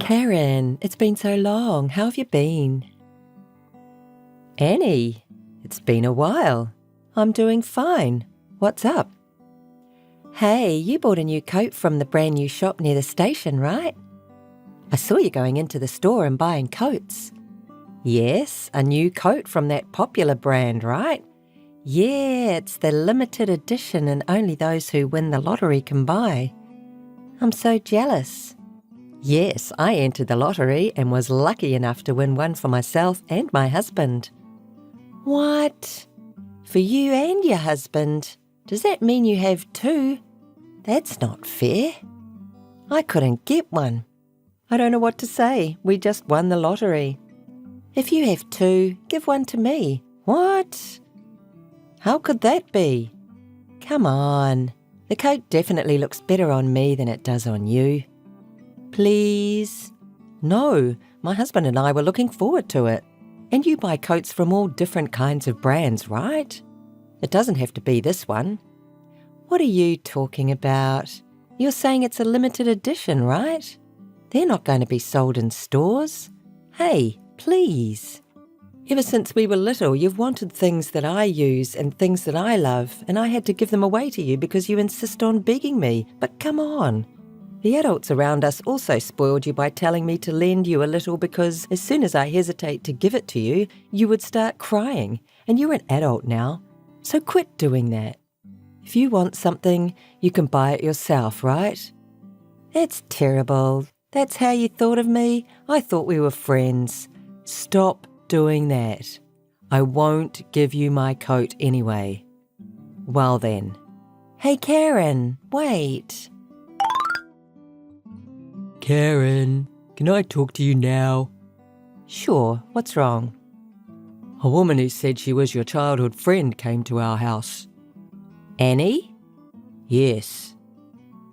Karen, it's been so long. How have you been? Annie, it's been a while. I'm doing fine. What's up? Hey, you bought a new coat from the brand new shop near the station, right? I saw you going into the store and buying coats. Yes, a new coat from that popular brand, right? Yeah, it's the limited edition and only those who win the lottery can buy. I'm so jealous. Yes, I entered the lottery and was lucky enough to win one for myself and my husband. What? For you and your husband? Does that mean you have two? That's not fair. I couldn't get one. I don't know what to say. We just won the lottery. If you have two, give one to me. What? How could that be? Come on. The coat definitely looks better on me than it does on you. Please? No, my husband and I were looking forward to it. And you buy coats from all different kinds of brands, right? It doesn't have to be this one. What are you talking about? You're saying it's a limited edition, right? They're not going to be sold in stores. Hey, please. Ever since we were little, you've wanted things that I use and things that I love, and I had to give them away to you because you insist on begging me. But come on. The adults around us also spoiled you by telling me to lend you a little because as soon as I hesitate to give it to you, you would start crying. And you're an adult now, so quit doing that. If you want something, you can buy it yourself, right? That's terrible. That's how you thought of me? I thought we were friends. Stop doing that. I won't give you my coat anyway. Well then. Hey Karen, wait. Karen, can I talk to you now? Sure, what's wrong? A woman who said she was your childhood friend came to our house. Annie? Yes.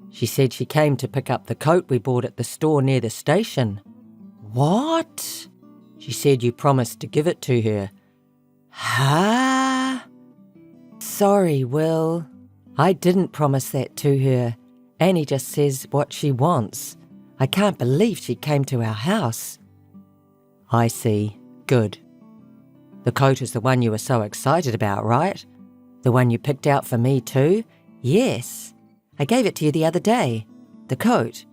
She said she came to pick up the coat we bought at the store near the station. What? She said you promised to give it to her. Huh? Sorry, Will. I didn't promise that to her. Annie just says what she wants. I can't believe she came to our house. I see. Good. The coat is the one you were so excited about, right? The one you picked out for me too? Yes. I gave it to you the other day. The coat.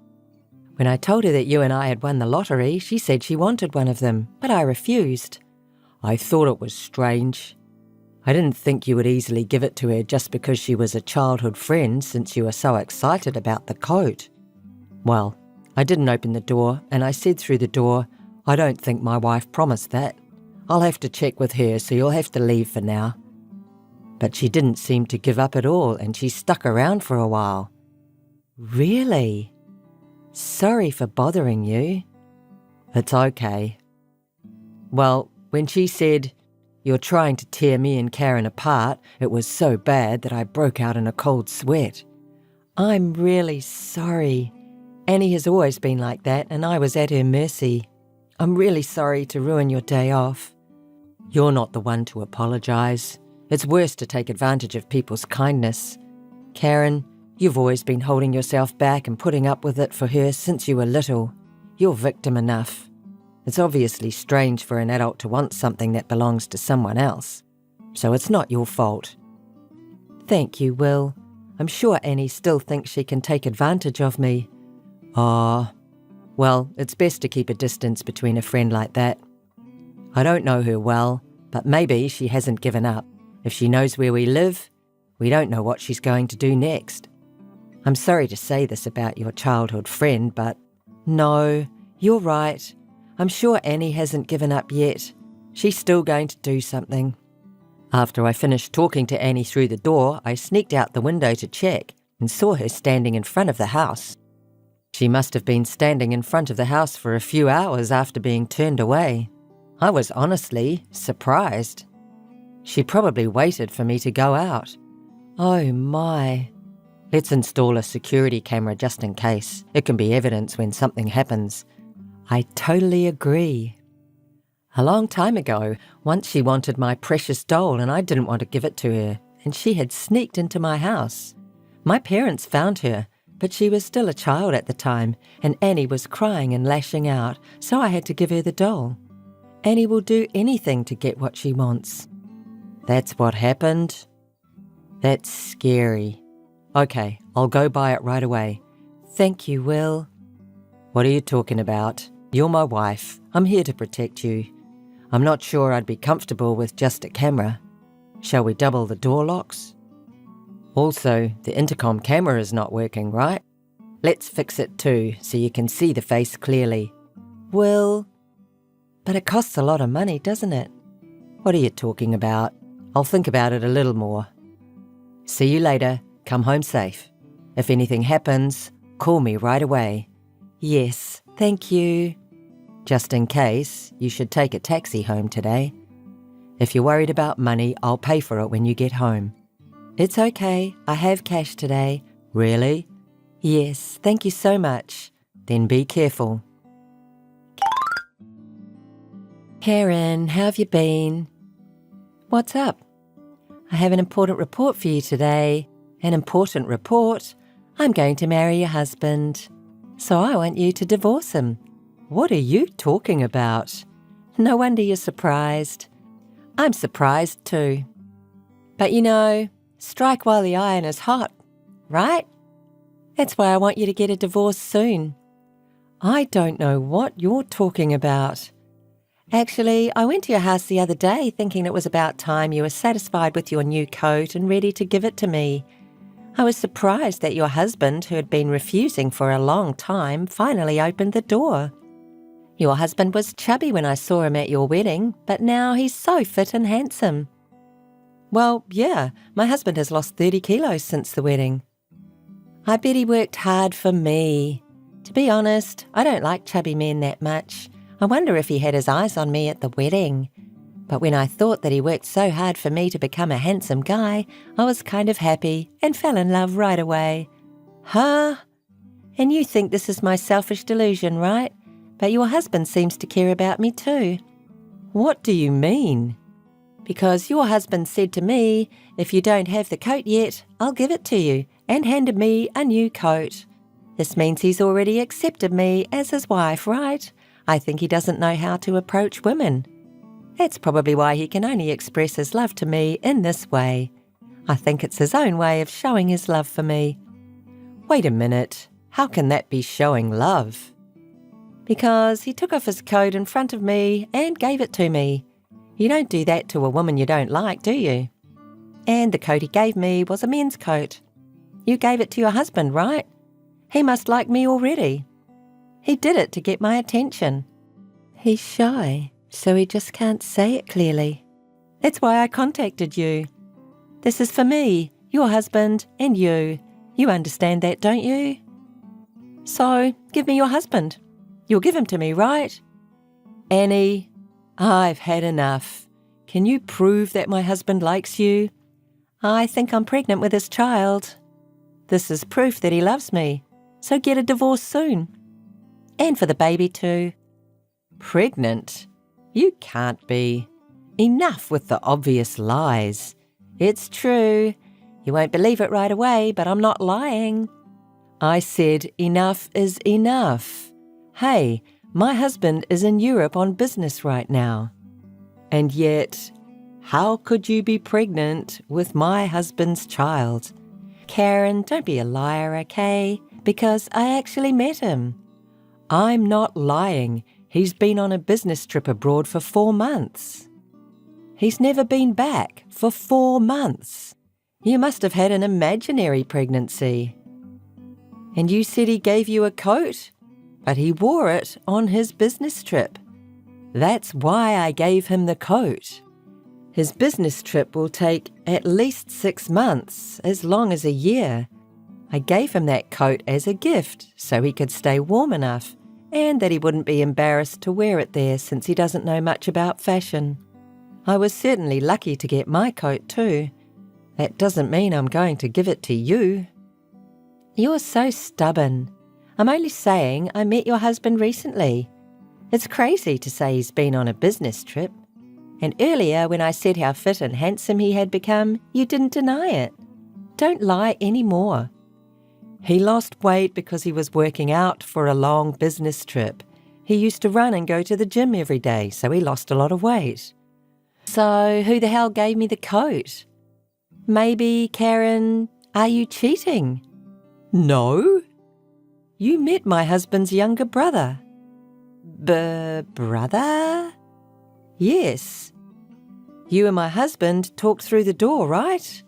When I told her that you and I had won the lottery, she said she wanted one of them, but I refused. I thought it was strange. I didn't think you would easily give it to her just because she was a childhood friend since you were so excited about the coat. Well, I didn't open the door, and I said through the door, I don't think my wife promised that. I'll have to check with her, so you'll have to leave for now. But she didn't seem to give up at all, and she stuck around for a while. Really? Sorry for bothering you. It's okay. Well, when she said, "You're trying to tear me and Karen apart," it was so bad that I broke out in a cold sweat. I'm really sorry. Annie has always been like that, and I was at her mercy. I'm really sorry to ruin your day off. You're not the one to apologise. It's worse to take advantage of people's kindness. Karen, you've always been holding yourself back and putting up with it for her since you were little. You're victim enough. It's obviously strange for an adult to want something that belongs to someone else. So it's not your fault. Thank you, Will. I'm sure Annie still thinks she can take advantage of me. Well, it's best to keep a distance between a friend like that. I don't know her well, but maybe she hasn't given up. If she knows where we live, we don't know what she's going to do next. I'm sorry to say this about your childhood friend, but no, you're right. I'm sure Annie hasn't given up yet. She's still going to do something. After I finished talking to Annie through the door, I sneaked out the window to check and saw her standing in front of the house. She must have been standing in front of the house for a few hours after being turned away. I was honestly surprised. She probably waited for me to go out. Oh my. Let's install a security camera just in case. It can be evidence when something happens. I totally agree. A long time ago, once she wanted my precious doll and I didn't want to give it to her, and she had sneaked into my house. My parents found her. but she was still a child at the time, and Annie was crying and lashing out, so I had to give her the doll. Annie will do anything to get what she wants. That's what happened? That's scary. Okay, I'll go buy it right away. Thank you, Will. What are you talking about? You're my wife. I'm here to protect you. I'm not sure I'd be comfortable with just a camera. Shall we double the door locks? Also, the intercom camera is not working, right? Let's fix it too, so you can see the face clearly. Will? But it costs a lot of money, doesn't it? What are you talking about? I'll think about it a little more. See you later. Come home safe. If anything happens, call me right away. Yes, thank you. Just in case, you should take a taxi home today. If you're worried about money, I'll pay for it when you get home. It's okay, I have cash today. Really? Yes, thank you so much. Then be careful. Karen, how have you been? What's up? I have an important report for you today. An important report? I'm going to marry your husband. So I want you to divorce him. What are you talking about? No wonder you're surprised. I'm surprised too. But you know, strike while the iron is hot, right? That's why I want you to get a divorce soon. I don't know what you're talking about. Actually, I went to your house the other day thinking it was about time you were satisfied with your new coat and ready to give it to me. I was surprised that your husband, who had been refusing for a long time, finally opened the door. Your husband was chubby when I saw him at your wedding, but now he's so fit and handsome. Well, yeah, my husband has lost 30 kilos since the wedding. I bet he worked hard for me. To be honest, I don't like chubby men that much. I wonder if he had his eyes on me at the wedding. But when I thought that he worked so hard for me to become a handsome guy, I was kind of happy and fell in love right away. Huh? And you think this is my selfish delusion, right? But your husband seems to care about me too. What do you mean? Because your husband said to me, if you don't have the coat yet, I'll give it to you, and handed me a new coat. This means he's already accepted me as his wife, right? I think he doesn't know how to approach women. That's probably why he can only express his love to me in this way. I think it's his own way of showing his love for me. Wait a minute, how can that be showing love? Because he took off his coat in front of me and gave it to me. You don't do that to a woman you don't like, do you? And the coat he gave me was a men's coat. You gave it to your husband, right? He must like me already. He did it to get my attention. He's shy, so he just can't say it clearly. That's why I contacted you. This is for me, your husband, and you. You understand that, don't you? So, give me your husband. You'll give him to me, right? Annie, I've had enough. Can you prove that my husband likes you? I think I'm pregnant with his child. This is proof that he loves me, so get a divorce soon. And for the baby too. Pregnant? You can't be. Enough with the obvious lies. It's true. You won't believe it right away, but I'm not lying. I said enough is enough. Hey, my husband is in Europe on business right now. And yet, how could you be pregnant with my husband's child? Karen, don't be a liar, okay? Because I actually met him. I'm not lying. He's been on a business trip abroad for 4 months. He's never been back for 4 months. You must have had an imaginary pregnancy. And you said he gave you a coat? But he wore it on his business trip. That's why I gave him the coat. His business trip will take at least 6 months, as long as a year. I gave him that coat as a gift so he could stay warm enough and that he wouldn't be embarrassed to wear it there since he doesn't know much about fashion. I was certainly lucky to get my coat too. That doesn't mean I'm going to give it to you. You're so stubborn. I'm only saying I met your husband recently. It's crazy to say he's been on a business trip. And earlier, when I said how fit and handsome he had become, you didn't deny it. Don't lie anymore. He lost weight because he was working out for a long business trip. He used to run and go to the gym every day, so he lost a lot of weight. So who the hell gave me the coat? Maybe, Karen, are you cheating? No. You met my husband's younger brother. Brother? Yes. You and my husband talked through the door, right?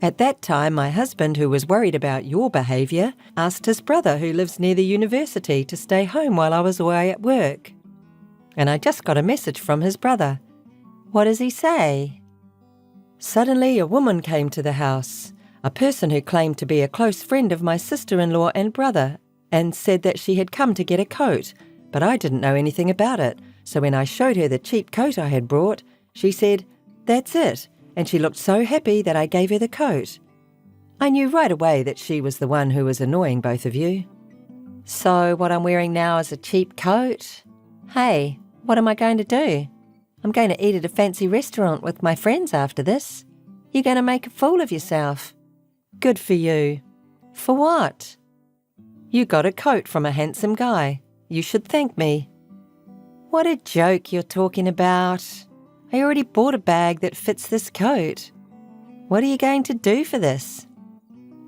At that time, my husband, who was worried about your behaviour, asked his brother, who lives near the university, to stay home while I was away at work. And I just got a message from his brother. What does he say? Suddenly, a woman came to the house, a person who claimed to be a close friend of my sister-in-law and brother, and said that she had come to get a coat, but I didn't know anything about it. So when I showed her the cheap coat I had brought, she said, "That's it," and she looked so happy that I gave her the coat. I knew right away that she was the one who was annoying both of you. So what I'm wearing now is a cheap coat? Hey, what am I going to do? I'm going to eat at a fancy restaurant with my friends after this. You're going to make a fool of yourself. Good for you. For what? You got a coat from a handsome guy. You should thank me. What a joke you're talking about. I already bought a bag that fits this coat. What are you going to do for this?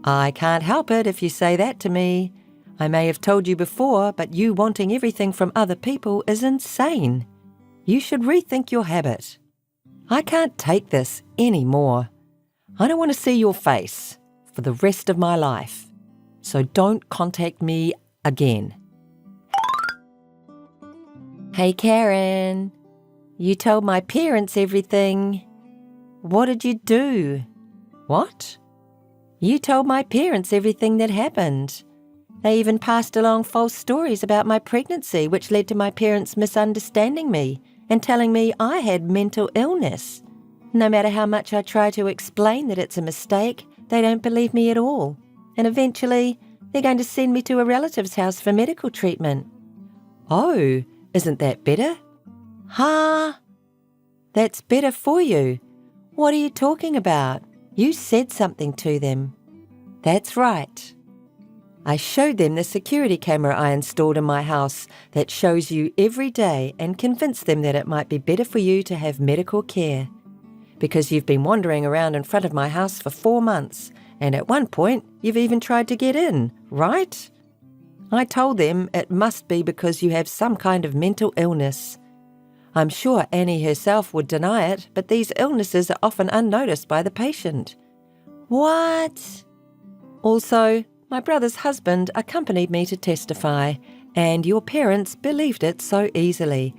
I can't help it if you say that to me. I may have told you before, but you wanting everything from other people is insane. You should rethink your habit. I can't take this anymore. I don't want to see your face for the rest of my life. So don't contact me again. Hey, Karen. You told my parents everything. What did you do? What? You told my parents everything that happened. They even passed along false stories about my pregnancy, which led to my parents misunderstanding me and telling me I had mental illness. No matter how much I try to explain that it's a mistake, they don't believe me at all. And eventually, they're going to send me to a relative's house for medical treatment. Oh, isn't that better? Huh? That's better for you. What are you talking about? You said something to them. That's right. I showed them the security camera I installed in my house that shows you every day and convinced them that it might be better for you to have medical care. Because you've been wandering around in front of my house for 4 months, and at one point you've even tried to get in, right? I told them it must be because you have some kind of mental illness. I'm sure Annie herself would deny it, but these illnesses are often unnoticed by the patient. What? Also, my brother's husband accompanied me to testify, and your parents believed it so easily.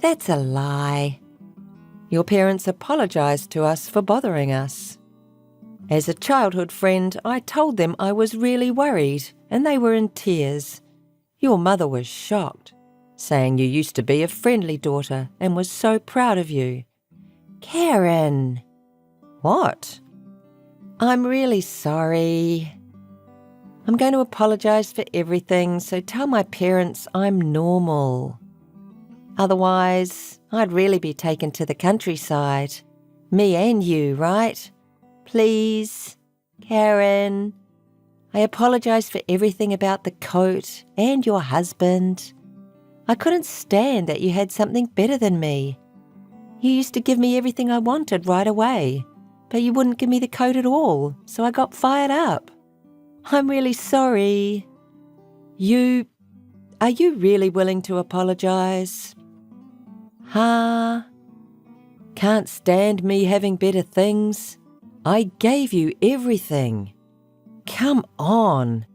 That's a lie. Your parents apologised to us for bothering us. As a childhood friend, I told them I was really worried, and they were in tears. Your mother was shocked, saying you used to be a friendly daughter and was so proud of you. Karen! What? I'm really sorry. I'm going to apologise for everything, so tell my parents I'm normal. Otherwise, I'd really be taken to the countryside. Me and you, right? Please, Karen. I apologise for everything about the coat and your husband. I couldn't stand that you had something better than me. You used to give me everything I wanted right away, but you wouldn't give me the coat at all, so I got fired up. I'm really sorry. Are you really willing to apologise? Huh? Can't stand me having better things? I gave you everything. Come on.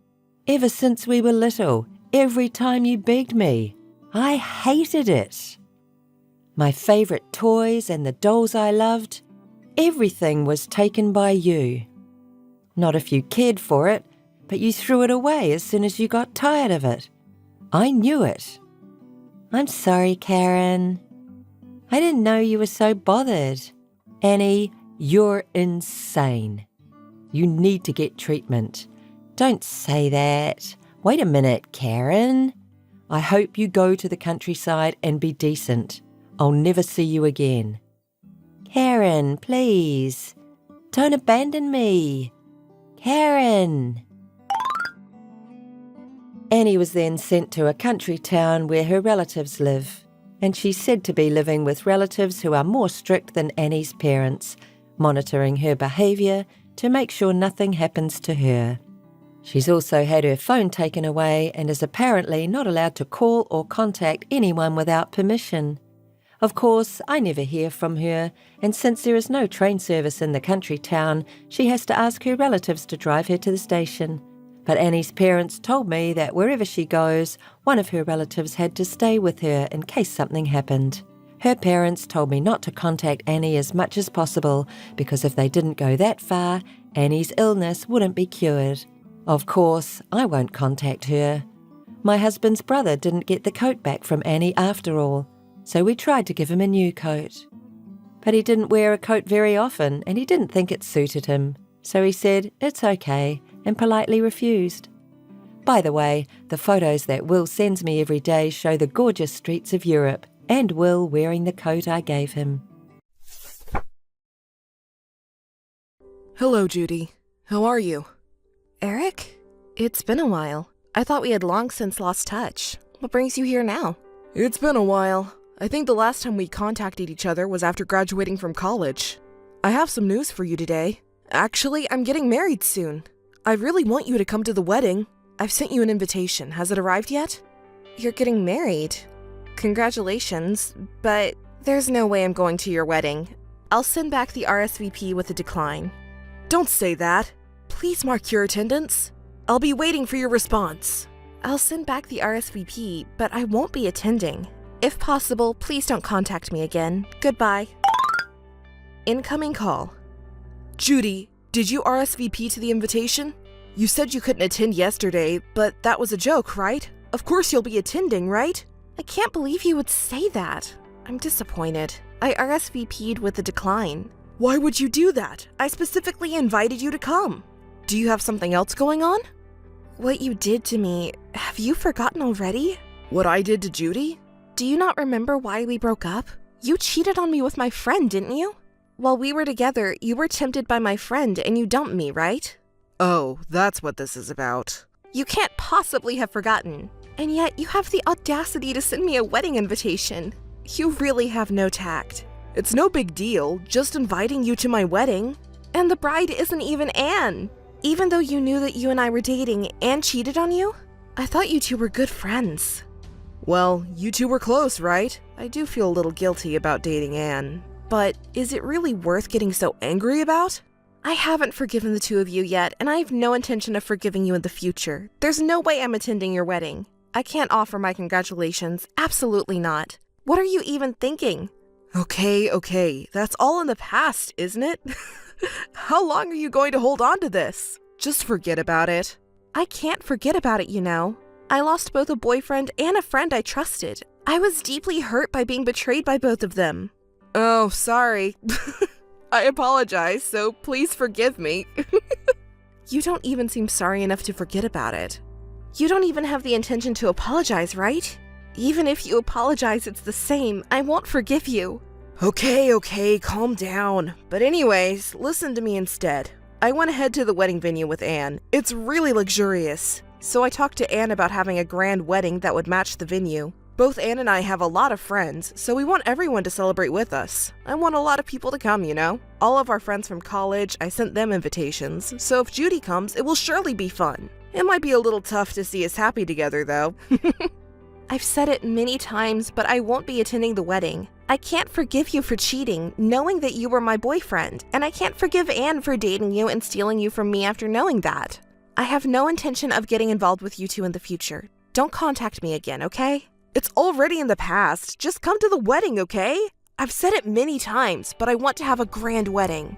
Ever since we were little, every time you begged me, I hated it. My favourite toys and the dolls I loved, everything was taken by you. Not if you cared for it, but you threw it away as soon as you got tired of it. I knew it. I'm sorry, Karen. I didn't know you were so bothered. Annie, you're insane. You need to get treatment. Don't say that. Wait a minute, Karen. I hope you go to the countryside and be decent. I'll never see you again. Karen, please. Don't abandon me. Karen. Annie was then sent to a country town where her relatives live, and she's said to be living with relatives who are more strict than Annie's parents, monitoring her behaviour to make sure nothing happens to her. She's also had her phone taken away and is apparently not allowed to call or contact anyone without permission. Of course, I never hear from her, and since there is no train service in the country town, she has to ask her relatives to drive her to the station. But Annie's parents told me that wherever she goes, one of her relatives had to stay with her in case something happened. Her parents told me not to contact Annie as much as possible because if they didn't go that far, Annie's illness wouldn't be cured. Of course, I won't contact her. My husband's brother didn't get the coat back from Annie after all, so we tried to give him a new coat. But he didn't wear a coat very often and he didn't think it suited him, so he said it's okay and politely refused. By the way, the photos that Will sends me every day show the gorgeous streets of Europe and Will wearing the coat I gave him. Hello, Judy. How are you? Eric? It's been a while. I thought we had long since lost touch. What brings you here now? It's been a while. I think the last time we contacted each other was after graduating from college. I have some news for you today. Actually, I'm getting married soon. I really want you to come to the wedding. I've sent you an invitation. Has it arrived yet? You're getting married? Congratulations, but there's no way I'm going to your wedding. I'll send back the RSVP with a decline. Don't say that. Please mark your attendance. I'll be waiting for your response. I'll send back the RSVP, but I won't be attending. If possible, please don't contact me again. Goodbye. Incoming call. Judy, did you RSVP to the invitation? You said you couldn't attend yesterday, but that was a joke, right? Of course you'll be attending, right? I can't believe you would say that. I'm disappointed. I RSVP'd with a decline. Why would you do that? I specifically invited you to come. Do you have something else going on? What you did to me, have you forgotten already? What I did to Judy? Do you not remember why we broke up? You cheated on me with my friend, didn't you? While we were together, you were tempted by my friend and you dumped me, right? Oh, that's what this is about. You can't possibly have forgotten. And yet you have the audacity to send me a wedding invitation. You really have no tact. It's no big deal, just inviting you to my wedding. And the bride isn't even Anne. Even though you knew that you and I were dating, Anne cheated on you? I thought you two were good friends. Well, you two were close, right? I do feel a little guilty about dating Anne. But is it really worth getting so angry about? I haven't forgiven the two of you yet, and I have no intention of forgiving you in the future. There's no way I'm attending your wedding. I can't offer my congratulations. Absolutely not. What are you even thinking? Okay. That's all in the past, isn't it? How long are you going to hold on to this? Just forget about it. I can't forget about it, you know. I lost both a boyfriend and a friend I trusted. I was deeply hurt by being betrayed by both of them. Oh, sorry. I apologize, so please forgive me. You don't even seem sorry enough to forget about it. You don't even have the intention to apologize, right? Even if you apologize, it's the same. I won't forgive you. Okay, calm down. But anyways, listen to me instead. I went ahead to the wedding venue with Anne. It's really luxurious. So I talked to Anne about having a grand wedding that would match the venue. Both Anne and I have a lot of friends, so we want everyone to celebrate with us. I want a lot of people to come, you know? All of our friends from college, I sent them invitations, so if Judy comes, it will surely be fun. It might be a little tough to see us happy together, though. I've said it many times, but I won't be attending the wedding. I can't forgive you for cheating, knowing that you were my boyfriend, and I can't forgive Anne for dating you and stealing you from me after knowing that. I have no intention of getting involved with you two in the future. Don't contact me again, okay? It's already in the past. Just come to the wedding, okay? I've said it many times, but I want to have a grand wedding.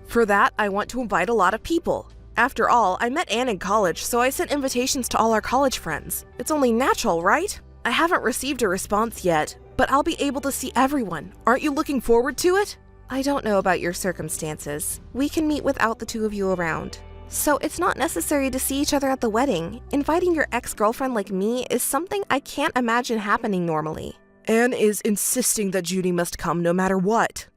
For that, I want to invite a lot of people. After all, I met Anne in college, so I sent invitations to all our college friends. It's only natural, right? I haven't received a response yet, but I'll be able to see everyone. Aren't you looking forward to it? I don't know about your circumstances. We can meet without the two of you around. So it's not necessary to see each other at the wedding. Inviting your ex-girlfriend like me is something I can't imagine happening normally. Anne is insisting that Judy must come no matter what.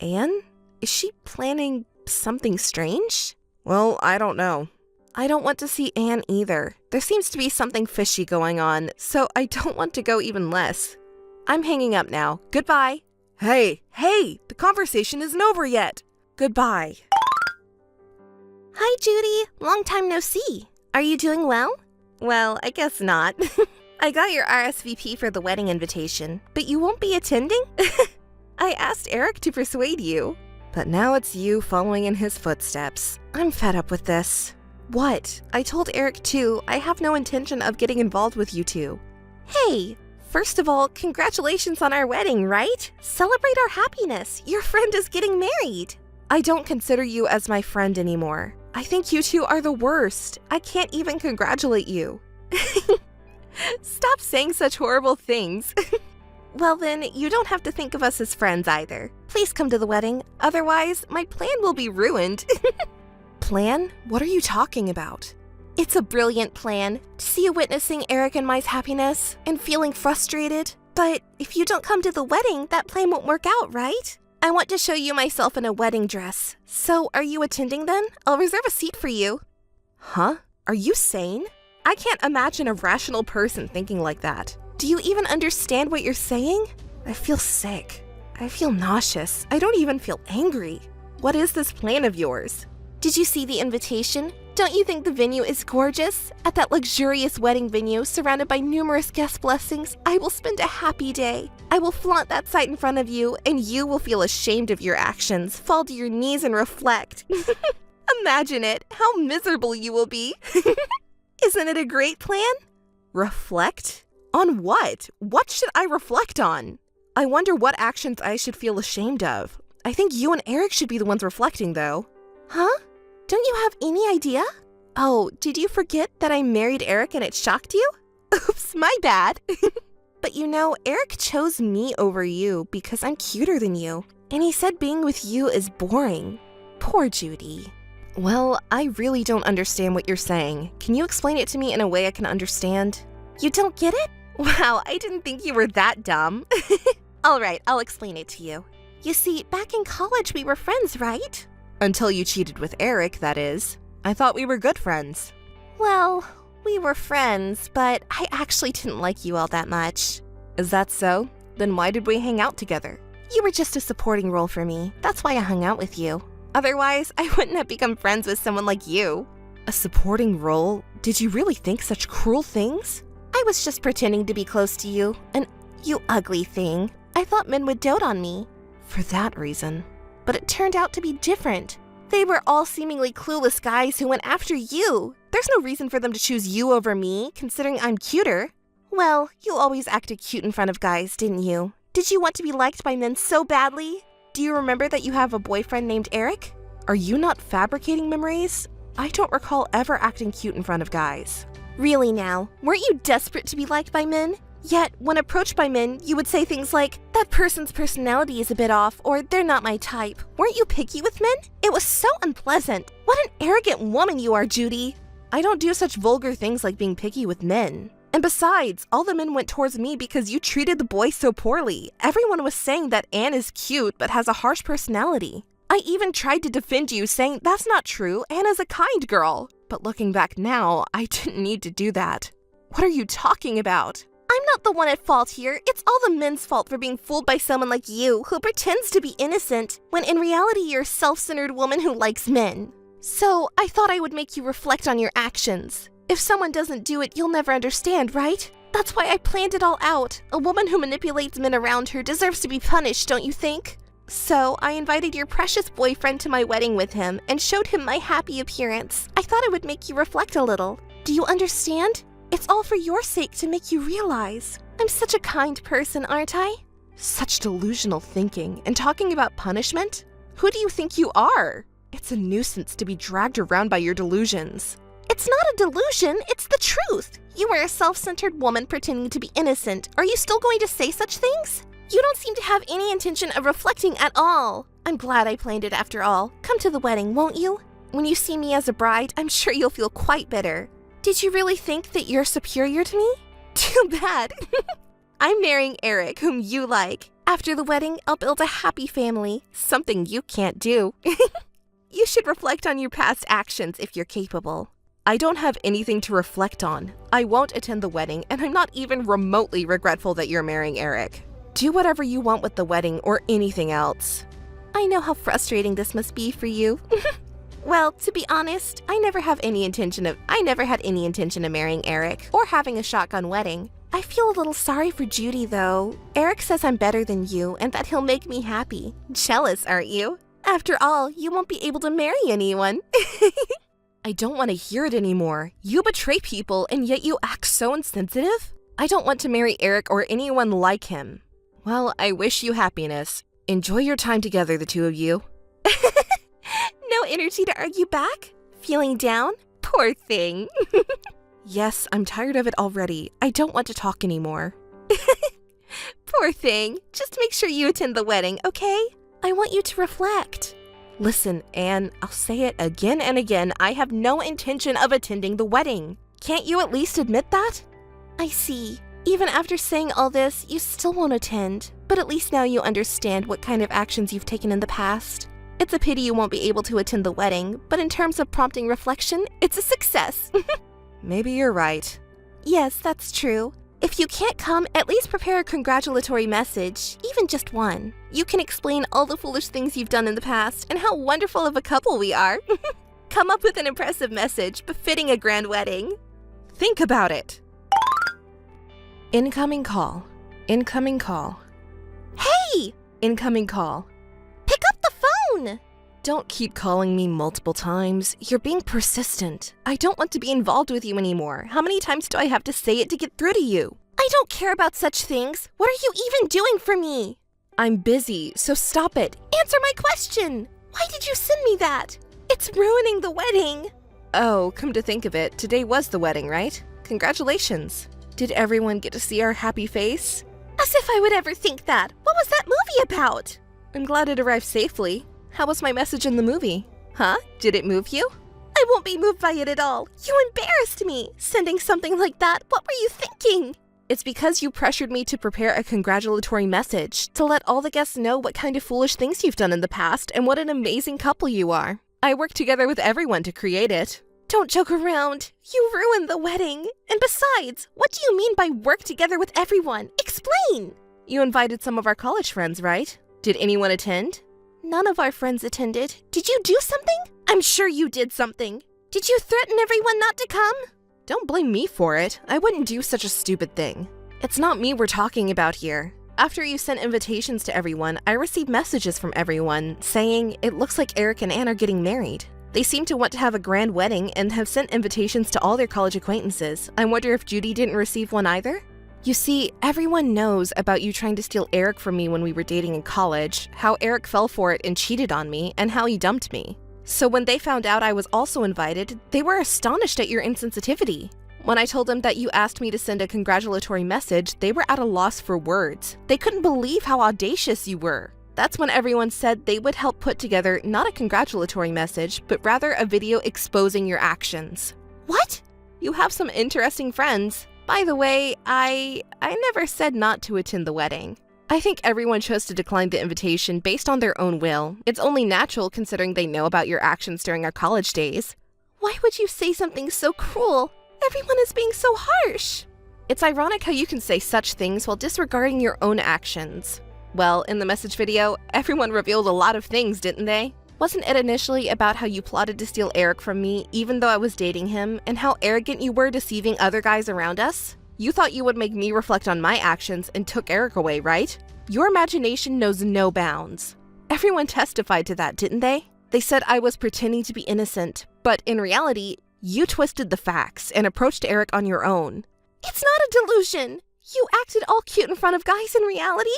Anne? Is she planning something strange? Well, I don't know. I don't want to see Anne either. There seems to be something fishy going on, so I don't want to go even less. I'm hanging up now. Goodbye. Hey, the conversation isn't over yet. Goodbye. Hi, Judy. Long time no see. Are you doing well? Well, I guess not. I got your RSVP for the wedding invitation, but you won't be attending? I asked Eric to persuade you. But now it's you following in his footsteps. I'm fed up with this. What? I told Eric too. I have no intention of getting involved with you two. Hey, first of all, congratulations on our wedding, right? Celebrate our happiness. Your friend is getting married. I don't consider you as my friend anymore. I think you two are the worst. I can't even congratulate you. Stop saying such horrible things. Well then, you don't have to think of us as friends either. Please come to the wedding, otherwise my plan will be ruined. Plan? What are you talking about? It's a brilliant plan. To see you witnessing Eric and my's happiness and feeling frustrated. But if you don't come to the wedding, that plan won't work out, right? I want to show you myself in a wedding dress. So are you attending then? I'll reserve a seat for you. Huh? Are you sane? I can't imagine a rational person thinking like that. Do you even understand what you're saying? I feel sick. I feel nauseous. I don't even feel angry. What is this plan of yours? Did you see the invitation? Don't you think the venue is gorgeous? At that luxurious wedding venue, surrounded by numerous guest blessings, I will spend a happy day. I will flaunt that sight in front of you, and you will feel ashamed of your actions, fall to your knees and reflect. Imagine it, how miserable you will be. Isn't it a great plan? Reflect? On what? What should I reflect on? I wonder what actions I should feel ashamed of. I think you and Eric should be the ones reflecting, though. Huh? Don't you have any idea? Oh, did you forget that I married Eric and it shocked you? Oops, my bad. But you know, Eric chose me over you because I'm cuter than you. And he said being with you is boring. Poor Judy. Well, I really don't understand what you're saying. Can you explain it to me in a way I can understand? You don't get it? Wow, I didn't think you were that dumb. All right, I'll explain it to you. You see, back in college we were friends, right? Until you cheated with Eric, that is. I thought we were good friends. Well, we were friends, but I actually didn't like you all that much. Is that so? Then why did we hang out together? You were just a supporting role for me. That's why I hung out with you. Otherwise, I wouldn't have become friends with someone like you. A supporting role? Did you really think such cruel things? I was just pretending to be close to you, and you ugly thing. I thought men would dote on me. For that reason. But it turned out to be different. They were all seemingly clueless guys who went after you. There's no reason for them to choose you over me, considering I'm cuter. Well, you always acted cute in front of guys, didn't you? Did you want to be liked by men so badly? Do you remember that you have a boyfriend named Eric? Are you not fabricating memories? I don't recall ever acting cute in front of guys. Really now? Weren't you desperate to be liked by men? Yet, when approached by men, you would say things like, that person's personality is a bit off, or they're not my type. Weren't you picky with men? It was so unpleasant. What an arrogant woman you are, Judy. I don't do such vulgar things like being picky with men. And besides, all the men went towards me because you treated the boys so poorly. Everyone was saying that Anne is cute but has a harsh personality. I even tried to defend you, saying that's not true, Anne is a kind girl. But looking back now, I didn't need to do that. What are you talking about? I'm not the one at fault here. It's all the men's fault for being fooled by someone like you who pretends to be innocent when in reality you're a self-centered woman who likes men. So I thought I would make you reflect on your actions. If someone doesn't do it, you'll never understand, right? That's why I planned it all out. A woman who manipulates men around her deserves to be punished, don't you think? So I invited your precious boyfriend to my wedding with him and showed him my happy appearance. I thought it would make you reflect a little. Do you understand? It's all for your sake to make you realize. I'm such a kind person, aren't I? Such delusional thinking. And talking about punishment? Who do you think you are? It's a nuisance to be dragged around by your delusions. It's not a delusion, it's the truth. You are a self-centered woman pretending to be innocent. Are you still going to say such things? You don't seem to have any intention of reflecting at all. I'm glad I planned it after all. Come to the wedding, won't you? When you see me as a bride, I'm sure you'll feel quite bitter. Did you really think that you're superior to me? Too bad. I'm marrying Eric, whom you like. After the wedding, I'll build a happy family, something you can't do. You should reflect on your past actions if you're capable. I don't have anything to reflect on. I won't attend the wedding, and I'm not even remotely regretful that you're marrying Eric. Do whatever you want with the wedding or anything else. I know how frustrating this must be for you. Well, to be honest, I never had any intention of marrying Eric or having a shotgun wedding. I feel a little sorry for Judy, though. Eric says I'm better than you and that he'll make me happy. Jealous, aren't you? After all, you won't be able to marry anyone. I don't want to hear it anymore. You betray people and yet you act so insensitive? I don't want to marry Eric or anyone like him. Well, I wish you happiness. Enjoy your time together, the two of you. No energy to argue back? Feeling down? Poor thing. Yes, I'm tired of it already. I don't want to talk anymore. Poor thing. Just make sure you attend the wedding, okay? I want you to reflect. Listen, Anne, I'll say it again and again. I have no intention of attending the wedding. Can't you at least admit that? I see. Even after saying all this, you still won't attend. But at least now you understand what kind of actions you've taken in the past. It's a pity you won't be able to attend the wedding, but in terms of prompting reflection, it's a success. Maybe you're right. Yes, that's true. If you can't come, at least prepare a congratulatory message, even just one. You can explain all the foolish things you've done in the past and how wonderful of a couple we are. Come up with an impressive message befitting a grand wedding. Think about it. Incoming call. Incoming call. Hey! Incoming call. Pick up the phone! Don't keep calling me multiple times. You're being persistent. I don't want to be involved with you anymore. How many times do I have to say it to get through to you? I don't care about such things. What are you even doing for me? I'm busy, so stop it. Answer my question. Why did you send me that? It's ruining the wedding. Oh, come to think of it, today was the wedding, right? Congratulations. Did everyone get to see our happy face? As if I would ever think that. What was that movie about? I'm glad it arrived safely. How was my message in the movie? Huh? Did it move you? I won't be moved by it at all. You embarrassed me. Sending something like that. What were you thinking? It's because you pressured me to prepare a congratulatory message to let all the guests know what kind of foolish things you've done in the past and what an amazing couple you are. I worked together with everyone to create it. Don't joke around. You ruined the wedding. And besides, what do you mean by work together with everyone? Explain! You invited some of our college friends, right? Did anyone attend? None of our friends attended. Did you do something? I'm sure you did something. Did you threaten everyone not to come? Don't blame me for it. I wouldn't do such a stupid thing. It's not me we're talking about here. After you sent invitations to everyone, I received messages from everyone saying it looks like Eric and Anne are getting married. They seem to want to have a grand wedding and have sent invitations to all their college acquaintances. I wonder if Judy didn't receive one either? You see, everyone knows about you trying to steal Eric from me when we were dating in college, how Eric fell for it and cheated on me, and how he dumped me. So when they found out I was also invited, they were astonished at your insensitivity. When I told them that you asked me to send a congratulatory message, they were at a loss for words. They couldn't believe how audacious you were. That's when everyone said they would help put together not a congratulatory message, but rather a video exposing your actions. What? You have some interesting friends. By the way, I never said not to attend the wedding. I think everyone chose to decline the invitation based on their own will. It's only natural considering they know about your actions during our college days. Why would you say something so cruel? Everyone is being so harsh. It's ironic how you can say such things while disregarding your own actions. Well, in the message video, everyone revealed a lot of things, didn't they? Wasn't it initially about how you plotted to steal Eric from me even though I was dating him, and how arrogant you were deceiving other guys around us? You thought you would make me reflect on my actions and took Eric away, right? Your imagination knows no bounds. Everyone testified to that, didn't they? They said I was pretending to be innocent, but in reality, you twisted the facts and approached Eric on your own. It's not a delusion. You acted all cute in front of guys in reality.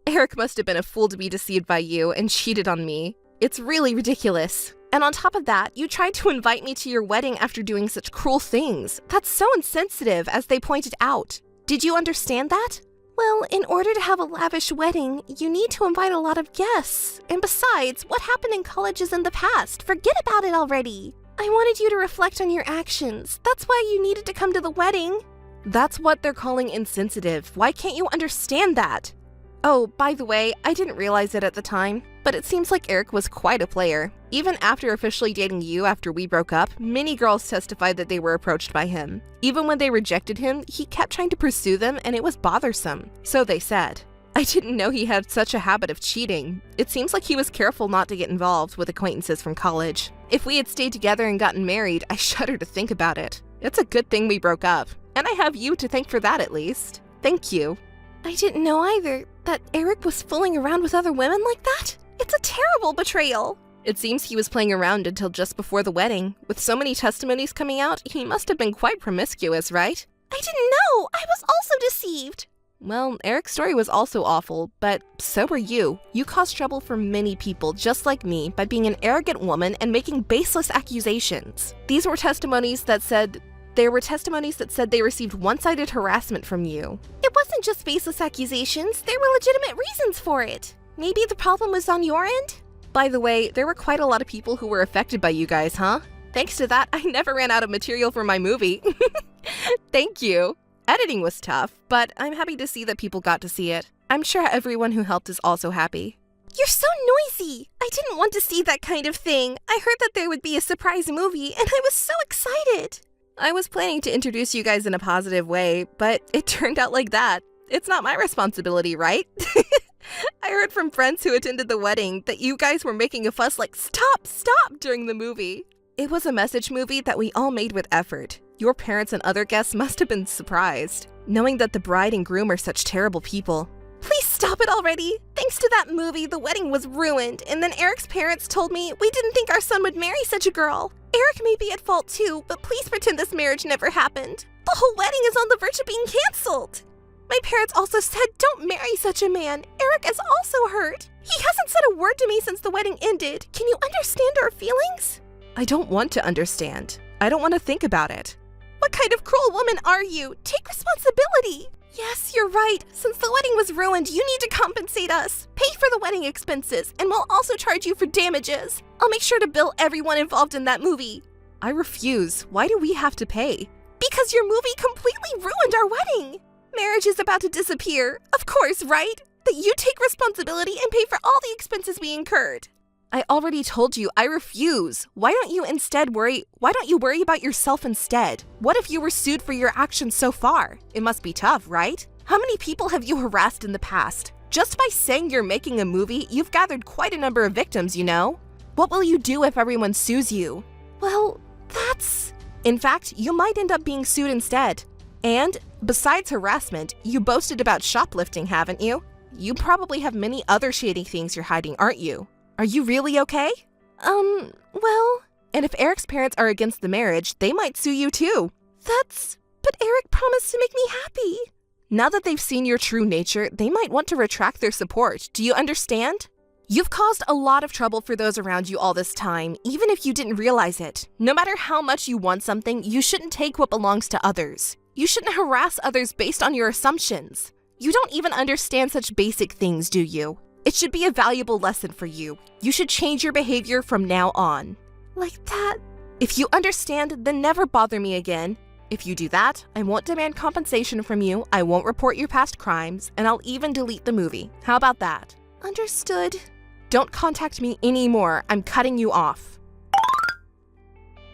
Eric must have been a fool to be deceived by you and cheated on me. It's really ridiculous. And on top of that, you tried to invite me to your wedding after doing such cruel things. That's so insensitive, as they pointed out. Did you understand that? Well, in order to have a lavish wedding, you need to invite a lot of guests. And besides, what happened in colleges in the past? Forget about it already. I wanted you to reflect on your actions. That's why you needed to come to the wedding. That's what they're calling insensitive. Why can't you understand that? Oh, by the way, I didn't realize it at the time, but it seems like Eric was quite a player. Even after officially dating you after we broke up, many girls testified that they were approached by him. Even when they rejected him, he kept trying to pursue them and it was bothersome. So they said. I didn't know he had such a habit of cheating. It seems like he was careful not to get involved with acquaintances from college. If we had stayed together and gotten married, I shudder to think about it. It's a good thing we broke up, and I have you to thank for that at least. Thank you. I didn't know either that Eric was fooling around with other women like that. It's a terrible betrayal. It seems he was playing around until just before the wedding. With so many testimonies coming out, he must have been quite promiscuous, right? I didn't know. I was also deceived. Well, Eric's story was also awful, but so were you. You caused trouble for many people just like me by being an arrogant woman and making baseless accusations. There were testimonies that said they received one-sided harassment from you. It wasn't just baseless accusations, there were legitimate reasons for it. Maybe the problem was on your end? By the way, there were quite a lot of people who were affected by you guys, huh? Thanks to that, I never ran out of material for my movie. Thank you. Editing was tough, but I'm happy to see that people got to see it. I'm sure everyone who helped is also happy. You're so noisy! I didn't want to see that kind of thing. I heard that there would be a surprise movie, and I was so excited. I was planning to introduce you guys in a positive way, but it turned out like that. It's not my responsibility, right? I heard from friends who attended the wedding that you guys were making a fuss like, stop, stop, during the movie. It was a message movie that we all made with effort. Your parents and other guests must have been surprised, knowing that the bride and groom are such terrible people. Please stop it already! Thanks to that movie, the wedding was ruined, and then Eric's parents told me we didn't think our son would marry such a girl. Eric may be at fault too, but please pretend this marriage never happened. The whole wedding is on the verge of being canceled. My parents also said don't marry such a man. Eric is also hurt. He hasn't said a word to me since the wedding ended. Can you understand our feelings? I don't want to understand. I don't want to think about it. What kind of cruel woman are you? Take responsibility. Yes, you're right. Since the wedding was ruined, you need to compensate us. Pay for the wedding expenses, and we'll also charge you for damages. I'll make sure to bill everyone involved in that movie. I refuse. Why do we have to pay? Because your movie completely ruined our wedding. Marriage is about to disappear. Of course, right? That you take responsibility and pay for all the expenses we incurred. I already told you, I refuse. Why don't you worry about yourself instead? What if you were sued for your actions so far? It must be tough, right? How many people have you harassed in the past? Just by saying you're making a movie, you've gathered quite a number of victims, you know? What will you do if everyone sues you? Well, In fact, you might end up being sued instead. And, besides harassment, you boasted about shoplifting, haven't you? You probably have many other shady things you're hiding, aren't you? Are you really okay? Well... And if Eric's parents are against the marriage, they might sue you too. But Eric promised to make me happy. Now that they've seen your true nature, they might want to retract their support. Do you understand? You've caused a lot of trouble for those around you all this time, even if you didn't realize it. No matter how much you want something, you shouldn't take what belongs to others. You shouldn't harass others based on your assumptions. You don't even understand such basic things, do you? It should be a valuable lesson for you. You should change your behavior from now on. Like that? If you understand, then never bother me again. If you do that, I won't demand compensation from you, I won't report your past crimes, and I'll even delete the movie. How about that? Understood. Don't contact me anymore. I'm cutting you off.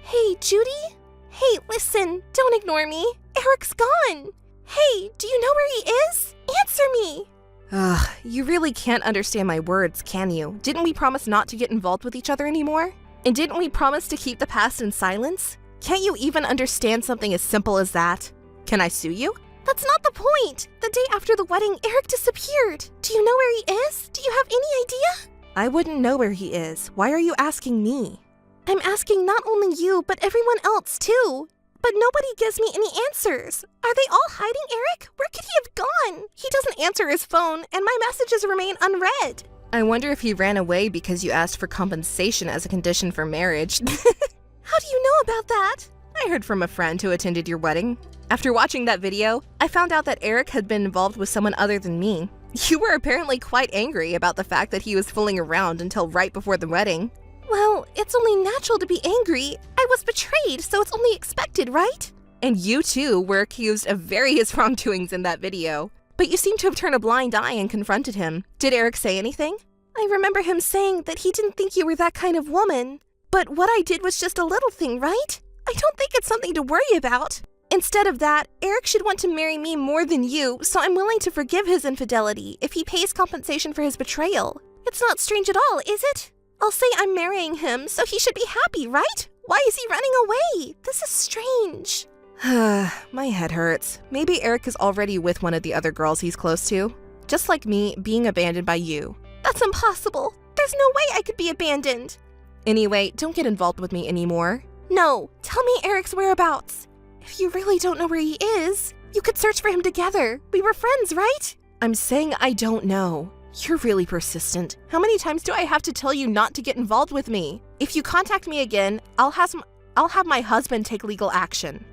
Hey, Judy? Hey, listen, don't ignore me. Eric's gone. Hey, do you know where he is? Answer me. Ugh, you really can't understand my words, can you? Didn't we promise not to get involved with each other anymore? And didn't we promise to keep the past in silence? Can't you even understand something as simple as that? Can I sue you? That's not the point. The day after the wedding, Eric disappeared. Do you know where he is? Do you have any idea? I wouldn't know where he is. Why are you asking me? I'm asking not only you, but everyone else too. But nobody gives me any answers. Are they all hiding Eric? Where could he have gone? He doesn't answer his phone, and my messages remain unread. I wonder if he ran away because you asked for compensation as a condition for marriage. How do you know about that? I heard from a friend who attended your wedding. After watching that video, I found out that Eric had been involved with someone other than me. You were apparently quite angry about the fact that he was fooling around until right before the wedding. Well, it's only natural to be angry. I was betrayed, so it's only expected, right? And you too were accused of various wrongdoings in that video. But you seem to have turned a blind eye and confronted him. Did Eric say anything? I remember him saying that he didn't think you were that kind of woman. But what I did was just a little thing, right? I don't think it's something to worry about. Instead of that, Eric should want to marry me more than you, so I'm willing to forgive his infidelity if he pays compensation for his betrayal. It's not strange at all, is it? I'll say I'm marrying him, so he should be happy, right? Why is he running away? This is strange. My head hurts. Maybe Eric is already with one of the other girls he's close to. Just like me, being abandoned by you. That's impossible. There's no way I could be abandoned. Anyway, don't get involved with me anymore. No, tell me Eric's whereabouts. If you really don't know where he is, you could search for him together. We were friends, right? I'm saying I don't know. You're really persistent. How many times do I have to tell you not to get involved with me? If you contact me again, I'll have my husband take legal action.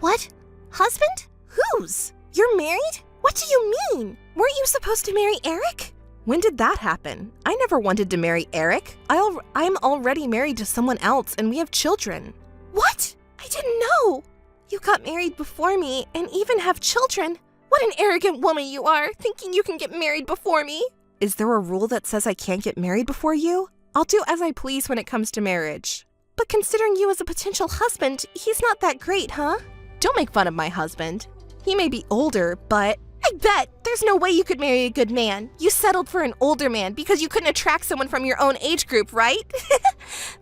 What? Husband? Whose? You're married? What do you mean? Weren't you supposed to marry Eric? When did that happen? I never wanted to marry Eric. I'm already married to someone else and we have children. What? I didn't know. You got married before me and even have children. What an arrogant woman you are, thinking you can get married before me. Is there a rule that says I can't get married before you? I'll do as I please when it comes to marriage. But considering you as a potential husband, he's not that great, huh? Don't make fun of my husband. He may be older, but I bet there's no way you could marry a good man. You settled for an older man because you couldn't attract someone from your own age group, right?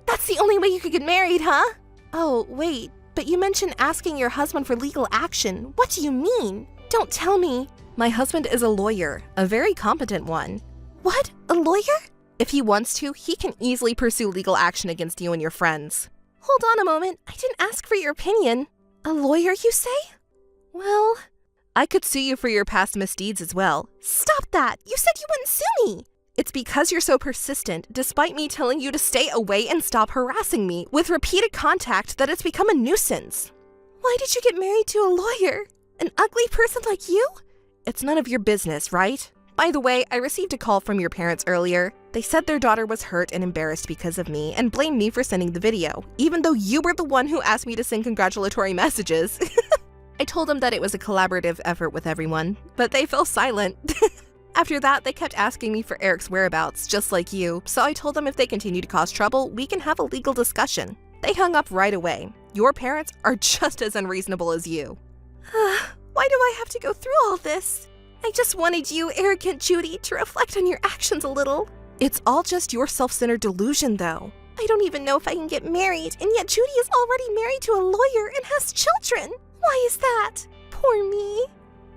That's the only way you could get married, huh? Oh, wait, but you mentioned asking your husband for legal action. What do you mean? Don't tell me. My husband is a lawyer, a very competent one. What? A lawyer? If he wants to, he can easily pursue legal action against you and your friends. Hold on a moment. I didn't ask for your opinion. A lawyer, you say? Well, I could sue you for your past misdeeds as well. Stop that! You said you wouldn't sue me! It's because you're so persistent, despite me telling you to stay away and stop harassing me with repeated contact, that it's become a nuisance. Why did you get married to a lawyer? An ugly person like you? It's none of your business, right? By the way, I received a call from your parents earlier. They said their daughter was hurt and embarrassed because of me and blamed me for sending the video, even though you were the one who asked me to send congratulatory messages. I told them that it was a collaborative effort with everyone, but they fell silent. After that, they kept asking me for Eric's whereabouts, just like you, so I told them if they continue to cause trouble, we can have a legal discussion. They hung up right away. Your parents are just as unreasonable as you. Why do I have to go through all this? I just wanted you, arrogant Judy, to reflect on your actions a little. It's all just your self-centered delusion, though. I don't even know if I can get married, and yet Judy is already married to a lawyer and has children. Why is that? Poor me.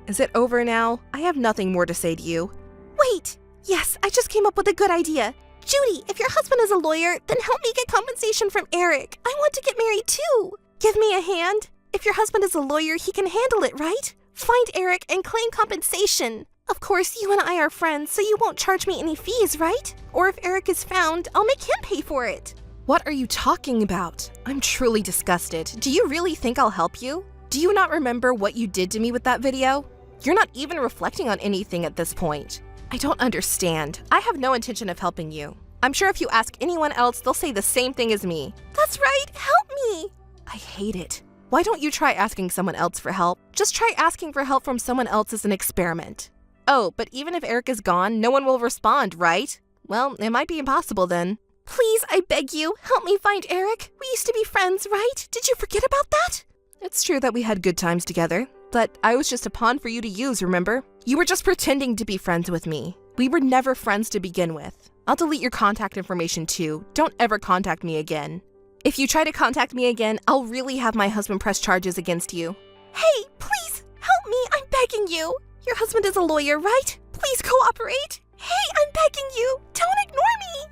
Is it over now? I have nothing more to say to you. Wait! Yes, I just came up with a good idea. Judy, if your husband is a lawyer, then help me get compensation from Eric. I want to get married too. Give me a hand. If your husband is a lawyer, he can handle it, right? Find Eric and claim compensation. Of course, you and I are friends, so you won't charge me any fees, right? Or if Eric is found, I'll make him pay for it. What are you talking about? I'm truly disgusted. Do you really think I'll help you? Do you not remember what you did to me with that video? You're not even reflecting on anything at this point. I don't understand. I have no intention of helping you. I'm sure if you ask anyone else, they'll say the same thing as me. That's right, help me! I hate it. Why don't you try asking someone else for help? Just try asking for help from someone else as an experiment. Oh, but even if Eric is gone, no one will respond, right? Well, it might be impossible then. Please, I beg you, help me find Eric. We used to be friends, right? Did you forget about that? It's true that we had good times together, but I was just a pawn for you to use, remember? You were just pretending to be friends with me. We were never friends to begin with. I'll delete your contact information too. Don't ever contact me again. If you try to contact me again, I'll really have my husband press charges against you. Hey, please, help me, I'm begging you. Your husband is a lawyer, right? Please cooperate. Hey, I'm begging you, don't ignore me.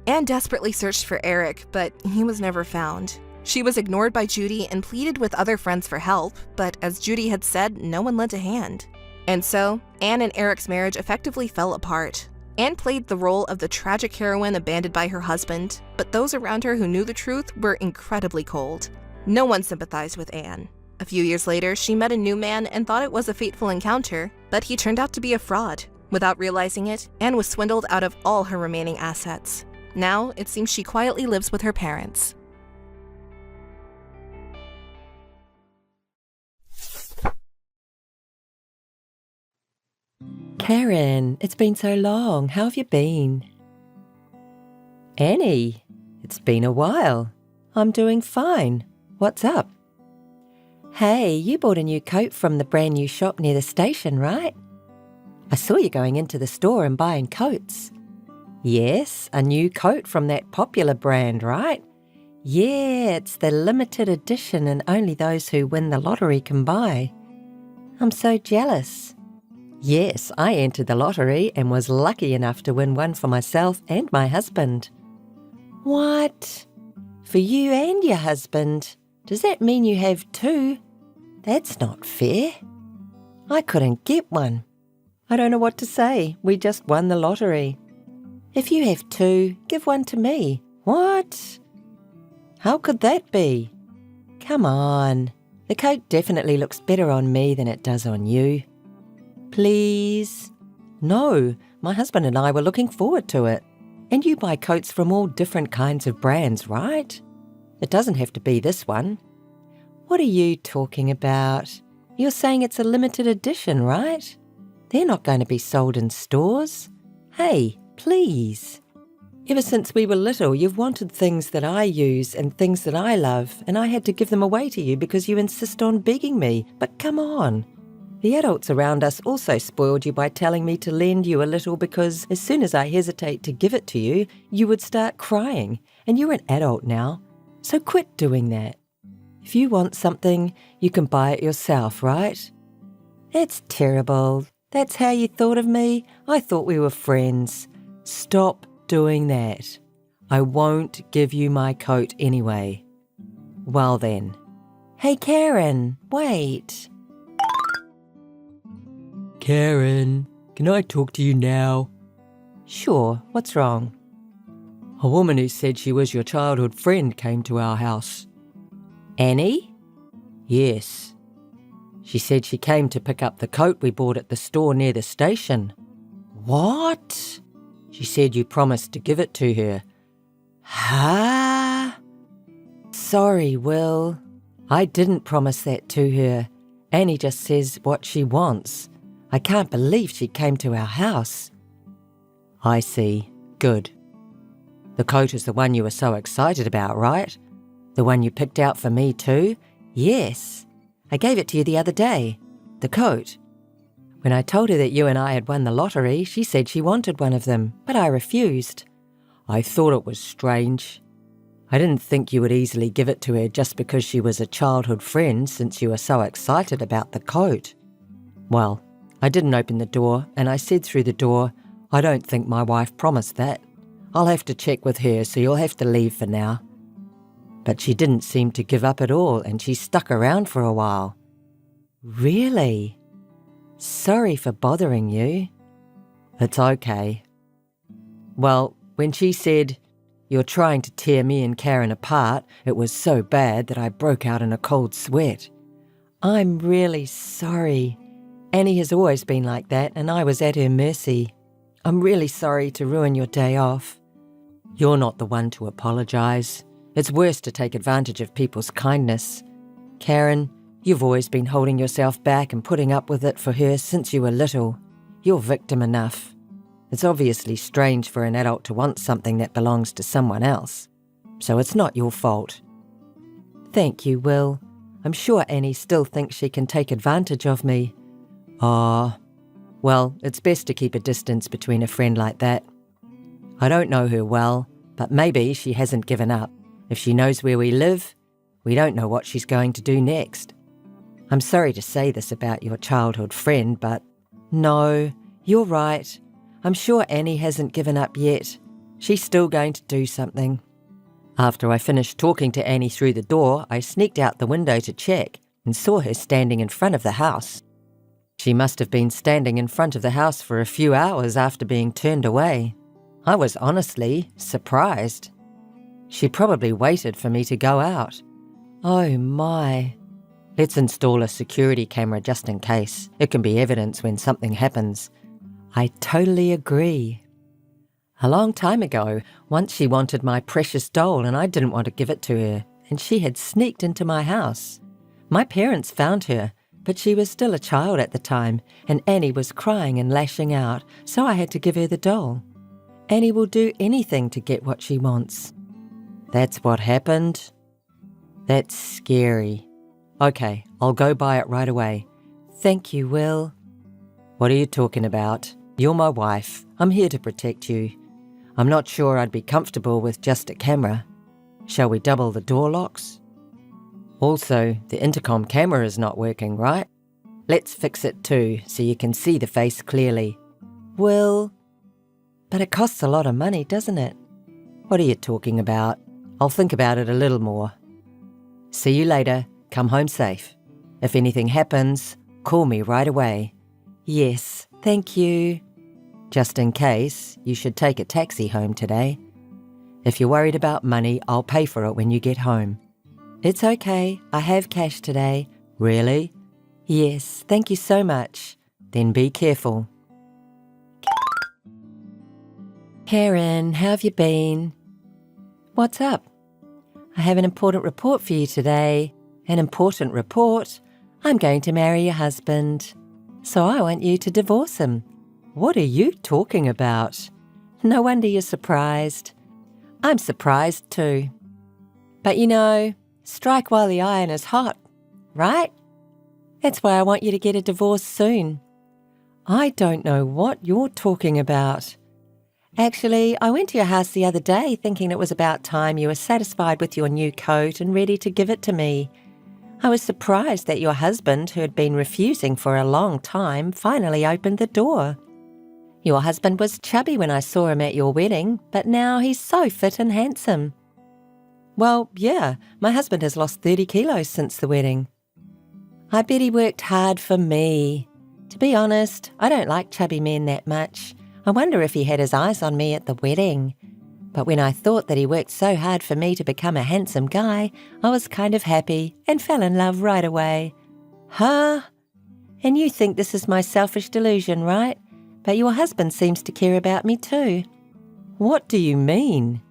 Anne desperately searched for Eric, but he was never found. She was ignored by Judy and pleaded with other friends for help, but as Judy had said, no one lent a hand. And so, Anne and Eric's marriage effectively fell apart. Anne played the role of the tragic heroine abandoned by her husband, but those around her who knew the truth were incredibly cold. No one sympathized with Anne. A few years later, she met a new man and thought it was a fateful encounter, but he turned out to be a fraud. Without realizing it, Anne was swindled out of all her remaining assets. Now, it seems she quietly lives with her parents. Karen, it's been so long. How have you been? Annie, it's been a while. I'm doing fine. What's up? Hey, you bought a new coat from the brand new shop near the station, right? I saw you going into the store and buying coats. Yes, a new coat from that popular brand, right? Yeah, it's the limited edition and only those who win the lottery can buy. I'm so jealous. Yes, I entered the lottery and was lucky enough to win one for myself and my husband. What? For you and your husband? Does that mean you have two? That's not fair. I couldn't get one. I don't know what to say. We just won the lottery. If you have two, give one to me. What? How could that be? Come on. The coat definitely looks better on me than it does on you. Please? No, my husband and I were looking forward to it. And you buy coats from all different kinds of brands, right? It doesn't have to be this one. What are you talking about? You're saying it's a limited edition, right? They're not going to be sold in stores. Hey, please. Ever since we were little, you've wanted things that I use and things that I love, and I had to give them away to you because you insist on begging me. But come on. The adults around us also spoiled you by telling me to lend you a little because as soon as I hesitate to give it to you, you would start crying. And you're an adult now, so quit doing that. If you want something, you can buy it yourself, right? That's terrible. That's how you thought of me? I thought we were friends. Stop doing that. I won't give you my coat anyway. Well then. Hey Karen, wait. Karen, can I talk to you now? Sure, what's wrong? A woman who said she was your childhood friend came to our house. Annie? Yes. She said she came to pick up the coat we bought at the store near the station. What? She said you promised to give it to her. Huh? Sorry, Will. I didn't promise that to her. Annie just says what she wants. I can't believe she came to our house. I see. Good. The coat is the one you were so excited about, right? The one you picked out for me too? Yes. I gave it to you the other day. The coat. When I told her that you and I had won the lottery, she said she wanted one of them, but I refused. I thought it was strange. I didn't think you would easily give it to her just because she was a childhood friend since you were so excited about the coat. Well, I didn't open the door, and I said through the door, I don't think my wife promised that. I'll have to check with her, so you'll have to leave for now. But she didn't seem to give up at all, and she stuck around for a while. Really? Sorry for bothering you. It's okay. Well, when she said, "You're trying to tear me and Karen apart," it was so bad that I broke out in a cold sweat. I'm really sorry. Annie has always been like that, and I was at her mercy. I'm really sorry to ruin your day off. You're not the one to apologise. It's worse to take advantage of people's kindness. Karen, you've always been holding yourself back and putting up with it for her since you were little. You're victim enough. It's obviously strange for an adult to want something that belongs to someone else. So it's not your fault. Thank you, Will. I'm sure Annie still thinks she can take advantage of me. Ah, well, it's best to keep a distance between a friend like that. I don't know her well, but maybe she hasn't given up. If she knows where we live, we don't know what she's going to do next. I'm sorry to say this about your childhood friend, but no, you're right. I'm sure Annie hasn't given up yet. She's still going to do something. After I finished talking to Annie through the door, I sneaked out the window to check and saw her standing in front of the house. She must have been standing in front of the house for a few hours after being turned away. I was honestly surprised. She probably waited for me to go out. Oh my. Let's install a security camera just in case. It can be evidence when something happens. I totally agree. A long time ago, once she wanted my precious doll and I didn't want to give it to her, and she had sneaked into my house. My parents found her, but she was still a child at the time, and Annie was crying and lashing out, so I had to give her the doll. Annie will do anything to get what she wants. That's what happened? That's scary. Okay, I'll go buy it right away. Thank you, Will. What are you talking about? You're my wife. I'm here to protect you. I'm not sure I'd be comfortable with just a camera. Shall we double the door locks? Also, the intercom camera is not working, right? Let's fix it too, so you can see the face clearly. Will? But it costs a lot of money, doesn't it? What are you talking about? I'll think about it a little more. See you later. Come home safe. If anything happens, call me right away. Yes, thank you. Just in case, you should take a taxi home today. If you're worried about money, I'll pay for it when you get home. It's okay, I have cash today. Really? Yes, thank you so much. Then be careful. Karen, how have you been? What's up? I have an important report for you today. An important report? I'm going to marry your husband. So I want you to divorce him. What are you talking about? No wonder you're surprised. I'm surprised too. But you know, strike while the iron is hot, right? That's why I want you to get a divorce soon. I don't know what you're talking about. Actually, I went to your house the other day thinking it was about time you were satisfied with your new coat and ready to give it to me. I was surprised that your husband, who had been refusing for a long time, finally opened the door. Your husband was chubby when I saw him at your wedding, but now he's so fit and handsome. Well, yeah, my husband has lost 30 kilos since the wedding. I bet he worked hard for me. To be honest, I don't like chubby men that much. I wonder if he had his eyes on me at the wedding. But when I thought that he worked so hard for me to become a handsome guy, I was kind of happy and fell in love right away. Huh? And you think this is my selfish delusion, right? But your husband seems to care about me too. What do you mean?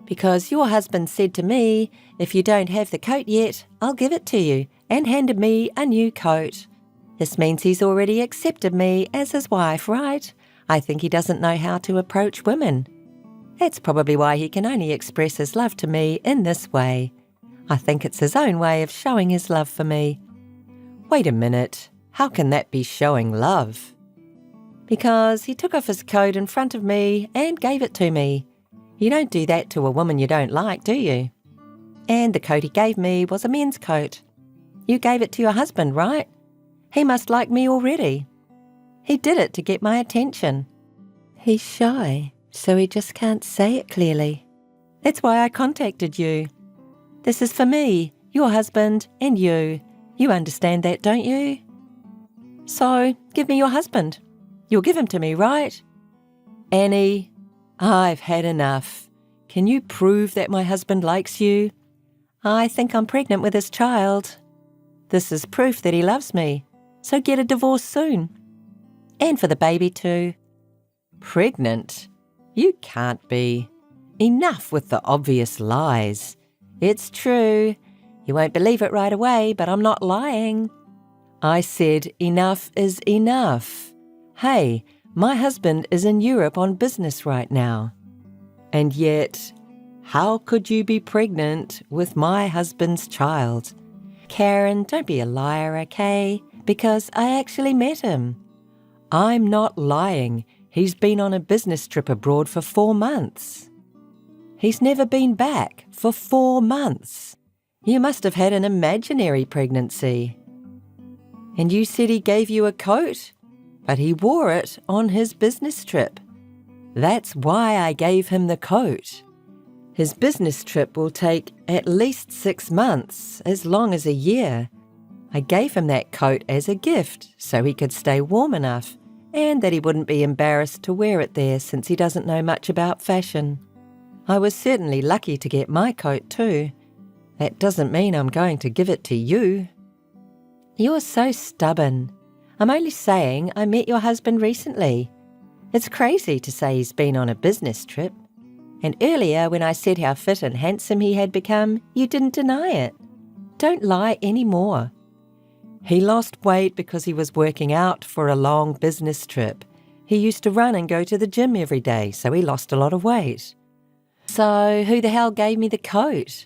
Because your husband said to me, if you don't have the coat yet, I'll give it to you, and handed me a new coat. This means he's already accepted me as his wife, right? I think he doesn't know how to approach women. That's probably why he can only express his love to me in this way. I think it's his own way of showing his love for me. Wait a minute, how can that be showing love? Because he took off his coat in front of me and gave it to me. You don't do that to a woman you don't like, do you? And the coat he gave me was a men's coat. You gave it to your husband, right? He must like me already. He did it to get my attention. He's shy, so he just can't say it clearly. That's why I contacted you. This is for me, your husband, and you. You understand that, don't you? So, give me your husband. You'll give him to me, right? Annie, I've had enough. Can you prove that my husband likes you? I think I'm pregnant with his child. This is proof that he loves me, so get a divorce soon. And for the baby too. Pregnant? You can't be. Enough with the obvious lies. It's true. You won't believe it right away, but I'm not lying. I said enough is enough. Hey, my husband is in Europe on business right now. And yet, how could you be pregnant with my husband's child? Karen, don't be a liar, okay? Because I actually met him. I'm not lying. He's been on a business trip abroad for 4 months. He's never been back for 4 months. You must have had an imaginary pregnancy. And you said he gave you a coat? But he wore it on his business trip. That's why I gave him the coat. His business trip will take at least 6 months, as long as a year. I gave him that coat as a gift so he could stay warm enough and that he wouldn't be embarrassed to wear it there since he doesn't know much about fashion. I was certainly lucky to get my coat too. That doesn't mean I'm going to give it to you. You're so stubborn. I'm only saying I met your husband recently. It's crazy to say he's been on a business trip. And earlier, when I said how fit and handsome he had become, you didn't deny it. Don't lie anymore. He lost weight because he was working out for a long business trip. He used to run and go to the gym every day, so he lost a lot of weight. So who the hell gave me the coat?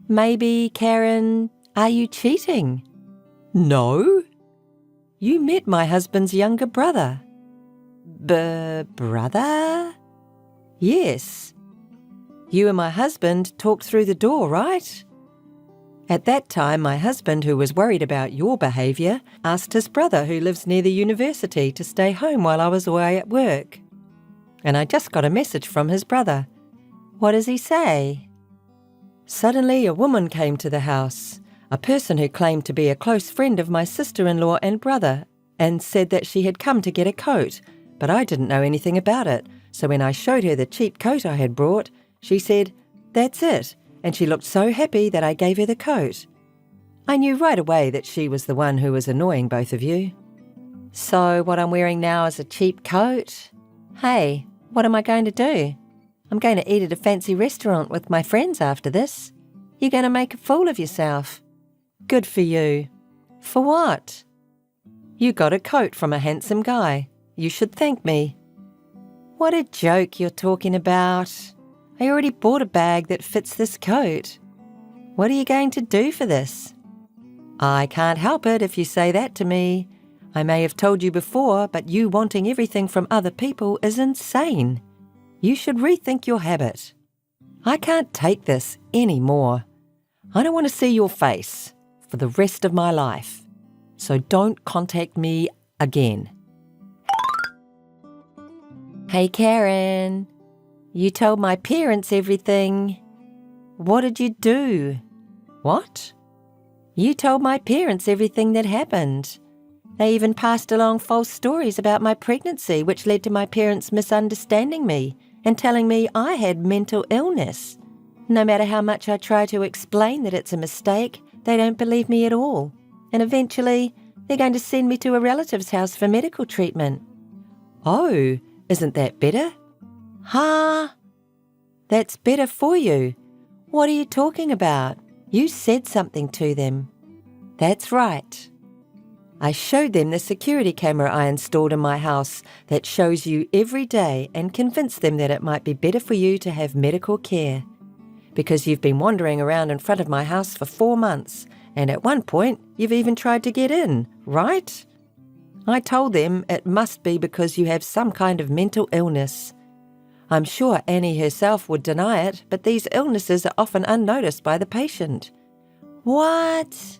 Maybe, Karen, are you cheating? No. You met my husband's younger brother. Brother? Yes. You and my husband talked through the door, right? At that time, my husband, who was worried about your behaviour, asked his brother, who lives near the university, to stay home while I was away at work. And I just got a message from his brother. What does he say? Suddenly, a woman came to the house, a person who claimed to be a close friend of my sister-in-law and brother, and said that she had come to get a coat, but I didn't know anything about it. So when I showed her the cheap coat I had brought, she said, "That's it," and she looked so happy that I gave her the coat. I knew right away that she was the one who was annoying both of you. So what I'm wearing now is a cheap coat? Hey, what am I going to do? I'm going to eat at a fancy restaurant with my friends after this. You're going to make a fool of yourself. Good for you. For what? You got a coat from a handsome guy. You should thank me. What a joke you're talking about. I already bought a bag that fits this coat. What are you going to do for this? I can't help it if you say that to me. I may have told you before, but you wanting everything from other people is insane. You should rethink your habit. I can't take this anymore. I don't want to see your face for the rest of my life. So don't contact me again. Hey, Karen. You told my parents everything. What did you do? What? You told my parents everything that happened. They even passed along false stories about my pregnancy, which led to my parents misunderstanding me and telling me I had mental illness. No matter how much I try to explain that it's a mistake, they don't believe me at all. And eventually, they're going to send me to a relative's house for medical treatment. Oh, isn't that better? Huh? That's better for you. What are you talking about? You said something to them. That's right. I showed them the security camera I installed in my house that shows you every day and convinced them that it might be better for you to have medical care. Because you've been wandering around in front of my house for 4 months, and at one point you've even tried to get in, right? I told them it must be because you have some kind of mental illness. I'm sure Annie herself would deny it, but these illnesses are often unnoticed by the patient. What?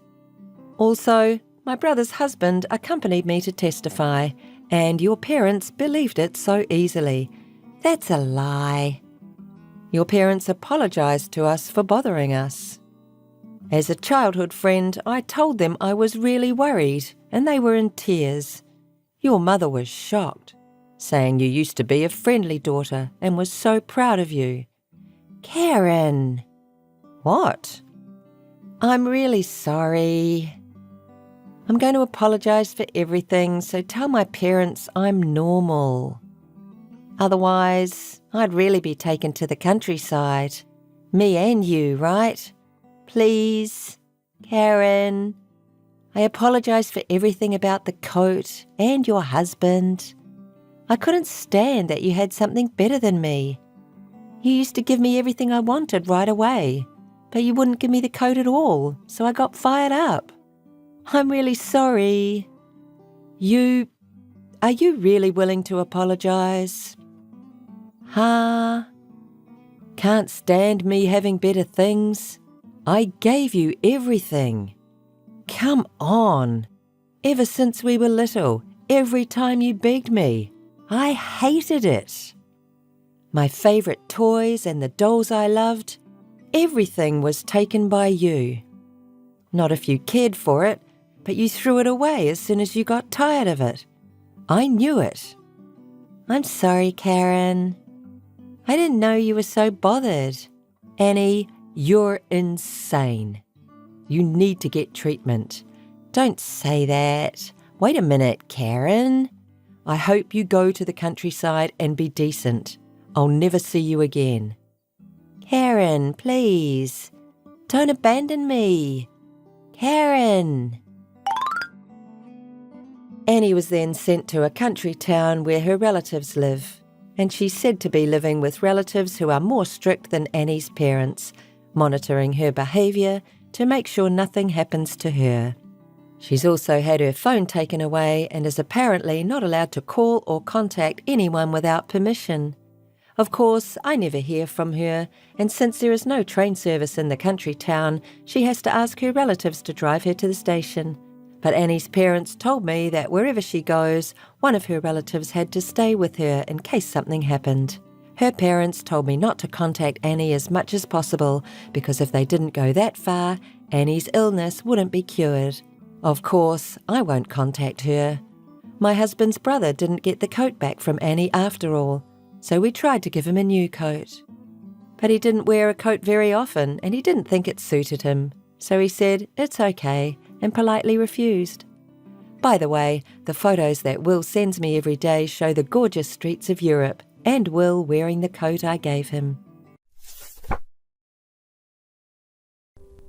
Also, my brother's husband accompanied me to testify, and your parents believed it so easily. That's a lie. Your parents apologized to us for bothering us. As a childhood friend, I told them I was really worried, and they were in tears. Your mother was shocked, saying you used to be a friendly daughter and was so proud of you. Karen! What? I'm really sorry. I'm going to apologize for everything, so tell my parents I'm normal. Otherwise, I'd really be taken to the countryside. Me and you, right? Please, Karen. I apologize for everything about the coat and your husband. I couldn't stand that you had something better than me. You used to give me everything I wanted right away, but you wouldn't give me the coat at all, so I got fired up. I'm really sorry. Are you really willing to apologize? Huh? Can't stand me having better things? I gave you everything. Come on. Ever since we were little, every time you begged me, I hated it. My favourite toys and the dolls I loved, everything was taken by you. Not if you cared for it, but you threw it away as soon as you got tired of it. I knew it. I'm sorry, Karen. I didn't know you were so bothered. Annie, you're insane. You need to get treatment. Don't say that. Wait a minute, Karen. I hope you go to the countryside and be decent. I'll never see you again. Karen, please. Don't abandon me. Karen. Annie was then sent to a country town where her relatives live, and she's said to be living with relatives who are more strict than Annie's parents, monitoring her behaviour to make sure nothing happens to her. She's also had her phone taken away and is apparently not allowed to call or contact anyone without permission. Of course, I never hear from her, and since there is no train service in the country town, she has to ask her relatives to drive her to the station. But Annie's parents told me that wherever she goes, one of her relatives had to stay with her in case something happened. Her parents told me not to contact Annie as much as possible because if they didn't go that far, Annie's illness wouldn't be cured. Of course, I won't contact her. My husband's brother didn't get the coat back from Annie after all, so we tried to give him a new coat. But he didn't wear a coat very often and he didn't think it suited him, so he said it's okay and politely refused. By the way, the photos that Will sends me every day show the gorgeous streets of Europe and Will wearing the coat I gave him.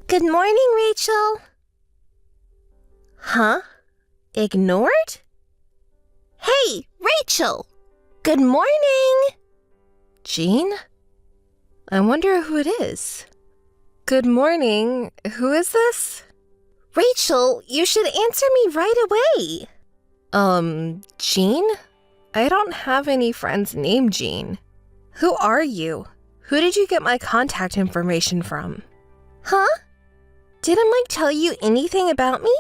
Good morning, Rachel. Huh? Ignored? Hey, Rachel! Good morning! Jean? I wonder who it is. Good morning. Who is this? Rachel, you should answer me right away. Jean? I don't have any friends named Jean. Who are you? Who did you get my contact information from? Huh? Didn't Mike tell you anything about me?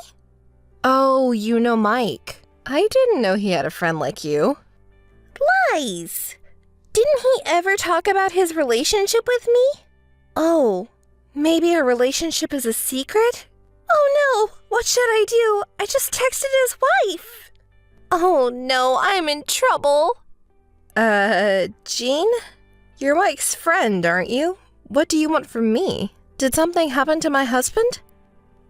Oh, you know Mike. I didn't know he had a friend like you. Lies! Didn't he ever talk about his relationship with me? Oh, maybe our relationship is a secret? Oh no, what should I do? I just texted his wife. Oh no, I'm in trouble. Jean? You're Mike's friend, aren't you? What do you want from me? Did something happen to my husband?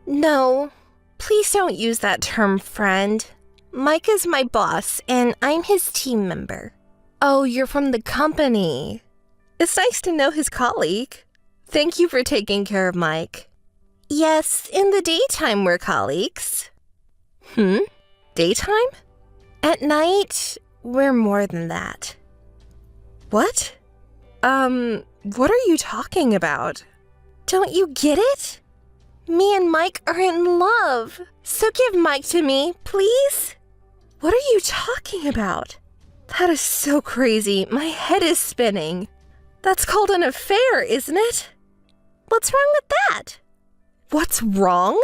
No, please don't use that term, friend. Mike is my boss, and I'm his team member. Oh, you're from the company. It's nice to know his colleague. Thank you for taking care of Mike. Yes, in the daytime we're colleagues. Daytime? At night, we're more than that. What? What are you talking about? Don't you get it? Me and Mike are in love, so give Mike to me, please. What are you talking about? That is so crazy. My head is spinning. That's called an affair, isn't it? What's wrong with that? What's wrong?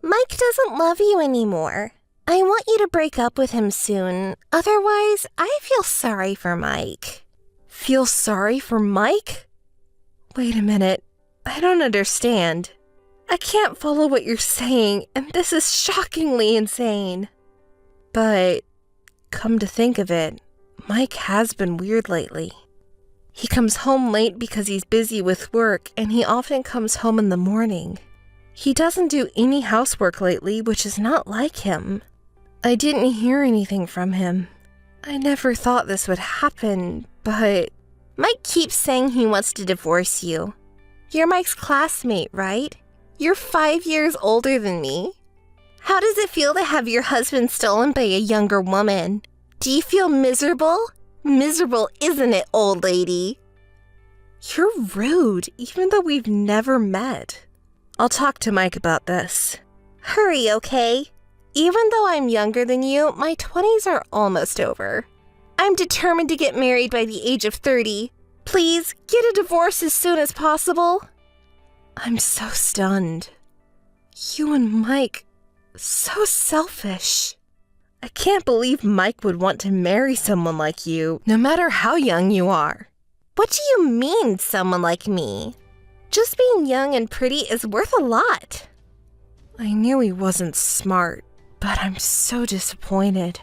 Mike doesn't love you anymore. I want you to break up with him soon. Otherwise, I feel sorry for Mike. Feel sorry for Mike? Wait a minute. I don't understand. I can't follow what you're saying, and this is shockingly insane. But, come to think of it, Mike has been weird lately. He comes home late because he's busy with work, and he often comes home in the morning. He doesn't do any housework lately, which is not like him. I didn't hear anything from him. I never thought this would happen, but... Mike keeps saying he wants to divorce you. You're Mike's classmate, right? You're 5 years older than me. How does it feel to have your husband stolen by a younger woman? Do you feel miserable? Miserable, isn't it, old lady? You're rude, even though we've never met. I'll talk to Mike about this. Hurry, okay? Even though I'm younger than you, my 20s are almost over. I'm determined to get married by the age of 30. Please, get a divorce as soon as possible. I'm so stunned. You and Mike, so selfish. I can't believe Mike would want to marry someone like you, no matter how young you are. What do you mean, someone like me? Just being young and pretty is worth a lot. I knew he wasn't smart, but I'm so disappointed.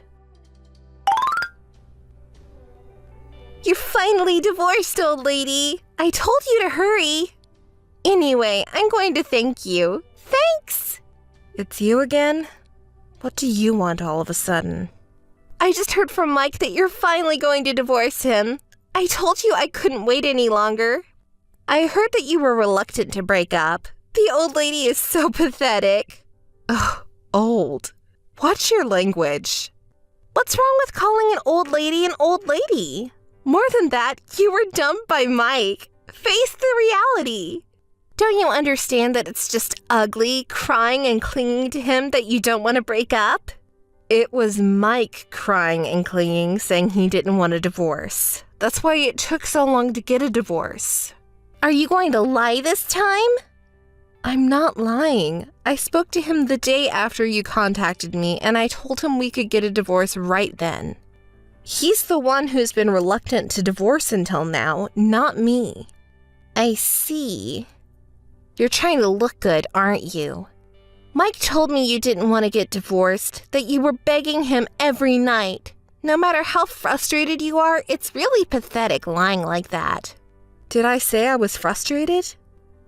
You're finally divorced, old lady. I told you to hurry. Anyway, I'm going to thank you. Thanks! It's you again? What do you want all of a sudden? I just heard from Mike that you're finally going to divorce him. I told you I couldn't wait any longer. I heard that you were reluctant to break up. The old lady is so pathetic. Ugh, old. Watch your language. What's wrong with calling an old lady an old lady? More than that, you were dumped by Mike. Face the reality. Don't you understand that it's just ugly, crying and clinging to him that you don't want to break up? It was Mike crying and clinging, saying he didn't want a divorce. That's why it took so long to get a divorce. Are you going to lie this time? I'm not lying. I spoke to him the day after you contacted me, and I told him we could get a divorce right then. He's the one who's been reluctant to divorce until now, not me. I see. You're trying to look good, aren't you? Mike told me you didn't want to get divorced, that you were begging him every night. No matter how frustrated you are, it's really pathetic lying like that. Did I say I was frustrated?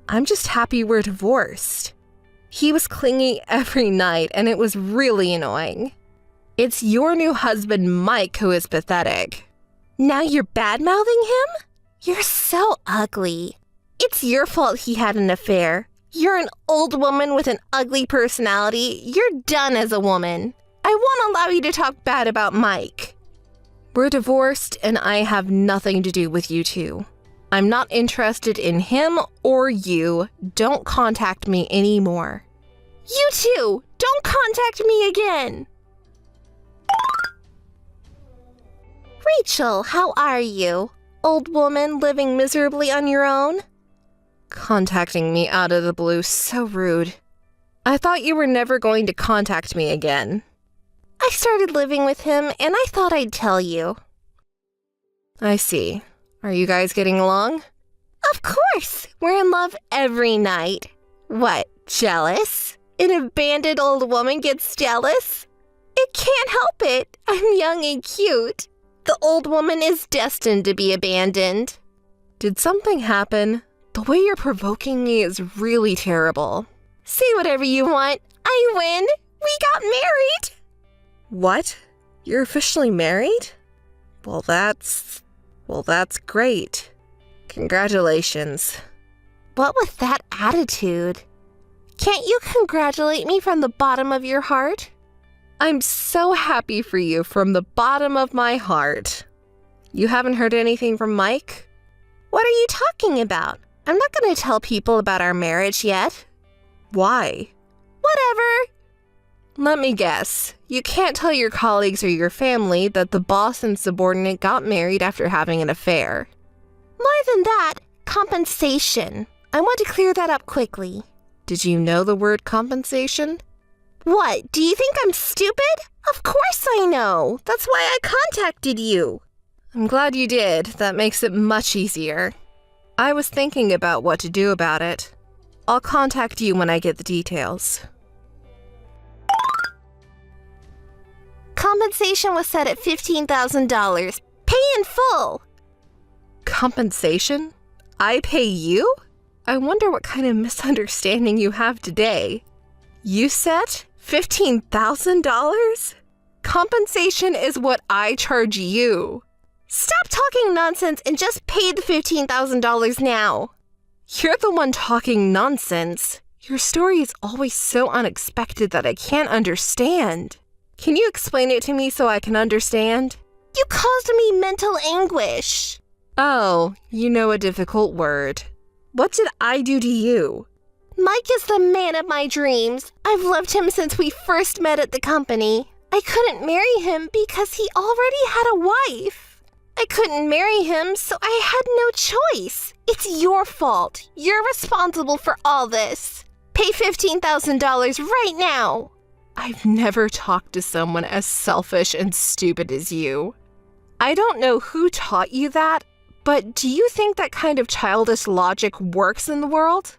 I'm just happy we're divorced. He was clingy every night, and it was really annoying. It's your new husband, Mike, who is pathetic. Now you're bad-mouthing him? You're so ugly. It's your fault he had an affair. You're an old woman with an ugly personality. You're done as a woman. I won't allow you to talk bad about Mike. We're divorced, and I have nothing to do with you two. I'm not interested in him or you. Don't contact me anymore. You too! Don't contact me again! Rachel, how are you? Old woman living miserably on your own? Contacting me out of the blue, so rude. I thought you were never going to contact me again. I started living with him, and I thought I'd tell you. I see. Are you guys getting along? Of course! We're in love every night. What, jealous? An abandoned old woman gets jealous? It can't help it. I'm young and cute. The old woman is destined to be abandoned. Did something happen? The way you're provoking me is really terrible. Say whatever you want. I win. We got married. What? You're officially married? Well, that's great. Congratulations. What with that attitude? Can't you congratulate me from the bottom of your heart? I'm so happy for you from the bottom of my heart. You haven't heard anything from Mike? What are you talking about? I'm not going to tell people about our marriage yet. Why? Whatever. Let me guess. You can't tell your colleagues or your family that the boss and subordinate got married after having an affair. More than that, compensation. I want to clear that up quickly. Did you know the word compensation? What, do you think I'm stupid? Of course I know. That's why I contacted you. I'm glad you did. That makes it much easier. I was thinking about what to do about it. I'll contact you when I get the details. Compensation was set at $15,000. Pay in full. Compensation? I pay you? I wonder what kind of misunderstanding you have today. You set $15,000? Compensation is what I charge you. Stop talking nonsense and just pay the $15,000 now. You're the one talking nonsense. Your story is always so unexpected that I can't understand. Can you explain it to me so I can understand? You caused me mental anguish. Oh, you know a difficult word. What did I do to you? Mike is the man of my dreams. I've loved him since we first met at the company. I couldn't marry him because he already had a wife. I couldn't marry him, so I had no choice. It's your fault. You're responsible for all this. Pay $15,000 right now. I've never talked to someone as selfish and stupid as you. I don't know who taught you that, but do you think that kind of childish logic works in the world?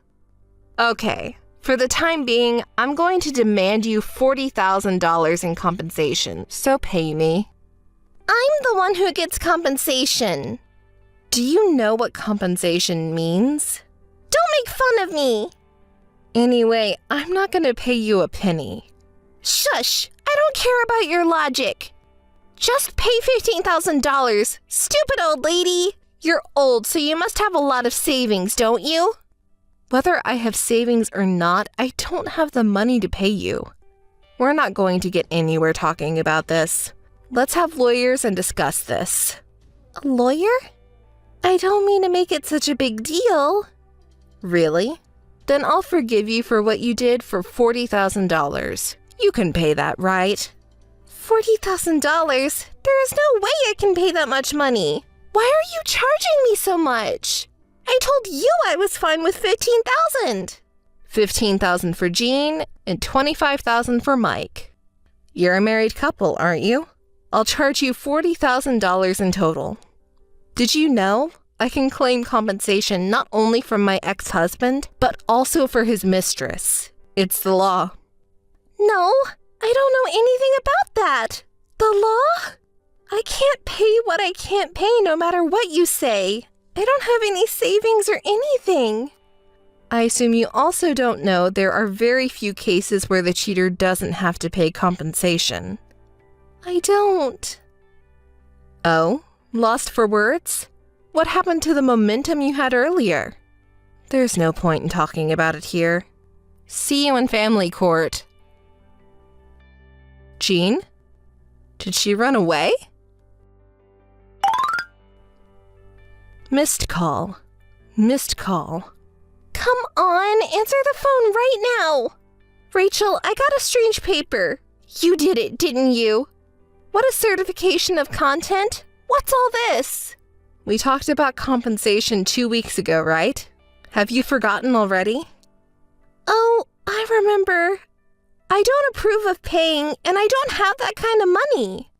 Okay, for the time being, I'm going to demand you $40,000 in compensation, so pay me. I'm the one who gets compensation. Do you know what compensation means? Don't make fun of me. Anyway, I'm not going to pay you a penny. Shush! I don't care about your logic. Just pay $15,000, stupid old lady. You're old, so you must have a lot of savings, don't you? Whether I have savings or not, I don't have the money to pay you. We're not going to get anywhere talking about this. Let's have lawyers and discuss this. A lawyer? I don't mean to make it such a big deal. Really? Then I'll forgive you for what you did for $40,000. You can pay that, right? $40,000? There is no way I can pay that much money. Why are you charging me so much? I told you I was fine with $15,000. $15,000 for Jean and $25,000 for Mike. You're a married couple, aren't you? I'll charge you $40,000 in total. Did you know I can claim compensation not only from my ex-husband, but also for his mistress? It's the law. No, I don't know anything about that. The law? I can't pay what I can't pay no matter what you say. I don't have any savings or anything. I assume you also don't know there are very few cases where the cheater doesn't have to pay compensation. I don't. Oh, lost for words? What happened to the momentum you had earlier? There's no point in talking about it here. See you in family court. Jean? Did she run away? Missed call. Missed call. Come on, answer the phone right now. Rachel, I got a strange paper. You did it, didn't you? What a certification of content? What's all this? We talked about compensation 2 weeks ago, right? Have you forgotten already? Oh, I remember. I don't approve of paying, and I don't have that kind of money.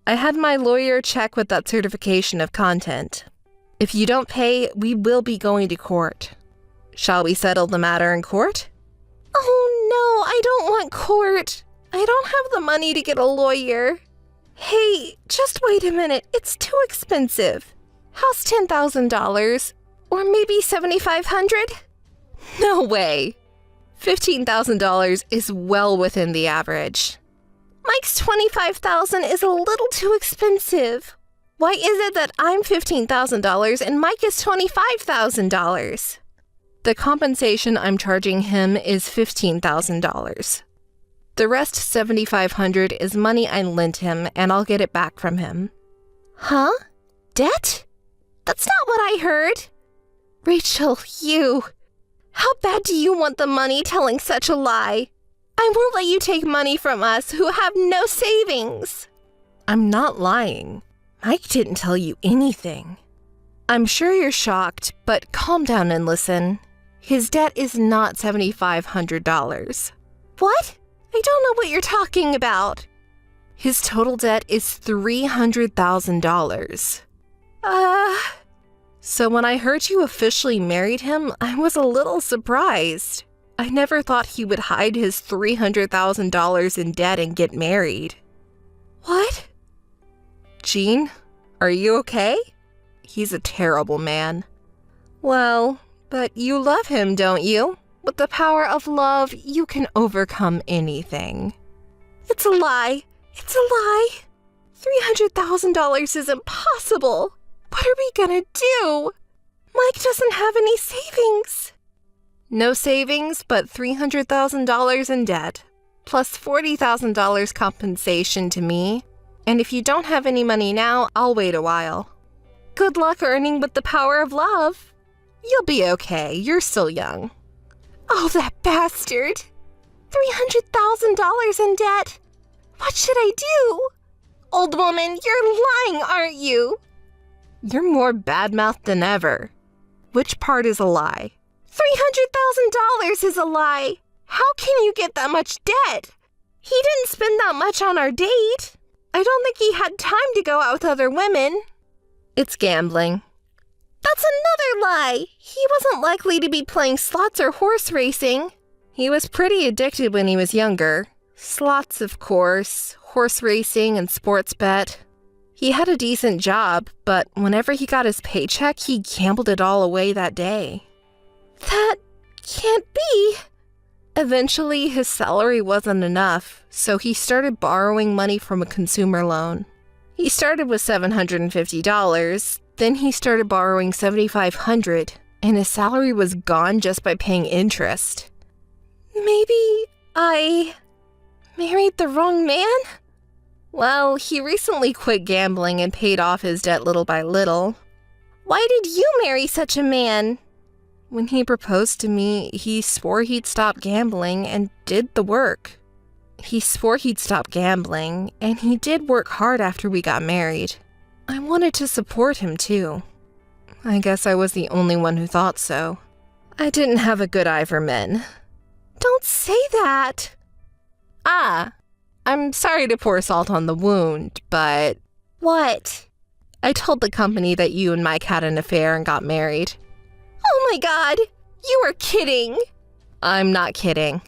I had my lawyer check with that certification of content. If you don't pay, we will be going to court. Shall we settle the matter in court? Oh no, I don't want court. I don't have the money to get a lawyer. Hey, just wait a minute. It's too expensive. How's $10,000? Or maybe $7,500? No way. $15,000 is well within the average. Mike's $25,000 is a little too expensive. Why is it that I'm $15,000 and Mike is $25,000? The compensation I'm charging him is $15,000. The rest, $7,500, is money I lent him, and I'll get it back from him. Huh? Debt? That's not what I heard. Rachel, you... How bad do you want the money telling such a lie? I won't let you take money from us who have no savings. I'm not lying. Mike didn't tell you anything. I'm sure you're shocked, but calm down and listen. His debt is not $7,500. What? I don't know what you're talking about. His total debt is $300,000. So when I heard you officially married him, I was a little surprised. I never thought he would hide his $300,000 in debt and get married. What? Jean, are you okay? He's a terrible man. Well, but you love him, don't you? With the power of love, you can overcome anything. It's a lie. It's a lie. $300,000 is impossible. What are we gonna do? Mike doesn't have any savings. No savings, but $300,000 in debt, plus $40,000 compensation to me. And if you don't have any money now, I'll wait a while. Good luck earning with the power of love. You'll be okay. You're still young. Oh, that bastard. $300,000 in debt. What should I do? Old woman, you're lying, aren't you? You're more bad-mouthed than ever. Which part is a lie? $300,000 is a lie. How can you get that much debt? He didn't spend that much on our date. I don't think he had time to go out with other women. It's gambling. That's another lie. He wasn't likely to be playing slots or horse racing. He was pretty addicted when he was younger. Slots, of course, horse racing and sports bet. He had a decent job, but whenever he got his paycheck, he gambled it all away that day. That can't be. Eventually, his salary wasn't enough, so he started borrowing money from a consumer loan. He started with $750, then he started borrowing $7,500, and his salary was gone just by paying interest. Maybe Married the wrong man? Well, he recently quit gambling and paid off his debt little by little. Why did you marry such a man? When he proposed to me, he swore he'd stop gambling and did the work. He swore he'd stop gambling, and he did work hard after we got married. I wanted to support him, too. I guess I was the only one who thought so. I didn't have a good eye for men. Don't say that! I'm sorry to pour salt on the wound, but... What? I told the company that you and Mike had an affair and got married. Oh my god! You are kidding! I'm not kidding.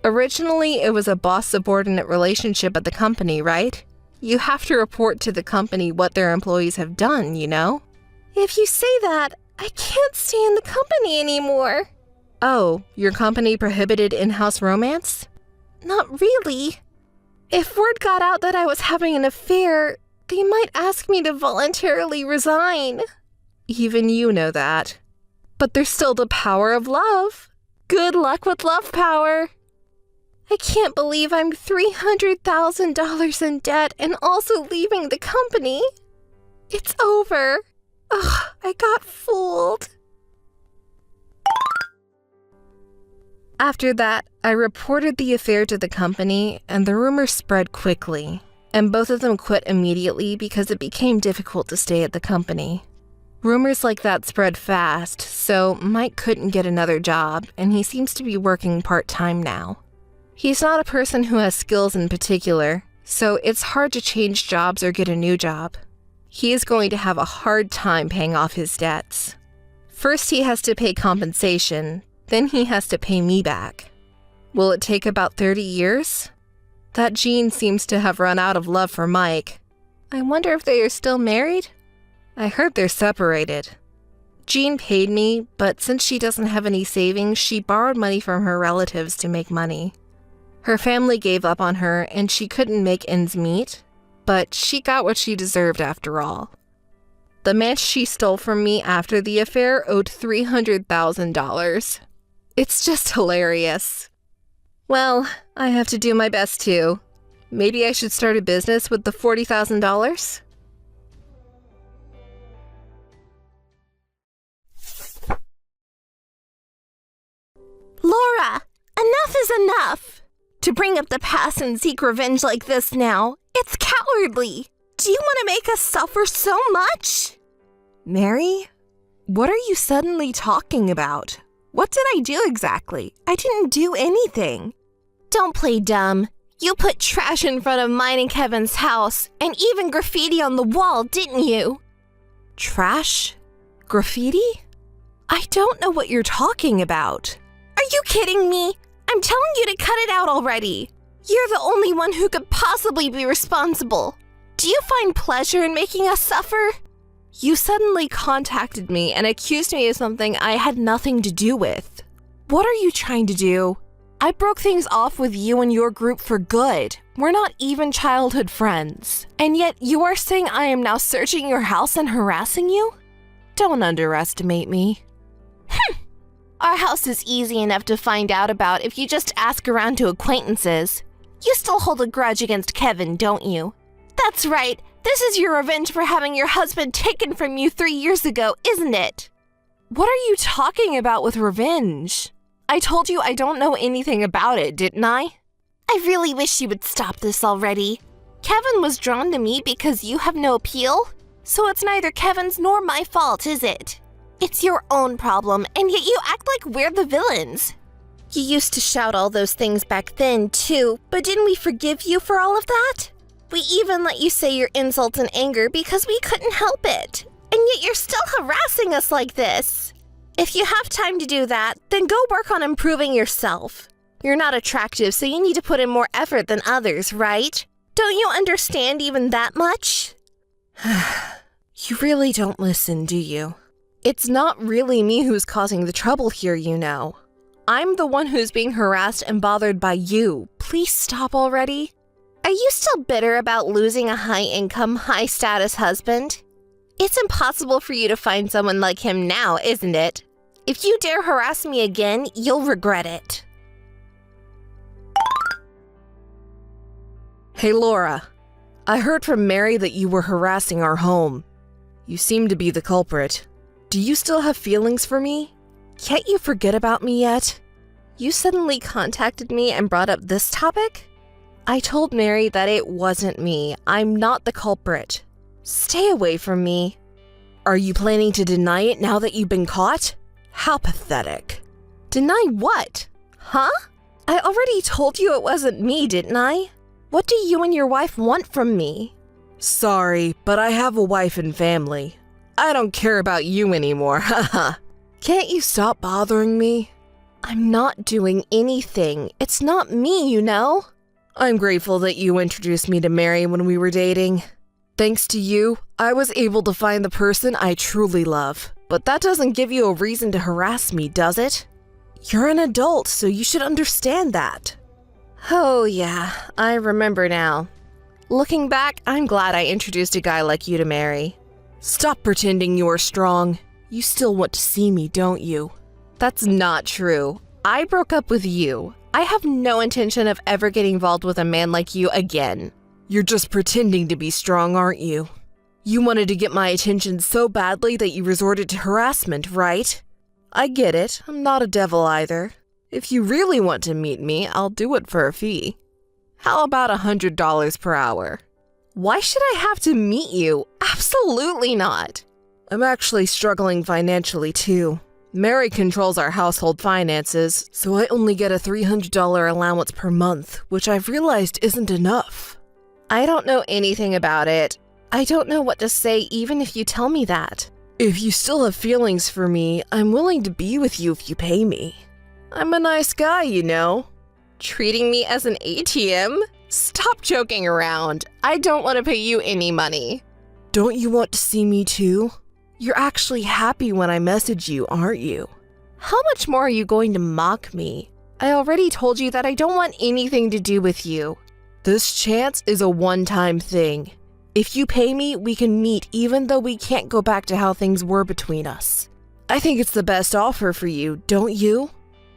Originally, it was a boss-subordinate relationship at the company, right? You have to report to the company what their employees have done, you know? If you say that, I can't stay in the company anymore. Oh, your company prohibited in-house romance? Not really. If word got out that I was having an affair, they might ask me to voluntarily resign. Even you know that. But there's still the power of love. Good luck with love power. I can't believe I'm $300,000 in debt and also leaving the company. It's over. Ugh, I got fooled. After that, I reported the affair to the company, and the rumor spread quickly, and both of them quit immediately because it became difficult to stay at the company. Rumors like that spread fast, so Mike couldn't get another job, and he seems to be working part-time now. He's not a person who has skills in particular, so it's hard to change jobs or get a new job. He is going to have a hard time paying off his debts. First, he has to pay compensation, then he has to pay me back. Will it take about 30 years? That Jean seems to have run out of love for Mike. I wonder if they are still married? I heard they're separated. Jean paid me, but since she doesn't have any savings, she borrowed money from her relatives to make money. Her family gave up on her and she couldn't make ends meet, but she got what she deserved after all. The man she stole from me after the affair owed $300,000. It's just hilarious. Well, I have to do my best too. Maybe I should start a business with the $40,000? Laura, enough is enough! To bring up the past and seek revenge like this now, it's cowardly! Do you want to make us suffer so much? Mary? What are you suddenly talking about? What did I do exactly? I didn't do anything. Don't play dumb. You put trash in front of mine and Kevin's house, and even graffiti on the wall, didn't you? Trash? Graffiti? I don't know what you're talking about. Are you kidding me? I'm telling you to cut it out already. You're the only one who could possibly be responsible. Do you find pleasure in making us suffer? You suddenly contacted me and accused me of something I had nothing to do with. What are you trying to do? I broke things off with you and your group for good. We're not even childhood friends. And yet you are saying I am now searching your house and harassing you? Don't underestimate me. Our house is easy enough to find out about if you just ask around to acquaintances. You still hold a grudge against Kevin, don't you? That's right. This is your revenge for having your husband taken from you 3 years ago, isn't it? What are you talking about with revenge? I told you I don't know anything about it, didn't I? I really wish you would stop this already. Kevin was drawn to me because you have no appeal, so it's neither Kevin's nor my fault, is it? It's your own problem, and yet you act like we're the villains. You used to shout all those things back then, too, but didn't we forgive you for all of that? We even let you say your insults in anger because we couldn't help it. And yet you're still harassing us like this. If you have time to do that, then go work on improving yourself. You're not attractive, so you need to put in more effort than others, right? Don't you understand even that much? You really don't listen, do you? It's not really me who's causing the trouble here, you know. I'm the one who's being harassed and bothered by you. Please stop already. Are you still bitter about losing a high-income, high-status husband? It's impossible for you to find someone like him now, isn't it? If you dare harass me again, you'll regret it. Hey, Laura. I heard from Mary that you were harassing our home. You seem to be the culprit. Do you still have feelings for me? Can't you forget about me yet? You suddenly contacted me and brought up this topic? I told Mary that it wasn't me. I'm not the culprit. Stay away from me. Are you planning to deny it now that you've been caught? How pathetic. Deny what? Huh? I already told you it wasn't me, didn't I? What do you and your wife want from me? Sorry, but I have a wife and family. I don't care about you anymore, haha. Can't you stop bothering me? I'm not doing anything. It's not me, you know? I'm grateful that you introduced me to Mary when we were dating. Thanks to you, I was able to find the person I truly love. But that doesn't give you a reason to harass me, does it? You're an adult, so you should understand that. Oh yeah, I remember now. Looking back, I'm glad I introduced a guy like you to Mary. Stop pretending you're strong. You still want to see me, don't you? That's not true. I broke up with you. I have no intention of ever getting involved with a man like you again. You're just pretending to be strong, aren't you? You wanted to get my attention so badly that you resorted to harassment, right? I get it. I'm not a devil either. If you really want to meet me, I'll do it for a fee. How about $100 per hour? Why should I have to meet you? Absolutely not. I'm actually struggling financially too. Mary controls our household finances, so I only get a $300 allowance per month, which I've realized isn't enough. I don't know anything about it. I don't know what to say even if you tell me that. If you still have feelings for me, I'm willing to be with you if you pay me. I'm a nice guy, you know. Treating me as an ATM? Stop joking around. I don't want to pay you any money. Don't you want to see me too? You're actually happy when I message you, aren't you? How much more are you going to mock me? I already told you that I don't want anything to do with you. This chance is a one-time thing. If you pay me, we can meet even though we can't go back to how things were between us. I think it's the best offer for you, don't you?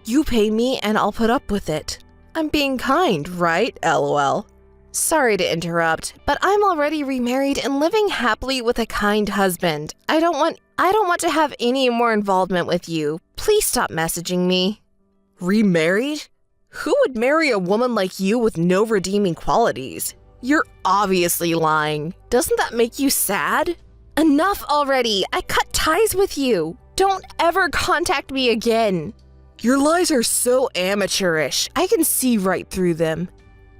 You pay me and I'll put up with it. I'm being kind, right? LOL. Sorry to interrupt, but I'm already remarried and living happily with a kind husband. I don't want to have any more involvement with you. Please stop messaging me. Remarried? Who would marry a woman like you with no redeeming qualities? You're obviously lying. Doesn't that make you sad? Enough already. I cut ties with you. Don't ever contact me again. Your lies are so amateurish. I can see right through them.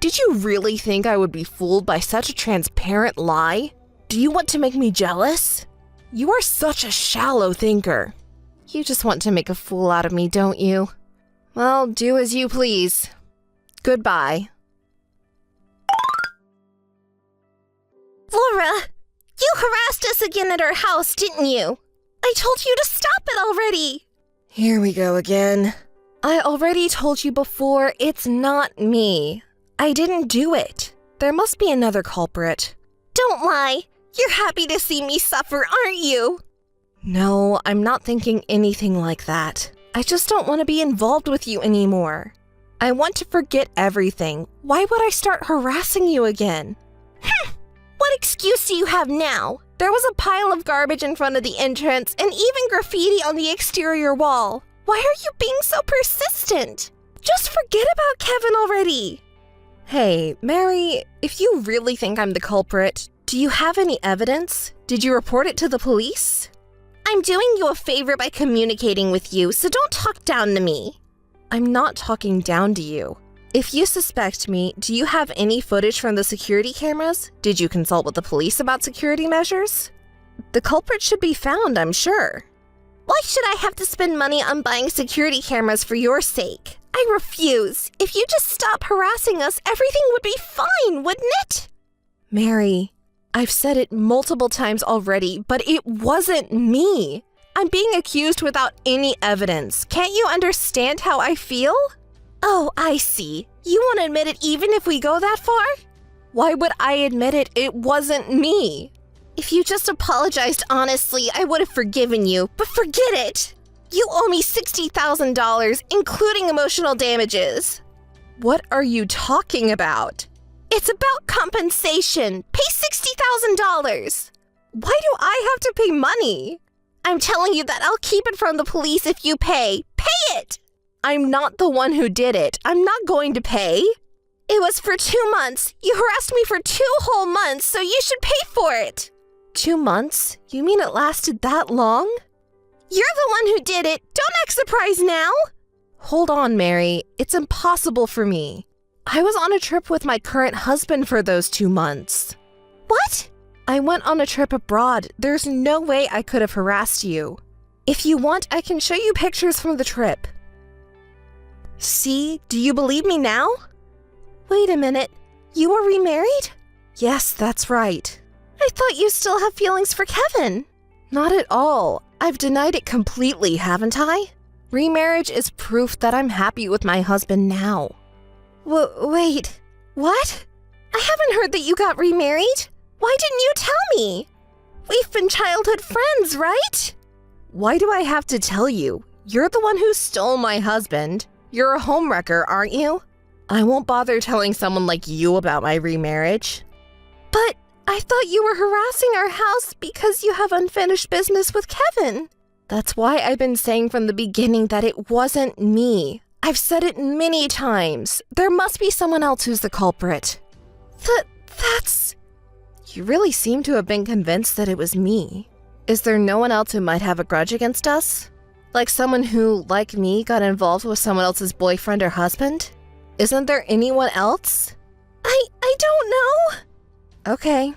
Did you really think I would be fooled by such a transparent lie? Do you want to make me jealous? You are such a shallow thinker. You just want to make a fool out of me, don't you? Well, do as you please. Goodbye. Laura, you harassed us again at our house, didn't you? I told you to stop it already. Here we go again. I already told you before, it's not me. I didn't do it. There must be another culprit. Don't lie. You're happy to see me suffer, aren't you? No, I'm not thinking anything like that. I just don't want to be involved with you anymore. I want to forget everything. Why would I start harassing you again? What excuse do you have now? There was a pile of garbage in front of the entrance and even graffiti on the exterior wall. Why are you being so persistent? Just forget about Kevin already. Hey, Mary, if you really think I'm the culprit, do you have any evidence? Did you report it to the police? I'm doing you a favor by communicating with you, so don't talk down to me. I'm not talking down to you. If you suspect me, do you have any footage from the security cameras? Did you consult with the police about security measures? The culprit should be found, I'm sure. Why should I have to spend money on buying security cameras for your sake? I refuse. If you just stop harassing us, everything would be fine, wouldn't it? Mary, I've said it multiple times already, but it wasn't me. I'm being accused without any evidence. Can't you understand how I feel? Oh, I see. You won't admit it even if we go that far? Why would I admit it? It wasn't me. If you just apologized honestly, I would have forgiven you, but forget it. You owe me $60,000, including emotional damages. What are you talking about? It's about compensation. Pay $60,000. Why do I have to pay money? I'm telling you that I'll keep it from the police if you pay. Pay it! I'm not the one who did it. I'm not going to pay. It was for 2 months. You harassed me for 2 whole months, so you should pay for it. 2 months? You mean it lasted that long? You're the one who did it. Don't act surprised now. Hold on, Mary. It's impossible for me. I was on a trip with my current husband for those 2 months. What? I went on a trip abroad. There's no way I could have harassed you. If you want, I can show you pictures from the trip. See? Do you believe me now? Wait a minute. You were remarried? Yes, that's right. I thought you still have feelings for Kevin. Not at all. I've denied it completely, haven't I? Remarriage is proof that I'm happy with my husband now. Wait. What? I haven't heard that you got remarried. Why didn't you tell me? We've been childhood friends, right? Why do I have to tell you? You're the one who stole my husband. You're a homewrecker, aren't you? I won't bother telling someone like you about my remarriage. But I thought you were harassing our house because you have unfinished business with Kevin. That's why I've been saying from the beginning that it wasn't me. I've said it many times. There must be someone else who's the culprit. That's... You really seem to have been convinced that it was me. Is there no one else who might have a grudge against us? Like someone who, like me, got involved with someone else's boyfriend or husband? Isn't there anyone else? I don't know. Okay.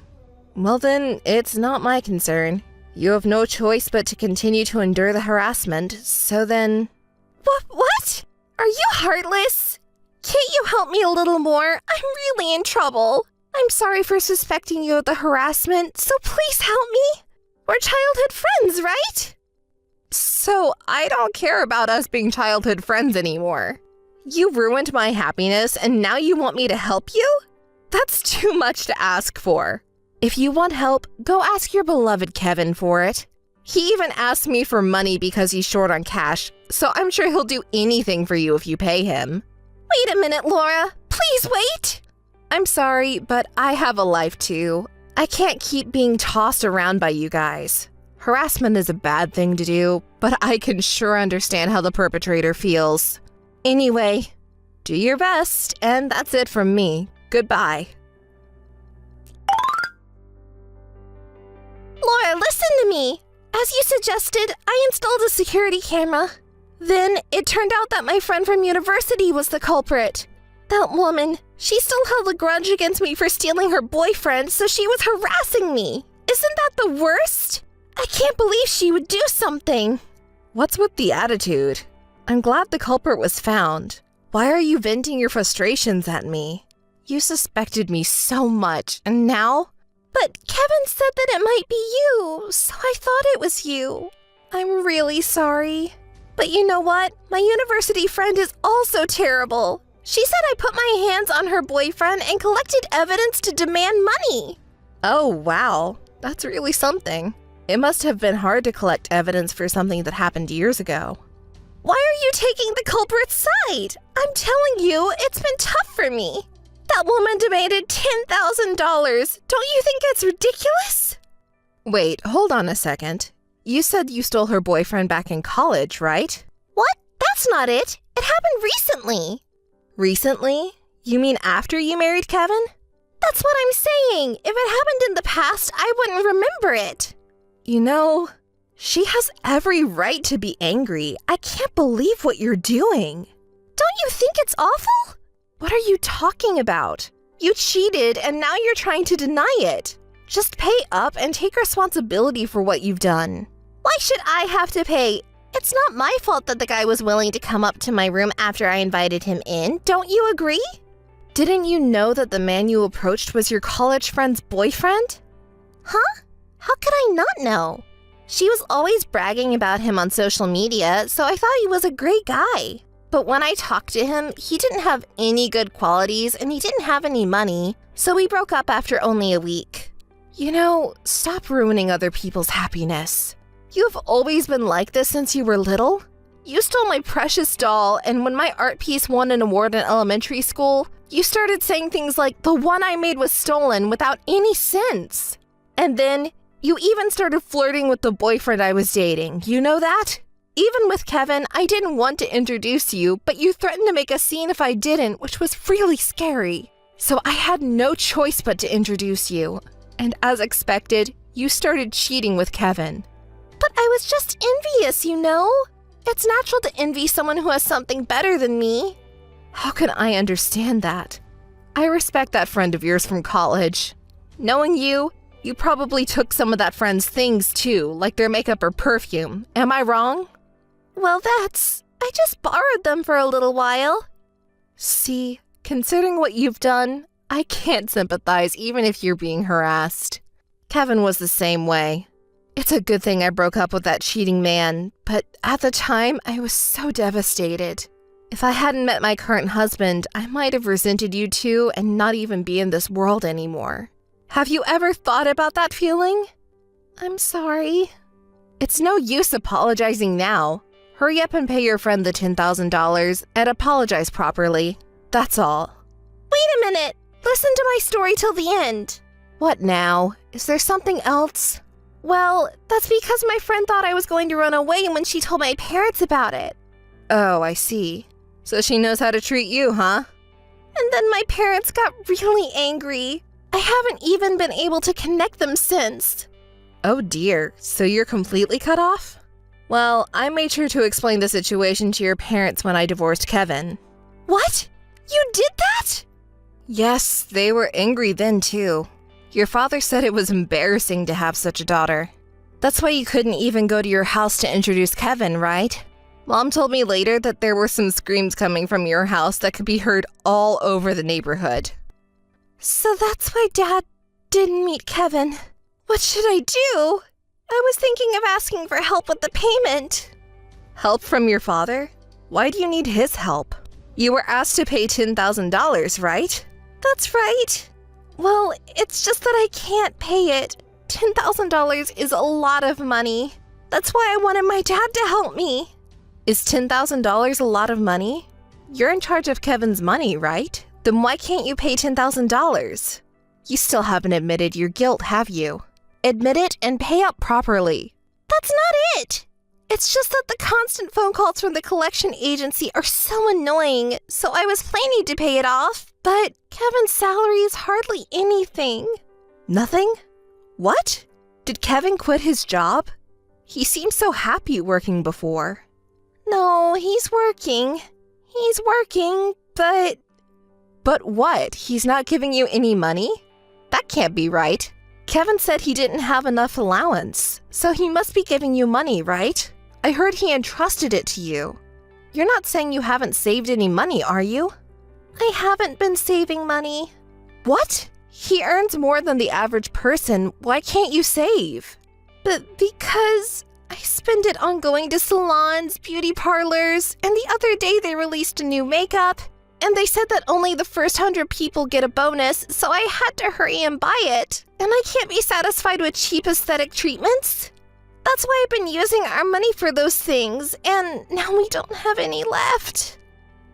Well then, it's not my concern. You have no choice but to continue to endure the harassment, so then... What? Are you heartless? Can't you help me a little more? I'm really in trouble. I'm sorry for suspecting you of the harassment, so please help me. We're childhood friends, right? So I don't care about us being childhood friends anymore. You ruined my happiness and now you want me to help you? That's too much to ask for. If you want help, go ask your beloved Kevin for it. He even asked me for money because he's short on cash, so I'm sure he'll do anything for you if you pay him. Wait a minute, Laura. Please wait. I'm sorry, but I have a life too. I can't keep being tossed around by you guys. Harassment is a bad thing to do, but I can sure understand how the perpetrator feels. Anyway, do your best, and that's it from me. Goodbye. Laura, listen to me. As you suggested, I installed a security camera. Then it turned out that my friend from university was the culprit. That woman, she still held a grudge against me for stealing her boyfriend, so she was harassing me. Isn't that the worst? I can't believe she would do something. What's with the attitude? I'm glad the culprit was found. Why are you venting your frustrations at me? You suspected me so much, and now? But Kevin said that it might be you, so I thought it was you. I'm really sorry. But you know what? My university friend is also terrible. She said I put my hands on her boyfriend and collected evidence to demand money. Oh, wow. That's really something. It must have been hard to collect evidence for something that happened years ago. Why are you taking the culprit's side? I'm telling you, it's been tough for me. That woman demanded $10,000. Don't you think it's ridiculous? Wait, hold on a second. You said you stole her boyfriend back in college, right? What? That's not it. It happened recently. Recently? You mean after you married Kevin? That's what I'm saying. If it happened in the past, I wouldn't remember it. You know, she has every right to be angry. I can't believe what you're doing. Don't you think it's awful? What are you talking about? You cheated and now you're trying to deny it. Just pay up and take responsibility for what you've done. Why should I have to pay? It's not my fault that the guy was willing to come up to my room after I invited him in. Don't you agree? Didn't you know that the man you approached was your college friend's boyfriend? Huh? How could I not know? She was always bragging about him on social media, so I thought he was a great guy. But when I talked to him, he didn't have any good qualities and he didn't have any money, so we broke up after only a week. You know, stop ruining other people's happiness. You've always been like this since you were little. You stole my precious doll, and when my art piece won an award in elementary school, You started saying things like, the one I made was stolen without any sense. And then you even started flirting with the boyfriend I was dating. You know that? Even with Kevin, I didn't want to introduce you, but you threatened to make a scene if I didn't, which was really scary. So I had no choice but to introduce you. And as expected, you started cheating with Kevin. But I was just envious, you know? It's natural to envy someone who has something better than me. How can I understand that? I respect that friend of yours from college. Knowing you, you probably took some of that friend's things too, like their makeup or perfume. Am I wrong? Well, I just borrowed them for a little while. See, considering what you've done, I can't sympathize even if you're being harassed. Kevin was the same way. It's a good thing I broke up with that cheating man, but at the time, I was so devastated. If I hadn't met my current husband, I might have resented you two and not even be in this world anymore. Have you ever thought about that feeling? I'm sorry. It's no use apologizing now. Hurry up and pay your friend the $10,000 and apologize properly. That's all. Wait a minute. Listen to my story till the end. What now? Is there something else? Well, that's because my friend thought I was going to run away when she told my parents about it. Oh, I see. So she knows how to treat you, huh? And then my parents got really angry. I haven't even been able to connect them since. Oh dear, so you're completely cut off? Well, I made sure to explain the situation to your parents when I divorced Kevin. What? You did that? Yes, they were angry then too. Your father said it was embarrassing to have such a daughter. That's why you couldn't even go to your house to introduce Kevin, right? Mom told me later that there were some screams coming from your house that could be heard all over the neighborhood. So that's why Dad didn't meet Kevin. What should I do? I was thinking of asking for help with the payment. Help from your father? Why do you need his help? You were asked to pay $10,000, right? That's right. Well, it's just that I can't pay it. $10,000 is a lot of money. That's why I wanted my dad to help me. Is $10,000 a lot of money? You're in charge of Kevin's money, right? Then why can't you pay $10,000? You still haven't admitted your guilt, have you? Admit it and pay up properly. That's not it. It's just that the constant phone calls from the collection agency are so annoying, so I was planning to pay it off, but Kevin's salary is hardly anything. Nothing? What? Did Kevin quit his job? He seemed so happy working before. No, he's working. But... But what? He's not giving you any money? That can't be right. Kevin said he didn't have enough allowance, so he must be giving you money, right? I heard he entrusted it to you. You're not saying you haven't saved any money, are you? I haven't been saving money. What? He earns more than the average person. Why can't you save? But because I spend it on going to salons, beauty parlors, and the other day they released a new makeup, and they said that only the first 100 people get a bonus, so I had to hurry and buy it. And I can't be satisfied with cheap aesthetic treatments. That's why I've been using our money for those things, and now we don't have any left.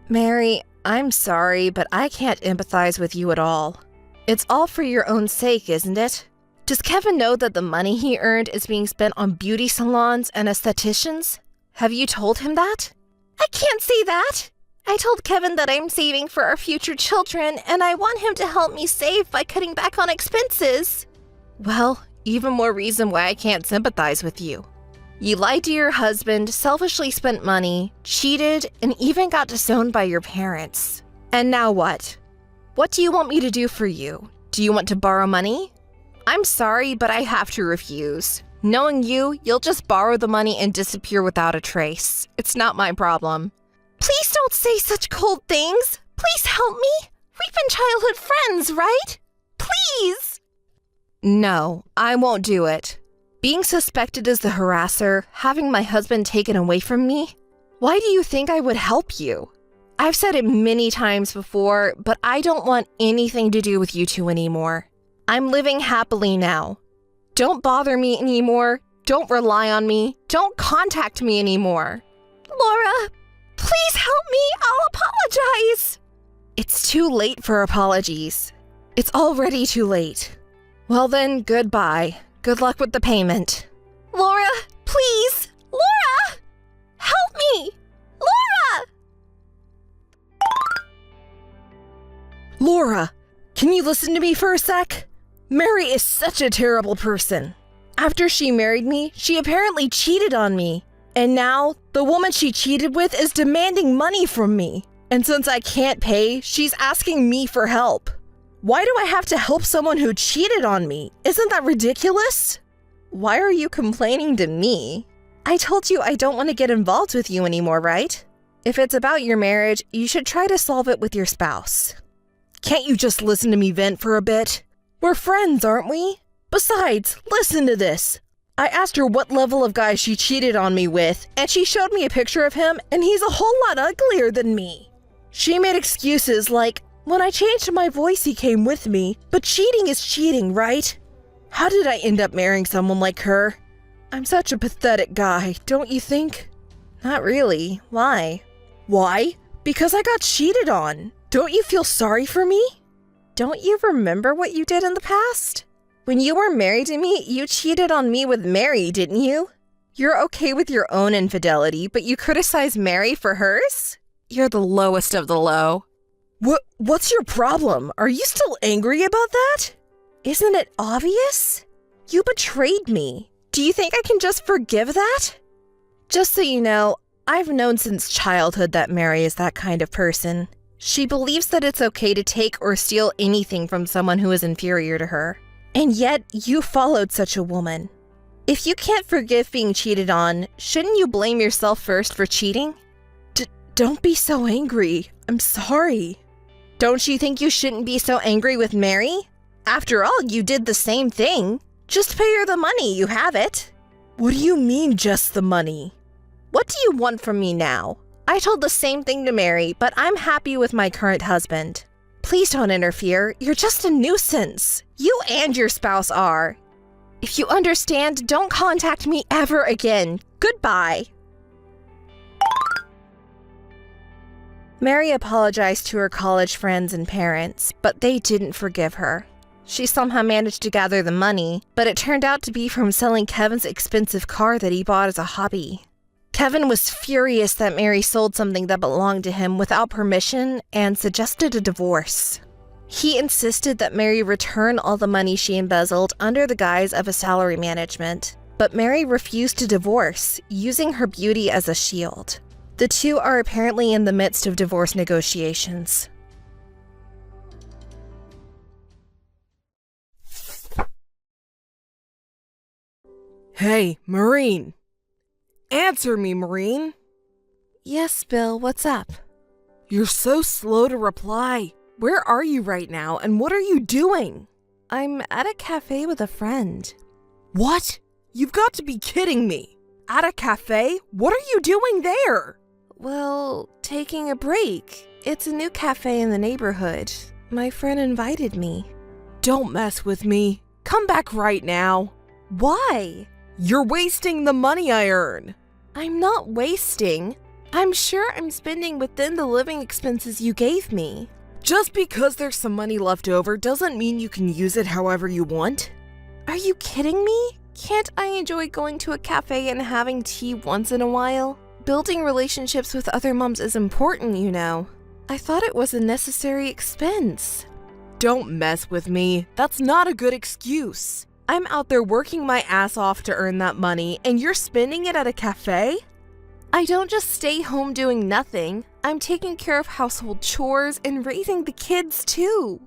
Mary, I'm sorry, but I can't empathize with you at all. It's all for your own sake, isn't it? Does Kevin know that the money he earned is being spent on beauty salons and estheticians? Have you told him that? I can't say that. I told Kevin that I'm saving for our future children, and I want him to help me save by cutting back on expenses. Well, even more reason why I can't sympathize with you. You lied to your husband, selfishly spent money, cheated, and even got disowned by your parents. And now what? What do you want me to do for you? Do you want to borrow money? I'm sorry, but I have to refuse. Knowing you, you'll just borrow the money and disappear without a trace. It's not my problem. Please don't say such cold things. Please help me. We've been childhood friends, right? Please. No, I won't do it. Being suspected as the harasser, having my husband taken away from me? Why do you think I would help you? I've said it many times before, but I don't want anything to do with you two anymore. I'm living happily now. Don't bother me anymore. Don't rely on me. Don't contact me anymore. Laura, please help me. I'll apologize. It's too late for apologies. It's already too late. Well then, goodbye. Good luck with the payment. Laura, please! Laura! Help me! Laura! Laura, can you listen to me for a sec? Mary is such a terrible person. After she married me, she apparently cheated on me. And now, the woman she cheated with is demanding money from me. And since I can't pay, she's asking me for help. Why do I have to help someone who cheated on me? Isn't that ridiculous? Why are you complaining to me? I told you I don't want to get involved with you anymore, right? If it's about your marriage, you should try to solve it with your spouse. Can't you just listen to me vent for a bit? We're friends, aren't we? Besides, listen to this. I asked her what level of guy she cheated on me with, and she showed me a picture of him, and he's a whole lot uglier than me. She made excuses like, when I changed my voice, he came with me, but cheating is cheating, right? How did I end up marrying someone like her? I'm such a pathetic guy, don't you think? Not really. Why? Why? Because I got cheated on. Don't you feel sorry for me? Don't you remember what you did in the past? When you were married to me, you cheated on me with Mary, didn't you? You're okay with your own infidelity, but you criticize Mary for hers? You're the lowest of the low. What's your problem? Are you still angry about that? Isn't it obvious? You betrayed me. Do you think I can just forgive that? Just so you know, I've known since childhood that Mary is that kind of person. She believes that it's okay to take or steal anything from someone who is inferior to her. And yet, you followed such a woman. If you can't forgive being cheated on, shouldn't you blame yourself first for cheating? Don't be so angry. I'm sorry. Don't you think you shouldn't be so angry with Mary? After all, you did the same thing. Just pay her the money, you have it. What do you mean, just the money? What do you want from me now? I told the same thing to Mary, but I'm happy with my current husband. Please don't interfere. You're just a nuisance. You and your spouse are. If you understand, don't contact me ever again. Goodbye. Mary apologized to her college friends and parents, but they didn't forgive her. She somehow managed to gather the money, but it turned out to be from selling Kevin's expensive car that he bought as a hobby. Kevin was furious that Mary sold something that belonged to him without permission and suggested a divorce. He insisted that Mary return all the money she embezzled under the guise of a salary management, but Mary refused to divorce, using her beauty as a shield. The two are apparently in the midst of divorce negotiations. Hey, Maureen. Answer me, Maureen. Yes, Bill, what's up? You're so slow to reply. Where are you right now, and what are you doing? I'm at a cafe with a friend. What? You've got to be kidding me. At a cafe? What are you doing there? Well, taking a break. It's a new cafe in the neighborhood. My friend invited me. Don't mess with me. Come back right now. Why? You're wasting the money I earn. I'm not wasting. I'm sure I'm spending within the living expenses you gave me. Just because there's some money left over doesn't mean you can use it however you want. Are you kidding me? Can't I enjoy going to a cafe and having tea once in a while? Building relationships with other moms is important, you know. I thought it was a necessary expense. Don't mess with me. That's not a good excuse. I'm out there working my ass off to earn that money, and you're spending it at a cafe? I don't just stay home doing nothing. I'm taking care of household chores and raising the kids too.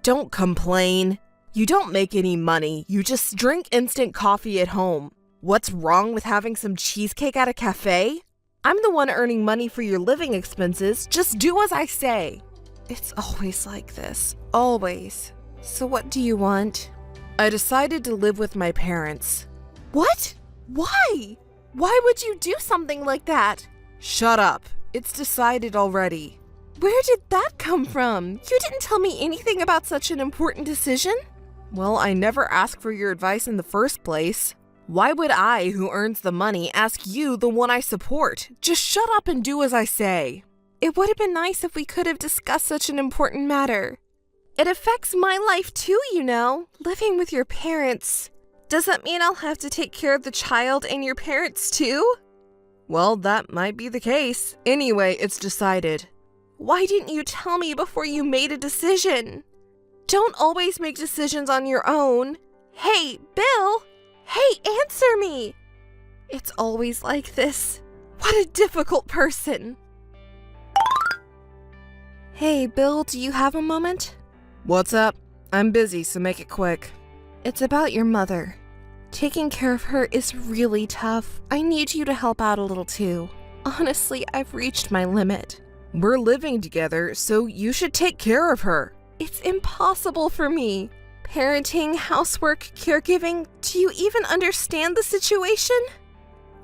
Don't complain. You don't make any money. You just drink instant coffee at home. What's wrong with having some cheesecake at a cafe? I'm the one earning money for your living expenses. Just do as I say. It's always like this. Always. So what do you want? I decided to live with my parents. What? Why? Why would you do something like that? Shut up. It's decided already. Where did that come from? You didn't tell me anything about such an important decision. Well, I never asked for your advice in the first place. Why would I, who earns the money, ask you, the one I support? Just shut up and do as I say. It would have been nice if we could have discussed such an important matter. It affects my life too, you know, living with your parents. Does that mean I'll have to take care of the child and your parents too? Well, that might be the case. Anyway, it's decided. Why didn't you tell me before you made a decision? Don't always make decisions on your own. Hey, Bill! Hey, answer me! It's always like this. What a difficult person. Hey, Bill, do you have a moment? What's up? I'm busy, so make it quick. It's about your mother. Taking care of her is really tough. I need you to help out a little too. Honestly, I've reached my limit. We're living together, so you should take care of her. It's impossible for me. Parenting, housework, caregiving, do you even understand the situation?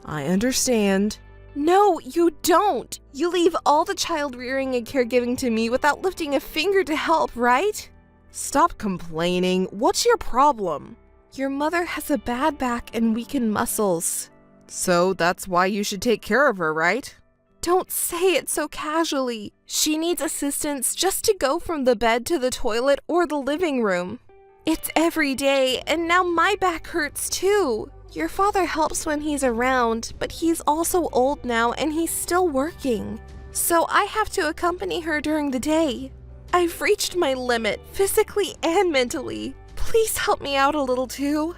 I understand. No, you don't. You leave all the child rearing and caregiving to me without lifting a finger to help, right? Stop complaining. What's your problem? Your mother has a bad back and weakened muscles. So that's why you should take care of her, right? Don't say it so casually. She needs assistance just to go from the bed to the toilet or the living room. It's every day, and now my back hurts too. Your father helps when he's around, but he's also old now and he's still working. So I have to accompany her during the day. I've reached my limit, physically and mentally. Please help me out a little too.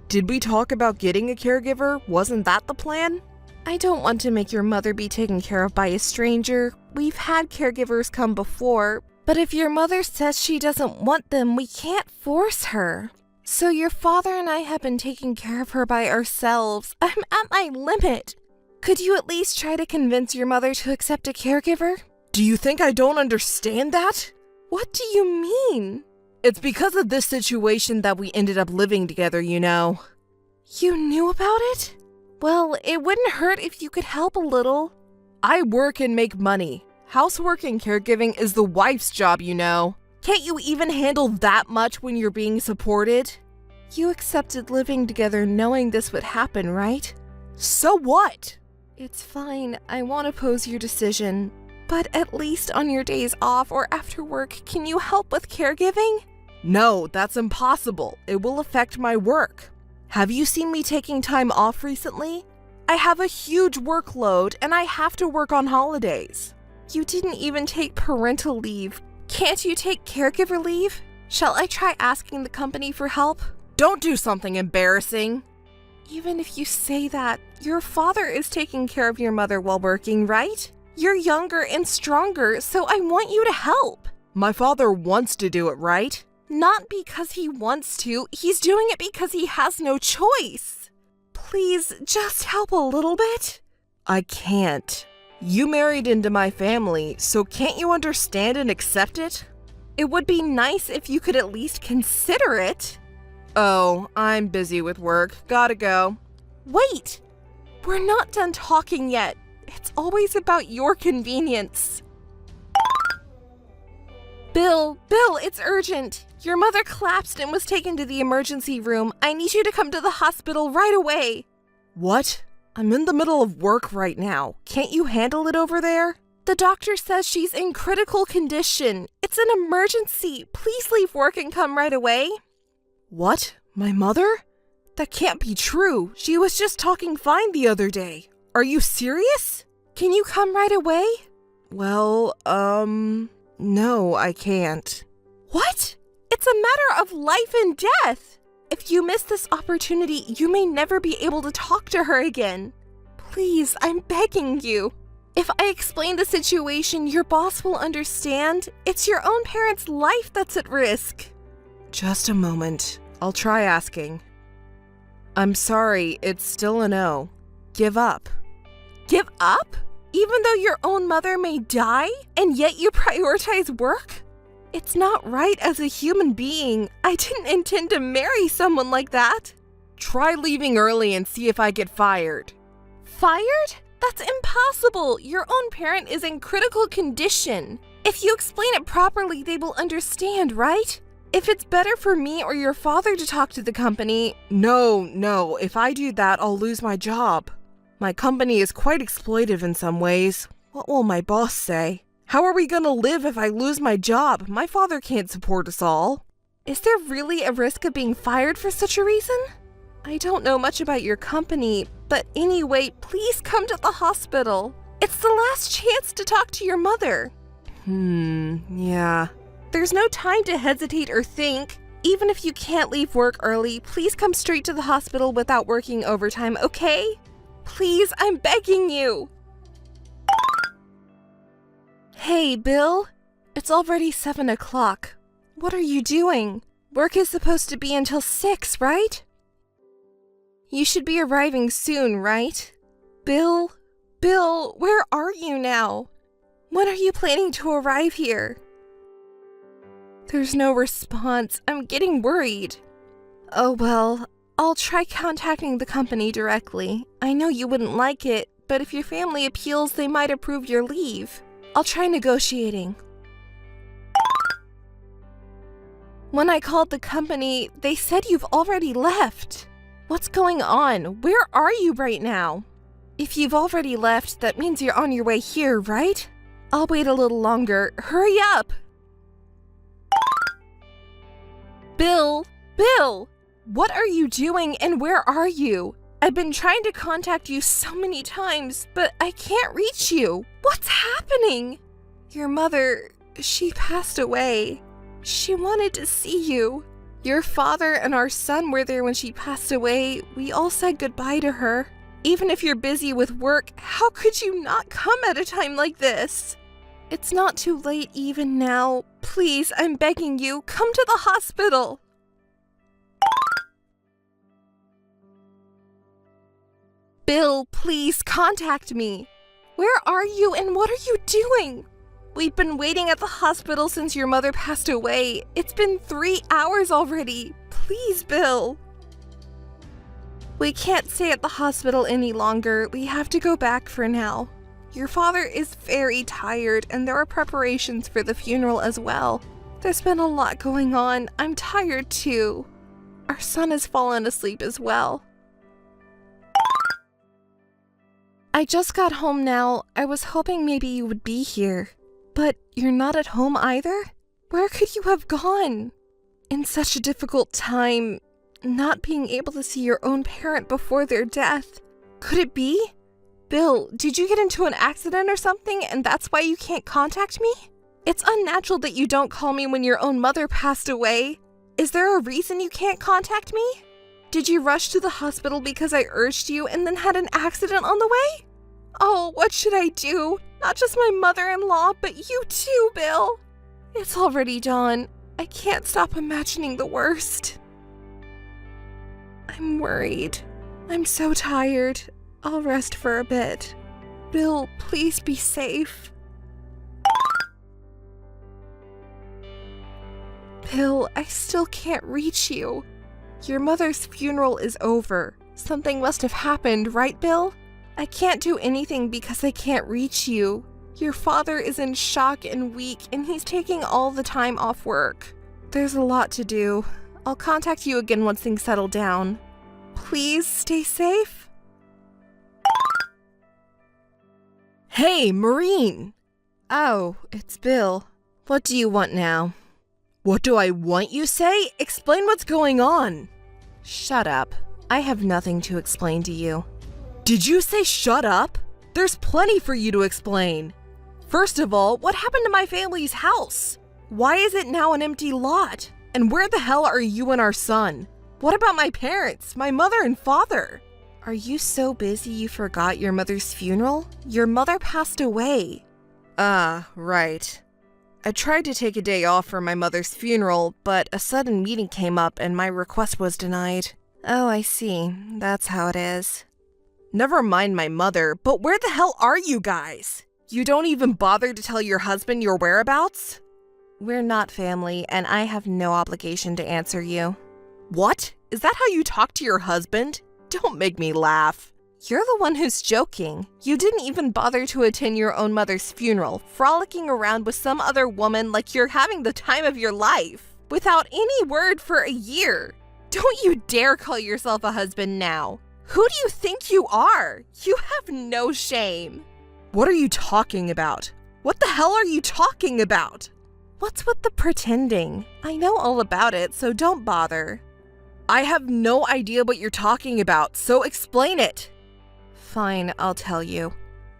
Did we talk about getting a caregiver? Wasn't that the plan? I don't want to make your mother be taken care of by a stranger. We've had caregivers come before, but if your mother says she doesn't want them, we can't force her. So your father and I have been taking care of her by ourselves. I'm at my limit. Could you at least try to convince your mother to accept a caregiver? Do you think I don't understand that? What do you mean? It's because of this situation that we ended up living together, you know. You knew about it? Well, it wouldn't hurt if you could help a little. I work and make money. Housework and caregiving is the wife's job, you know. Can't you even handle that much when you're being supported? You accepted living together knowing this would happen, right? So what? It's fine. I won't oppose your decision. But at least on your days off or after work, can you help with caregiving? No, that's impossible. It will affect my work. Have you seen me taking time off recently? I have a huge workload and I have to work on holidays. You didn't even take parental leave. Can't you take caregiver leave? Shall I try asking the company for help? Don't do something embarrassing. Even if you say that, your father is taking care of your mother while working, right? You're younger and stronger, so I want you to help. My father wants to do it, right? Not because he wants to, he's doing it because he has no choice. Please, just help a little bit. I can't. You married into my family, so can't you understand and accept it? It would be nice if you could at least consider it. Oh, I'm busy with work. Gotta go. Wait! We're not done talking yet. It's always about your convenience. Bill, it's urgent. Your mother collapsed and was taken to the emergency room. I need you to come to the hospital right away. What? I'm in the middle of work right now. Can't you handle it over there? The doctor says she's in critical condition. It's an emergency. Please leave work and come right away. What? My mother? That can't be true. She was just talking fine the other day. Are you serious? Can you come right away? Well, no, I can't. What? It's a matter of life and death. If you miss this opportunity, you may never be able to talk to her again. Please, I'm begging you. If I explain the situation, your boss will understand. It's your own parents' life that's at risk. Just a moment. I'll try asking. I'm sorry, it's still a no. Give up. Give up? Even though your own mother may die, and yet you prioritize work? It's not right as a human being. I didn't intend to marry someone like that. Try leaving early and see if I get fired. Fired? That's impossible. Your own parent is in critical condition. If you explain it properly, they will understand, right? If it's better for me or your father to talk to the company... No. If I do that, I'll lose my job. My company is quite exploitive in some ways. What will my boss say? How are we gonna live if I lose my job? My father can't support us all. Is there really a risk of being fired for such a reason? I don't know much about your company, but anyway, please come to the hospital. It's the last chance to talk to your mother. Yeah. There's no time to hesitate or think. Even if you can't leave work early, please come straight to the hospital without working overtime, okay? Please, I'm begging you. Hey, Bill. It's already 7 o'clock. What are you doing? Work is supposed to be until 6, right? You should be arriving soon, right? Bill, where are you now? When are you planning to arrive here? There's no response. I'm getting worried. Oh well, I'll try contacting the company directly. I know you wouldn't like it, but if your family appeals, they might approve your leave. I'll try negotiating. When I called the company, they said you've already left. What's going on? Where are you right now? If you've already left, that means you're on your way here, right? I'll wait a little longer. Hurry up! Bill! What are you doing and where are you? I've been trying to contact you so many times, but I can't reach you. What's happening? Your mother, she passed away. She wanted to see you. Your father and our son were there when she passed away. We all said goodbye to her. Even if you're busy with work, how could you not come at a time like this? It's not too late even now. Please, I'm begging you, come to the hospital. Bill, please contact me. Where are you and what are you doing? We've been waiting at the hospital since your mother passed away. It's been 3 hours already. Please, Bill. We can't stay at the hospital any longer. We have to go back for now. Your father is very tired and there are preparations for the funeral as well. There's been a lot going on. I'm tired too. Our son has fallen asleep as well. I just got home now. I was hoping maybe you would be here. But you're not at home either? Where could you have gone? In such a difficult time, not being able to see your own parent before their death. Could it be? Bill, did you get into an accident or something and that's why you can't contact me? It's unnatural that you don't call me when your own mother passed away. Is there a reason you can't contact me? Did you rush to the hospital because I urged you and then had an accident on the way? Oh, what should I do? Not just my mother-in-law, but you too, Bill. It's already dawn. I can't stop imagining the worst. I'm worried. I'm so tired. I'll rest for a bit. Bill, please be safe. Bill, I still can't reach you. Your mother's funeral is over. Something must have happened, right, Bill? I can't do anything because I can't reach you. Your father is in shock and weak, and he's taking all the time off work. There's a lot to do. I'll contact you again once things settle down. Please stay safe. Hey, Maureen! Oh, it's Bill. What do you want now? What do I want, you say? Explain what's going on. Shut up. I have nothing to explain to you. Did you say shut up? There's plenty for you to explain. First of all, what happened to my family's house? Why is it now an empty lot? And where the hell are you and our son? What about my parents, my mother and father? Are you so busy you forgot your mother's funeral? Your mother passed away. Right. I tried to take a day off for my mother's funeral, but a sudden meeting came up and my request was denied. Oh, I see. That's how it is. Never mind my mother, but where the hell are you guys? You don't even bother to tell your husband your whereabouts? We're not family, and I have no obligation to answer you. What? Is that how you talk to your husband? Don't make me laugh. You're the one who's joking. You didn't even bother to attend your own mother's funeral, frolicking around with some other woman like you're having the time of your life, without any word for a year. Don't you dare call yourself a husband now. Who do you think you are? You have no shame. What are you talking about? What the hell are you talking about? What's with the pretending? I know all about it, so don't bother. I have no idea what you're talking about, so explain it. Fine, I'll tell you.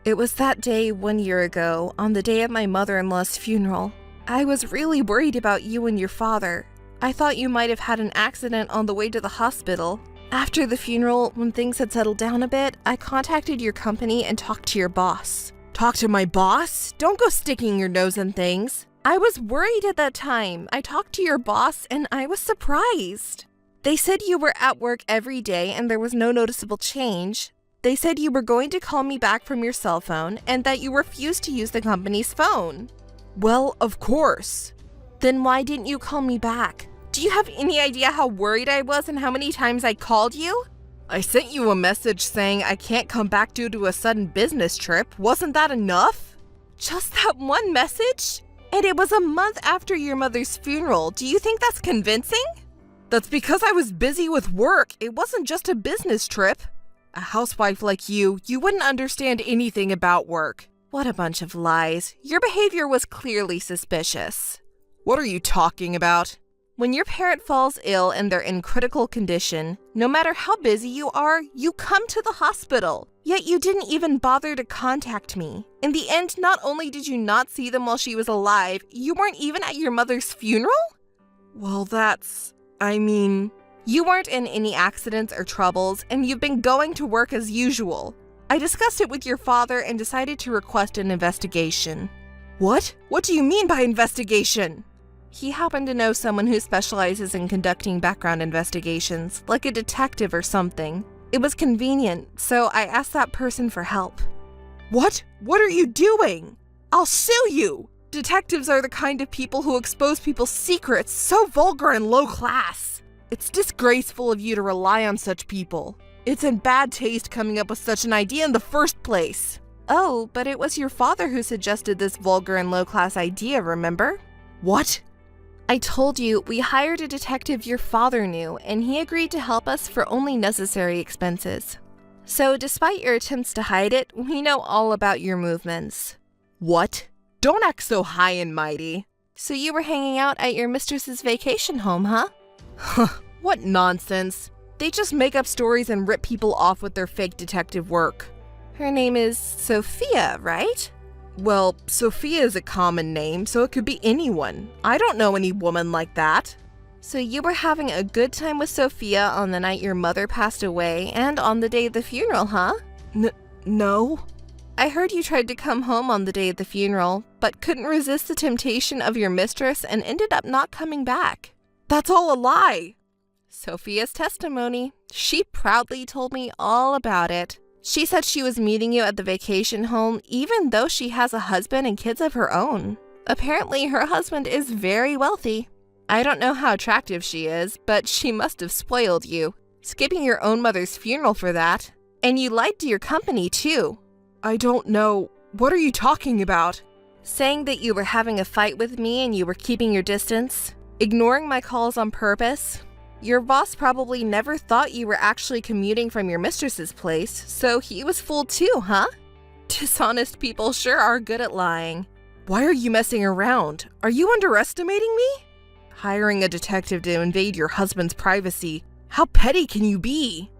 It was that day 1 year ago, on the day of my mother-in-law's funeral. I was really worried about you and your father. I thought you might have had an accident on the way to the hospital. After the funeral, when things had settled down a bit, I contacted your company and talked to your boss. Talk to my boss? Don't go sticking your nose in things. I was worried at that time. I talked to your boss and I was surprised. They said you were at work every day and there was no noticeable change. They said you were going to call me back from your cell phone and that you refused to use the company's phone. Well, of course. Then why didn't you call me back? Do you have any idea how worried I was and how many times I called you? I sent you a message saying I can't come back due to a sudden business trip. Wasn't that enough? Just that one message? And it was a month after your mother's funeral. Do you think that's convincing? That's because I was busy with work. It wasn't just a business trip. A housewife like you wouldn't understand anything about work. What a bunch of lies. Your behavior was clearly suspicious. What are you talking about? When your parent falls ill and they're in critical condition, no matter how busy you are, you come to the hospital. Yet you didn't even bother to contact me. In the end, not only did you not see them while she was alive, you weren't even at your mother's funeral? Well, You weren't in any accidents or troubles, and you've been going to work as usual. I discussed it with your father and decided to request an investigation. What? What do you mean by investigation? He happened to know someone who specializes in conducting background investigations, like a detective or something. It was convenient, so I asked that person for help. What? What are you doing? I'll sue you! Detectives are the kind of people who expose people's secrets, so vulgar and low class. It's disgraceful of you to rely on such people. It's in bad taste coming up with such an idea in the first place. Oh, but it was your father who suggested this vulgar and low-class idea, remember? What? I told you, we hired a detective your father knew, and he agreed to help us for only necessary expenses. So despite your attempts to hide it, we know all about your movements. What? Don't act so high and mighty. So you were hanging out at your mistress's vacation home, huh? What nonsense. They just make up stories and rip people off with their fake detective work. Her name is Sophia, right? Well, Sophia is a common name, so it could be anyone. I don't know any woman like that. So you were having a good time with Sophia on the night your mother passed away and on the day of the funeral, huh? No. I heard you tried to come home on the day of the funeral, but couldn't resist the temptation of your mistress and ended up not coming back. That's all a lie. Sophia's testimony. She proudly told me all about it. She said she was meeting you at the vacation home even though she has a husband and kids of her own. Apparently, her husband is very wealthy. I don't know how attractive she is, but she must have spoiled you, skipping your own mother's funeral for that. And you lied to your company, too. I don't know. What are you talking about? Saying that you were having a fight with me and you were keeping your distance. Ignoring my calls on purpose. Your boss probably never thought you were actually commuting from your mistress's place, so he was fooled too, huh? Dishonest people sure are good at lying. Why are you messing around? Are you underestimating me? Hiring a detective to invade your husband's privacy. How petty can you be?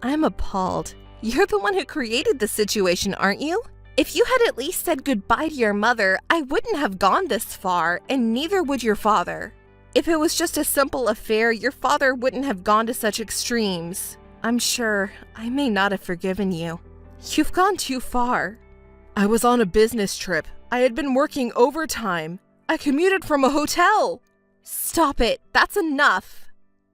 I'm appalled. You're the one who created the situation, aren't you? If you had at least said goodbye to your mother, I wouldn't have gone this far, and neither would your father. If it was just a simple affair, your father wouldn't have gone to such extremes. I'm sure I may not have forgiven you. You've gone too far. I was on a business trip. I had been working overtime. I commuted from a hotel. Stop it. That's enough.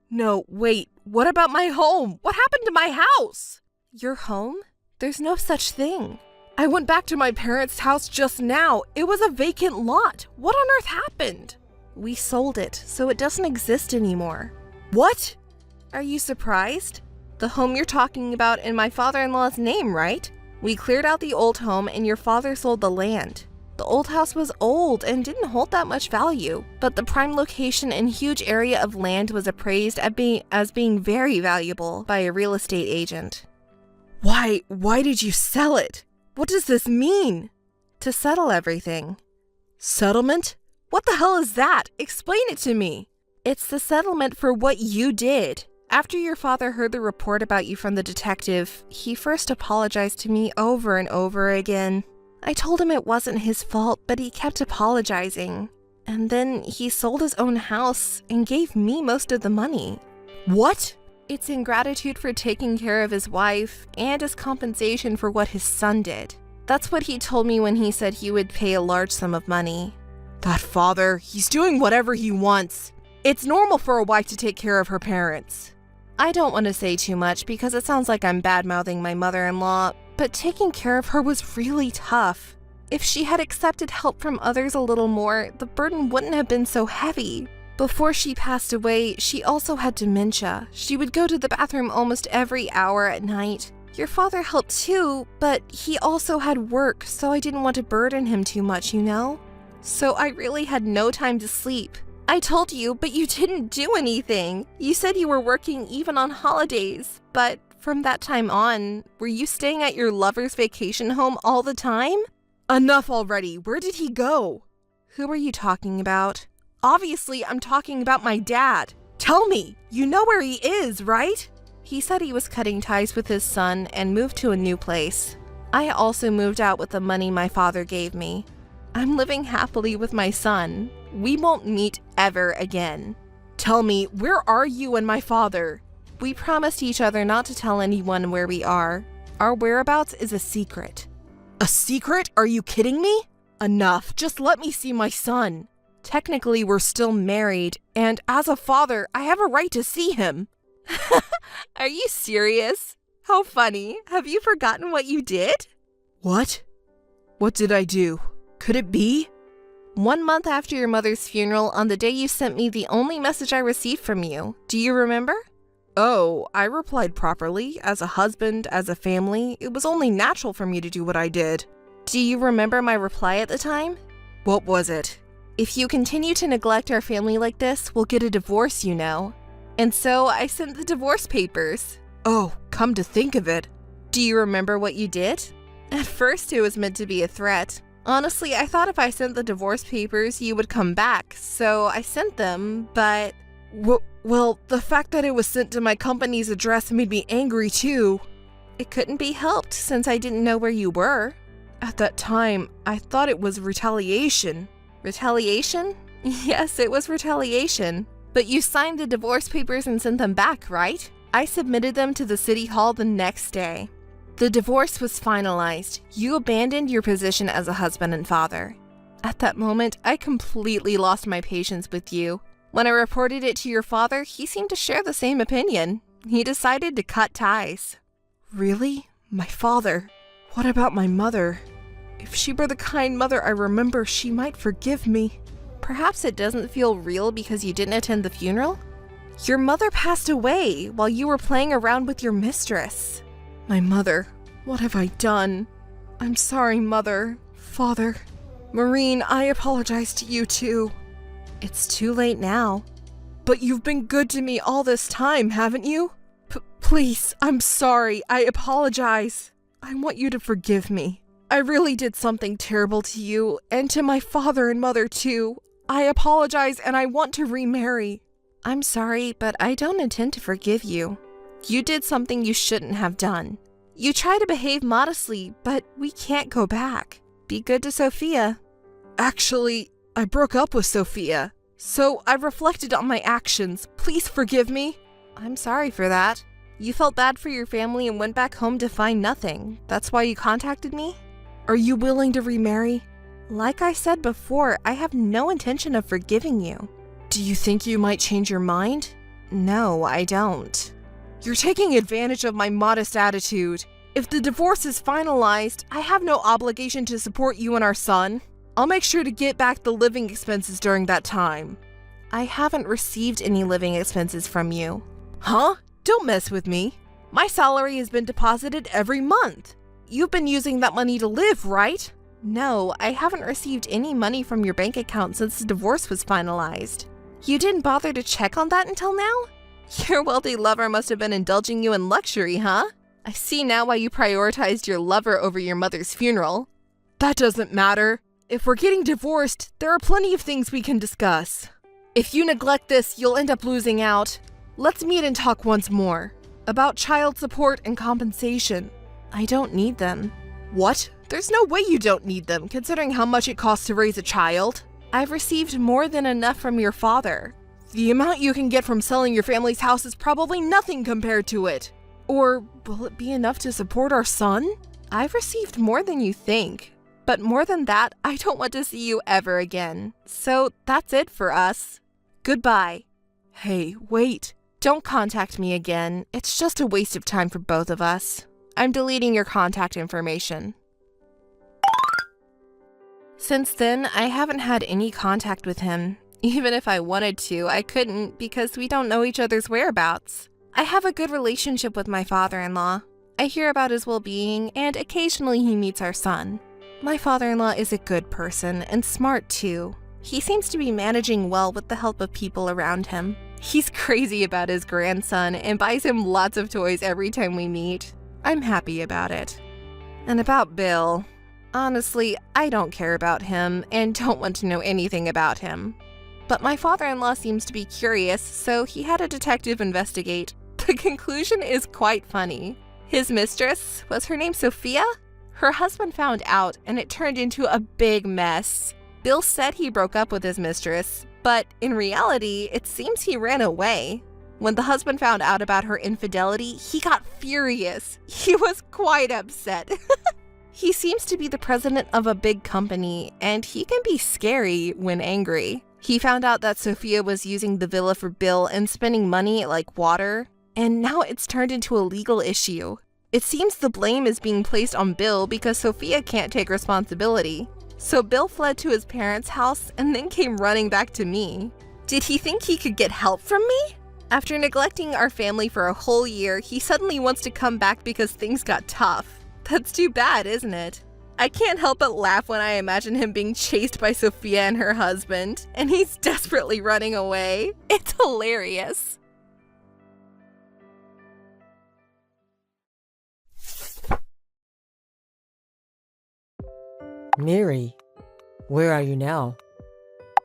No, wait. What about my home? What happened to my house? Your home? There's no such thing. I went back to my parents' house just now. It was a vacant lot. What on earth happened? We sold it, so it doesn't exist anymore. What? Are you surprised? The home you're talking about in my father-in-law's name, right? We cleared out the old home and your father sold the land. The old house was old and didn't hold that much value, but the prime location and huge area of land was appraised as being very valuable by a real estate agent. Why did you sell it? What does this mean? To settle everything. Settlement? What the hell is that? Explain it to me. It's the settlement for what you did. After your father heard the report about you from the detective, he first apologized to me over and over again. I told him it wasn't his fault, but he kept apologizing. And then he sold his own house and gave me most of the money. What? It's in gratitude for taking care of his wife and as compensation for what his son did. That's what he told me when he said he would pay a large sum of money. That father, he's doing whatever he wants. It's normal for a wife to take care of her parents. I don't want to say too much because it sounds like I'm bad-mouthing my mother-in-law, but taking care of her was really tough. If she had accepted help from others a little more, the burden wouldn't have been so heavy. Before she passed away, she also had dementia. She would go to the bathroom almost every hour at night. Your father helped too, but he also had work, so I didn't want to burden him too much, you know? So I really had no time to sleep. I told you, but you didn't do anything. You said you were working even on holidays, but from that time on, were you staying at your lover's vacation home all the time? Enough already. Where did he go? Who are you talking about? Obviously, I'm talking about my dad. Tell me, you know where he is, right? He said he was cutting ties with his son and moved to a new place. I also moved out with the money my father gave me. I'm living happily with my son. We won't meet ever again. Tell me, where are you and my father? We promised each other not to tell anyone where we are. Our whereabouts is a secret. A secret? Are you kidding me? Enough. Just let me see my son. Technically, we're still married, and as a father, I have a right to see him. Are you serious? How funny. Have you forgotten what you did? What? What did I do? Could it be? 1 month after your mother's funeral, on the day you sent me the only message I received from you. Do you remember? Oh, I replied properly. As a husband, as a family, it was only natural for me to do what I did. Do you remember my reply at the time? What was it? If you continue to neglect our family like this, we'll get a divorce, you know. And so I sent the divorce papers. Oh, come to think of it. Do you remember what you did? At first, it was meant to be a threat. Honestly, I thought if I sent the divorce papers, you would come back, so I sent them, but... Well, the fact that it was sent to my company's address made me angry too. It couldn't be helped since I didn't know where you were. At that time, I thought it was retaliation. Retaliation? Yes, it was retaliation. But you signed the divorce papers and sent them back, right? I submitted them to the city hall the next day. The divorce was finalized. You abandoned your position as a husband and father. At that moment, I completely lost my patience with you. When I reported it to your father, he seemed to share the same opinion. He decided to cut ties. Really? My father? What about my mother? If she were the kind mother I remember, she might forgive me. Perhaps it doesn't feel real because you didn't attend the funeral? Your mother passed away while you were playing around with your mistress. My mother. What have I done? I'm sorry, Mother. Father. Maureen, I apologize to you too. It's too late now. But you've been good to me all this time, haven't you? Please, I'm sorry. I apologize. I want you to forgive me. I really did something terrible to you, and to my father and mother too. I apologize and I want to remarry. I'm sorry, but I don't intend to forgive you. You did something you shouldn't have done. You try to behave modestly, but we can't go back. Be good to Sophia. Actually, I broke up with Sophia, so I've reflected on my actions. Please forgive me. I'm sorry for that. You felt bad for your family and went back home to find nothing. That's why you contacted me? Are you willing to remarry? Like I said before, I have no intention of forgiving you. Do you think you might change your mind? No, I don't. You're taking advantage of my modest attitude. If the divorce is finalized, I have no obligation to support you and our son. I'll make sure to get back the living expenses during that time. I haven't received any living expenses from you. Huh? Don't mess with me. My salary has been deposited every month. You've been using that money to live, right? No, I haven't received any money from your bank account since the divorce was finalized. You didn't bother to check on that until now? Your wealthy lover must have been indulging you in luxury, huh? I see now why you prioritized your lover over your mother's funeral. That doesn't matter. If we're getting divorced, there are plenty of things we can discuss. If you neglect this, you'll end up losing out. Let's meet and talk once more. About child support and compensation. I don't need them. What? There's no way you don't need them, considering how much it costs to raise a child. I've received more than enough from your father. The amount you can get from selling your family's house is probably nothing compared to it. Or will it be enough to support our son? I've received more than you think. But more than that, I don't want to see you ever again. So that's it for us. Goodbye. Hey, wait. Don't contact me again. It's just a waste of time for both of us. I'm deleting your contact information. Since then, I haven't had any contact with him. Even if I wanted to, I couldn't because we don't know each other's whereabouts. I have a good relationship with my father-in-law. I hear about his well-being, and occasionally he meets our son. My father-in-law is a good person and smart too. He seems to be managing well with the help of people around him. He's crazy about his grandson and buys him lots of toys every time we meet. I'm happy about it. And about Bill, honestly, I don't care about him and don't want to know anything about him. But my father-in-law seems to be curious, so he had a detective investigate. The conclusion is quite funny. His mistress, was her name Sophia? Her husband found out and it turned into a big mess. Bill said he broke up with his mistress, but in reality, it seems he ran away. When the husband found out about her infidelity, he got furious. He was quite upset. He seems to be the president of a big company, and he can be scary when angry. He found out that Sophia was using the villa for Bill and spending money like water, and now it's turned into a legal issue. It seems the blame is being placed on Bill because Sophia can't take responsibility. So Bill fled to his parents' house and then came running back to me. Did he think he could get help from me? After neglecting our family for a whole year, he suddenly wants to come back because things got tough. That's too bad, isn't it? I can't help but laugh when I imagine him being chased by Sophia and her husband, and he's desperately running away. It's hilarious. Mary, where are you now?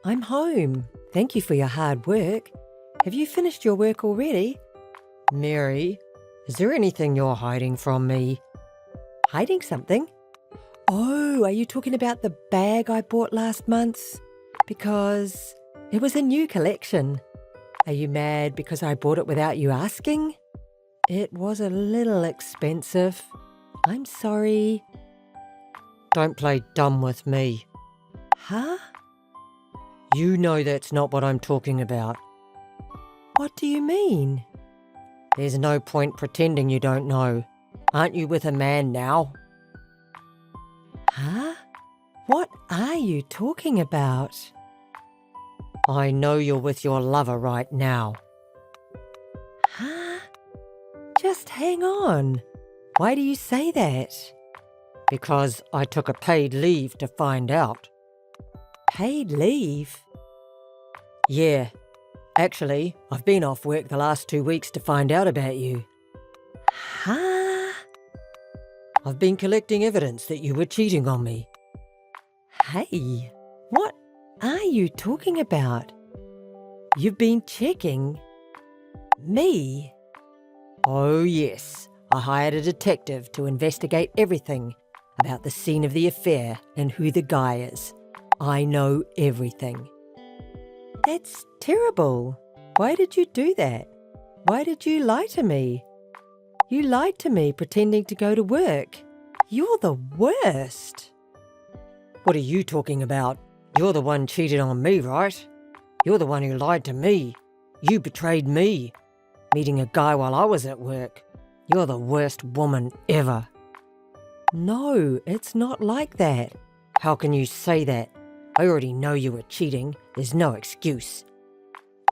I'm home. Thank you for your hard work. Have you finished your work already? Mary, is there anything you're hiding from me? Hiding something? Oh, are you talking about the bag I bought last month? Because it was a new collection. Are you mad because I bought it without you asking? It was a little expensive. I'm sorry. Don't play dumb with me. Huh? You know that's not what I'm talking about. What do you mean? There's no point pretending you don't know. Aren't you with a man now? Huh? What are you talking about? I know you're with your lover right now. Huh? Just hang on. Why do you say that? Because I took a paid leave to find out. Paid leave? Yeah. Actually, I've been off work the last 2 weeks to find out about you. Huh? I've been collecting evidence that you were cheating on me. Hey, what are you talking about? You've been checking me? Oh yes, I hired a detective to investigate everything about the scene of the affair and who the guy is. I know everything. That's terrible. Why did you do that? Why did you lie to me? You lied to me pretending to go to work. You're the worst. What are you talking about? You're the one cheated on me, right? You're the one who lied to me. You betrayed me, meeting a guy while I was at work. You're the worst woman ever. No, it's not like that. How can you say that? I already know you were cheating. There's no excuse.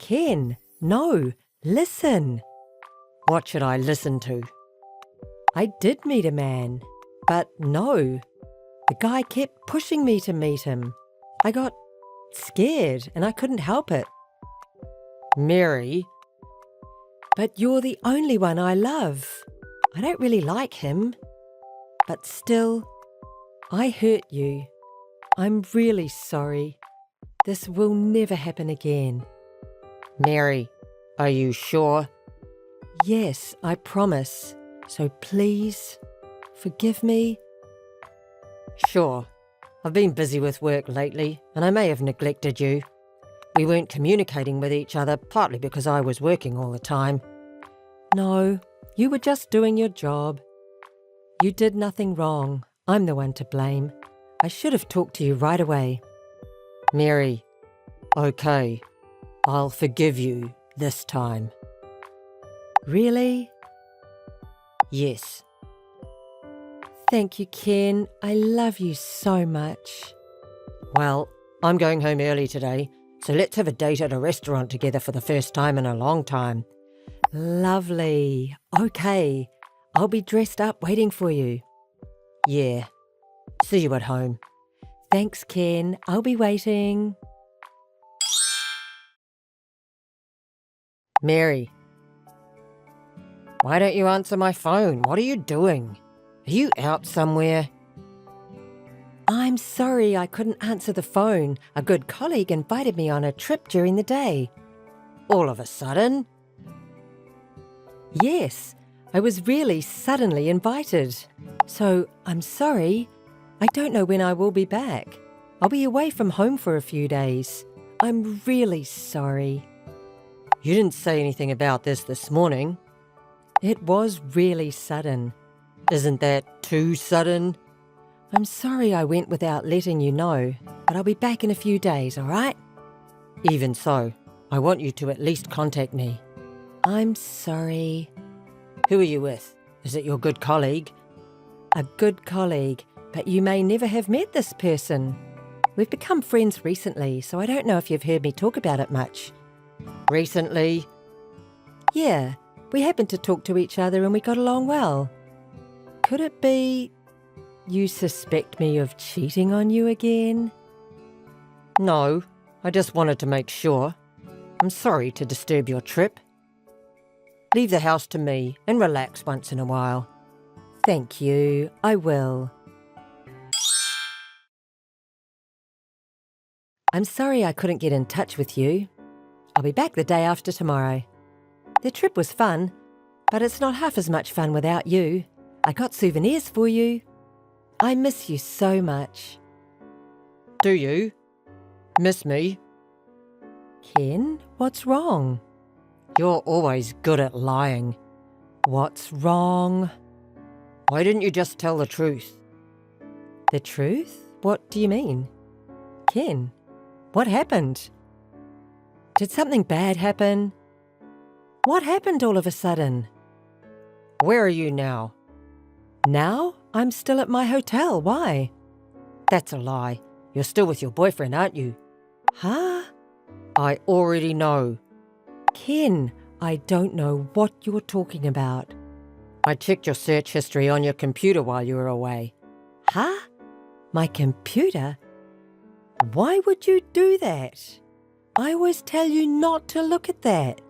Ken, no, listen. What should I listen to? I did meet a man, but no. The guy kept pushing me to meet him. I got scared and I couldn't help it. Mary, but you're the only one I love. I don't really like him. But still, I hurt you. I'm really sorry. This will never happen again. Mary, are you sure? Yes, I promise. So please, forgive me. Sure. I've been busy with work lately, and I may have neglected you. We weren't communicating with each other, partly because I was working all the time. No, you were just doing your job. You did nothing wrong. I'm the one to blame. I should have talked to you right away. Mary, okay, I'll forgive you this time. Really? Yes. Thank you, Ken. I love you so much. Well, I'm going home early today, so let's have a date at a restaurant together for the first time in a long time. Lovely. Okay, I'll be dressed up waiting for you. Yeah. See you at home. Thanks, Ken. I'll be waiting. Mary. Why don't you answer my phone? What are you doing? Are you out somewhere? I'm sorry I couldn't answer the phone. A good colleague invited me on a trip during the day. All of a sudden? Yes, I was really suddenly invited. So I'm sorry. I don't know when I will be back. I'll be away from home for a few days. I'm really sorry. You didn't say anything about this morning. It was really sudden. Isn't that too sudden? I'm sorry I went without letting you know, but I'll be back in a few days, all right? Even so, I want you to at least contact me. I'm sorry. Who are you with? Is it your good colleague? A good colleague, but you may never have met this person. We've become friends recently, so I don't know if you've heard me talk about it much. Recently? Yeah, we happened to talk to each other and we got along well. Could it be you suspect me of cheating on you again? No, I just wanted to make sure. I'm sorry to disturb your trip. Leave the house to me and relax once in a while. Thank you, I will. I'm sorry I couldn't get in touch with you. I'll be back the day after tomorrow. The trip was fun, but it's not half as much fun without you. I got souvenirs for you. I miss you so much. Do you? Miss me? Ken, what's wrong? You're always good at lying. What's wrong? Why didn't you just tell the truth? The truth? What do you mean? Ken, what happened? Did something bad happen? What happened all of a sudden? Where are you now? Now? I'm still at my hotel. Why? That's a lie. You're still with your boyfriend, aren't you? Huh? I already know. Ken, I don't know what you're talking about. I checked your search history on your computer while you were away. Huh? My computer? Why would you do that? I always tell you not to look at that.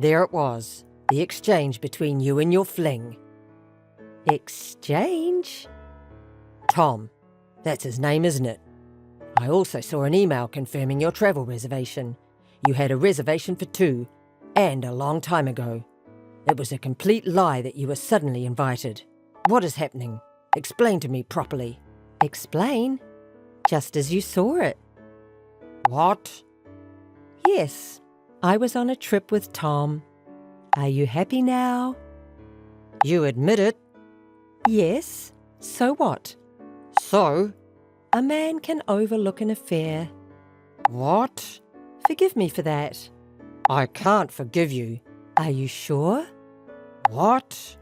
There it was, the exchange between you and your fling. Exchange? Tom. That's his name, isn't it? I also saw an email confirming your travel reservation. You had a reservation for 2, and a long time ago. It was a complete lie that you were suddenly invited. What is happening? Explain to me properly. Explain? Just as you saw it. What? Yes, I was on a trip with Tom. Are you happy now? You admit it? Yes. So what? So? A man can overlook an affair. What? Forgive me for that. I can't forgive you. Are you sure? What?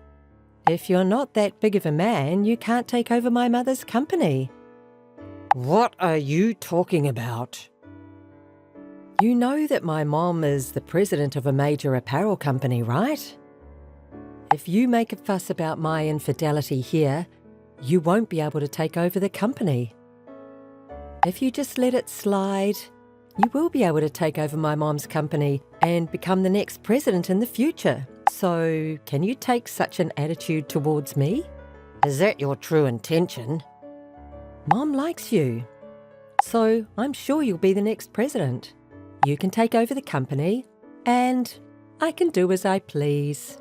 If you're not that big of a man, you can't take over my mother's company. What are you talking about? You know that my mom is the president of a major apparel company, right? If you make a fuss about my infidelity here, you won't be able to take over the company. If you just let it slide, you will be able to take over my mom's company and become the next president in the future. So, can you take such an attitude towards me? Is that your true intention? Mom likes you. So, I'm sure you'll be the next president. You can take over the company, and I can do as I please.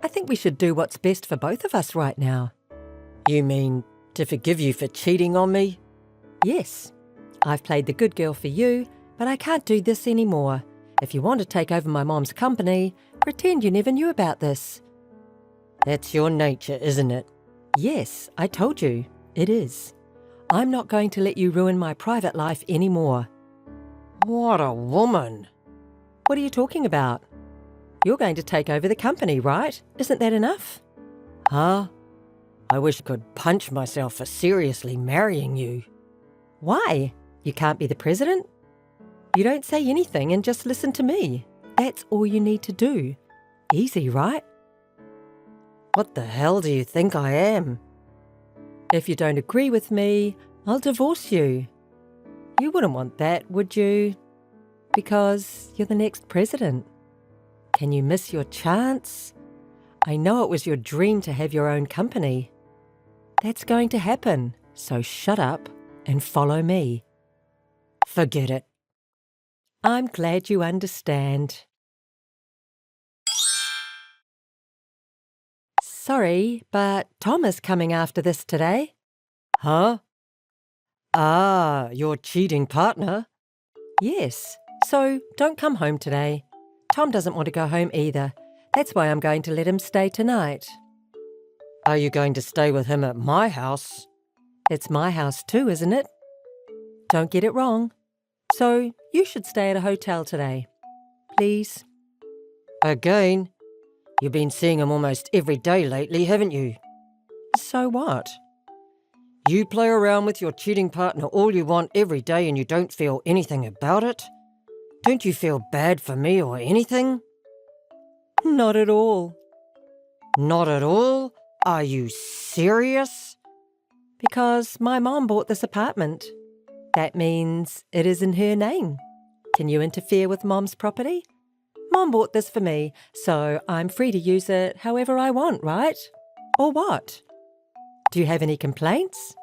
I think we should do what's best for both of us right now. You mean to forgive you for cheating on me? Yes. I've played the good girl for you, but I can't do this anymore. If you want to take over my mom's company, pretend you never knew about this. That's your nature, isn't it? Yes, I told you. It is. I'm not going to let you ruin my private life anymore. What a woman. What are you talking about? You're going to take over the company, right? Isn't that enough? Huh? I wish I could punch myself for seriously marrying you. Why? You can't be the president? You don't say anything and just listen to me. That's all you need to do. Easy, right? What the hell do you think I am? If you don't agree with me, I'll divorce you. You wouldn't want that, would you? Because you're the next president. Can you miss your chance? I know it was your dream to have your own company. That's going to happen, so shut up and follow me. Forget it. I'm glad you understand. Sorry, but Tom is coming after this today. Huh? Ah, your cheating partner? Yes, so don't come home today. Tom doesn't want to go home either. That's why I'm going to let him stay tonight. Are you going to stay with him at my house? It's my house too, isn't it? Don't get it wrong. So you should stay at a hotel today. Please. Again? You've been seeing him almost every day lately, haven't you? So what? You play around with your cheating partner all you want every day and you don't feel anything about it? Don't you feel bad for me or anything? Not at all. Not at all? Are you serious? Because my mom bought this apartment. That means it is in her name. Can you interfere with Mom's property? Mom bought this for me, so I'm free to use it however I want, right? Or what? Do you have any complaints?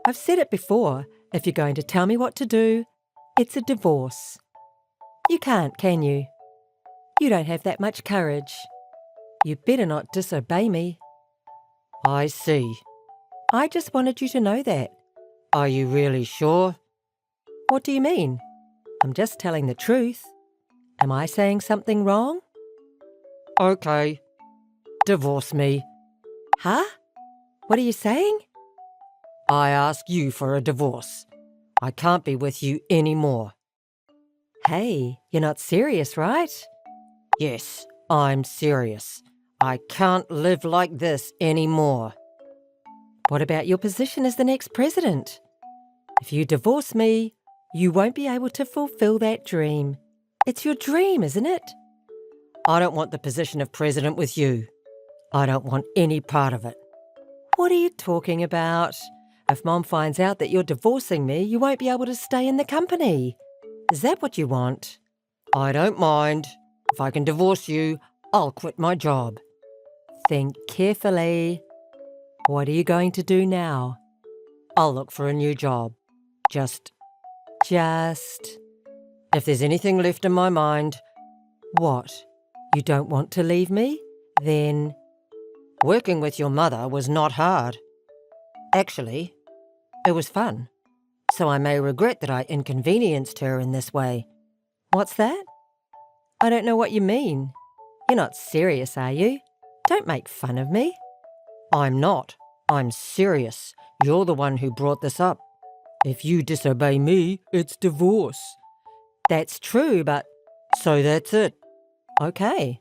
I've said it before. If you're going to tell me what to do, it's a divorce. You can't, can you? You don't have that much courage. You better not disobey me. I see. I just wanted you to know that. Are you really sure? What do you mean? I'm just telling the truth. Am I saying something wrong? Okay. Divorce me. Huh? What are you saying? I ask you for a divorce. I can't be with you anymore. Hey, you're not serious, right? Yes, I'm serious. I can't live like this anymore. What about your position as the next president? If you divorce me, you won't be able to fulfill that dream. It's your dream, isn't it? I don't want the position of president with you. I don't want any part of it. What are you talking about? If Mom finds out that you're divorcing me, you won't be able to stay in the company. Is that what you want? I don't mind. If I can divorce you, I'll quit my job. Think carefully. What are you going to do now? I'll look for a new job. Just. If there's anything left in my mind. What? You don't want to leave me? Then. Working with your mother was not hard. Actually, it was fun. So I may regret that I inconvenienced her in this way. What's that? I don't know what you mean. You're not serious, are you? Don't make fun of me. I'm not. I'm serious. You're the one who brought this up. If you disobey me, it's divorce. That's true, but... So that's it. Okay.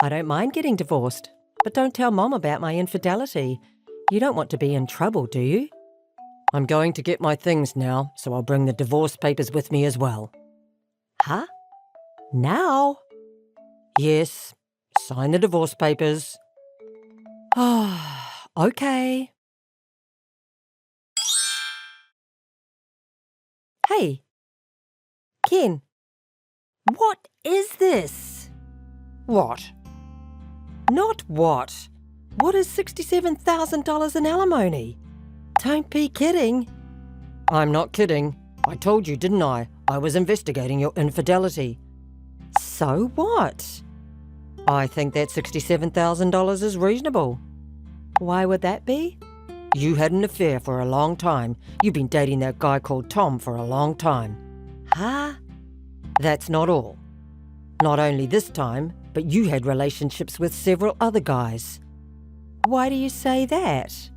I don't mind getting divorced. But don't tell Mom about my infidelity. You don't want to be in trouble, do you? I'm going to get my things now, so I'll bring the divorce papers with me as well. Huh? Now? Yes. Sign the divorce papers. Okay. Hey. Ken. What is this? What? Not what? What is $67,000 in alimony? Don't be kidding. I'm not kidding. I told you, didn't I? I was investigating your infidelity. So what? I think that $67,000 is reasonable. Why would that be? You had an affair for a long time. You've been dating that guy called Tom for a long time. Huh? That's not all. Not only this time, but you had relationships with several other guys. Why do you say that?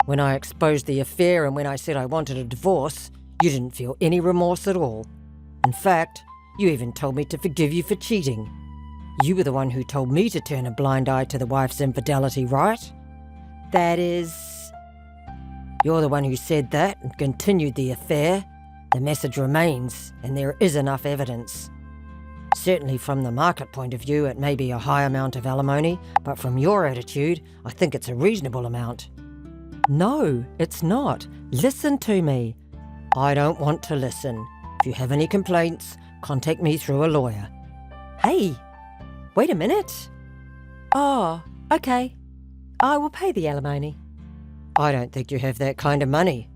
When I exposed the affair and when I said I wanted a divorce, you didn't feel any remorse at all. In fact, you even told me to forgive you for cheating. You were the one who told me to turn a blind eye to the wife's infidelity, right? That is... You're the one who said that and continued the affair. The message remains, and there is enough evidence. Certainly from the market point of view, it may be a high amount of alimony, but from your attitude, I think it's a reasonable amount. No, it's not. Listen to me. I don't want to listen. If you have any complaints, contact me through a lawyer. Hey, wait a minute. Oh, okay. I will pay the alimony. I don't think you have that kind of money.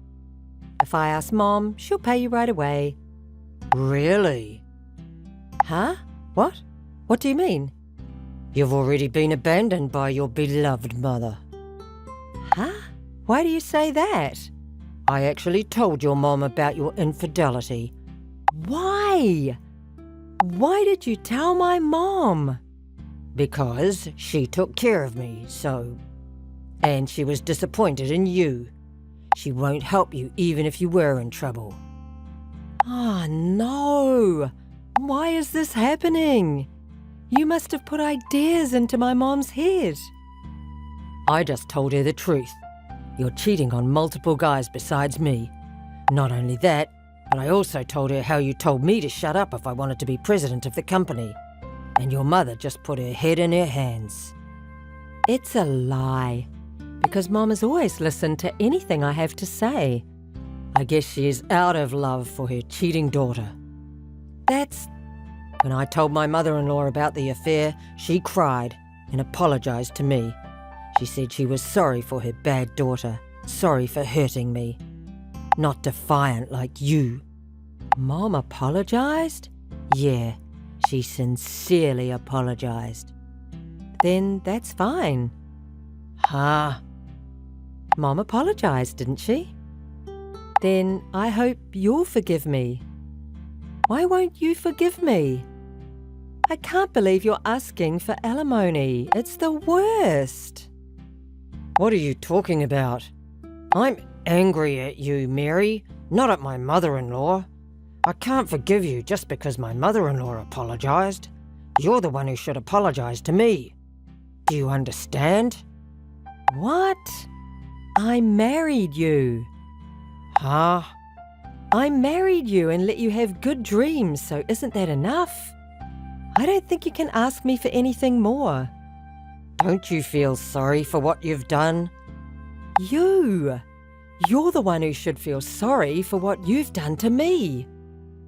If I ask Mom, she'll pay you right away. Really? Huh? What? What do you mean? You've already been abandoned by your beloved mother. Huh? Why do you say that? I actually told your mom about your infidelity. Why? Why did you tell my mom? Because she took care of me, so... And she was disappointed in you. She won't help you even if you were in trouble. Oh, no! Why is this happening? You must have put ideas into my mom's head. I just told her the truth. You're cheating on multiple guys besides me. Not only that, but I also told her how you told me to shut up if I wanted to be president of the company. And your mother just put her head in her hands. It's a lie. Because Mom has always listened to anything I have to say. I guess she is out of love for her cheating daughter. When I told my mother-in-law about the affair, she cried and apologized to me. She said she was sorry for her bad daughter, sorry for hurting me. Not defiant like you. Mom apologized? Yeah, she sincerely apologized. Then that's fine. Huh? Mom apologized, didn't she? Then I hope you'll forgive me. Why won't you forgive me? I can't believe you're asking for alimony. It's the worst. What are you talking about? I'm angry at you, Mary, not at my mother-in-law. I can't forgive you just because my mother-in-law apologized. You're the one who should apologize to me. Do you understand? What? I married you. Huh? I married you and let you have good dreams, so isn't that enough? I don't think you can ask me for anything more. Don't you feel sorry for what you've done? You're the one who should feel sorry for what you've done to me.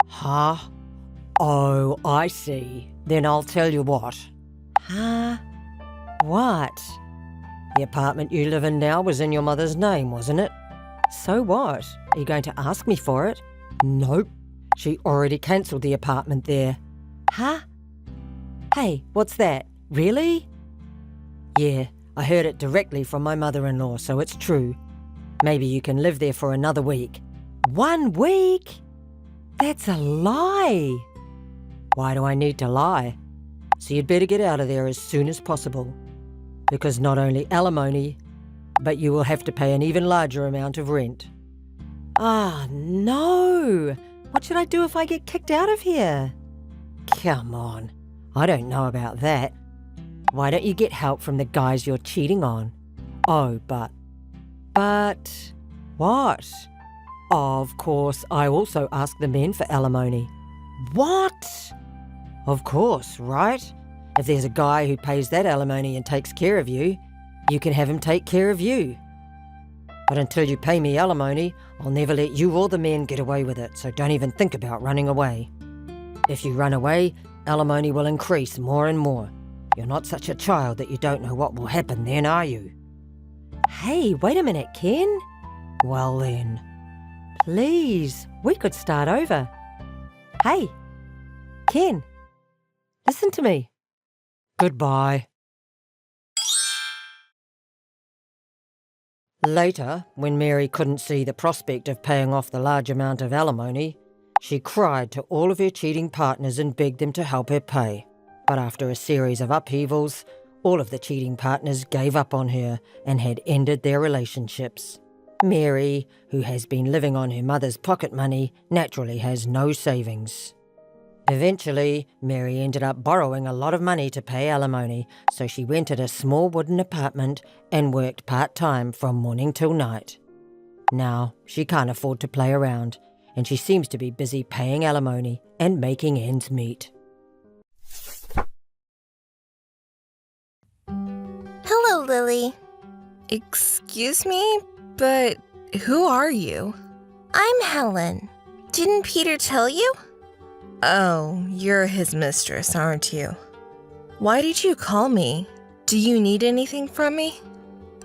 Huh? Oh, I see. Then I'll tell you what. Huh? What? The apartment you live in now was in your mother's name, wasn't it? So what? Are you going to ask me for it? Nope. She already cancelled the apartment there. Huh? Hey, what's that? Really? Yeah, I heard it directly from my mother-in-law, so it's true. Maybe you can live there for another week. 1 week? That's a lie. Why do I need to lie? So you'd better get out of there as soon as possible. Because not only alimony, but you will have to pay an even larger amount of rent. Ah, no! What should I do if I get kicked out of here? Come on, I don't know about that. Why don't you get help from the guys you're cheating on? Oh, but... What? Of course, I also ask the men for alimony. What? Of course, right? If there's a guy who pays that alimony and takes care of you, you can have him take care of you. But until you pay me alimony, I'll never let you or the men get away with it, so don't even think about running away. If you run away, alimony will increase more and more. You're not such a child that you don't know what will happen then, are you? Hey, wait a minute, Ken. Well then. Please, we could start over. Hey, Ken, listen to me. Goodbye. Later, when Mary couldn't see the prospect of paying off the large amount of alimony, she cried to all of her cheating partners and begged them to help her pay. But after a series of upheavals, all of the cheating partners gave up on her and had ended their relationships. Mary, who has been living on her mother's pocket money, naturally has no savings. Eventually, Mary ended up borrowing a lot of money to pay alimony, so she rented a small wooden apartment and worked part-time from morning till night. Now, she can't afford to play around, and she seems to be busy paying alimony and making ends meet. Hello, Lily. Excuse me, but who are you? I'm Helen. Didn't Peter tell you? Oh, you're his mistress, aren't you? Why did you call me? Do you need anything from me?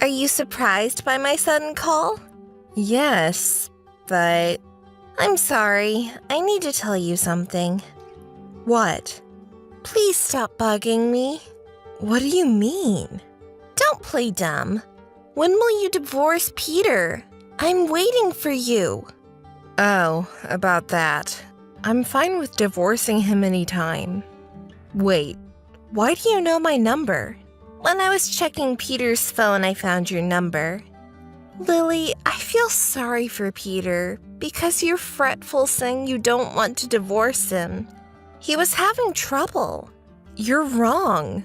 Are you surprised by my sudden call? Yes, but... I'm sorry. I need to tell you something. What? Please stop bugging me. What do you mean? Don't play dumb. When will you divorce Peter? I'm waiting for you. Oh, about that. I'm fine with divorcing him anytime. Wait, why do you know my number? When I was checking Peter's phone, I found your number. Lily, I feel sorry for Peter because you're fretful saying you don't want to divorce him. He was having trouble. You're wrong.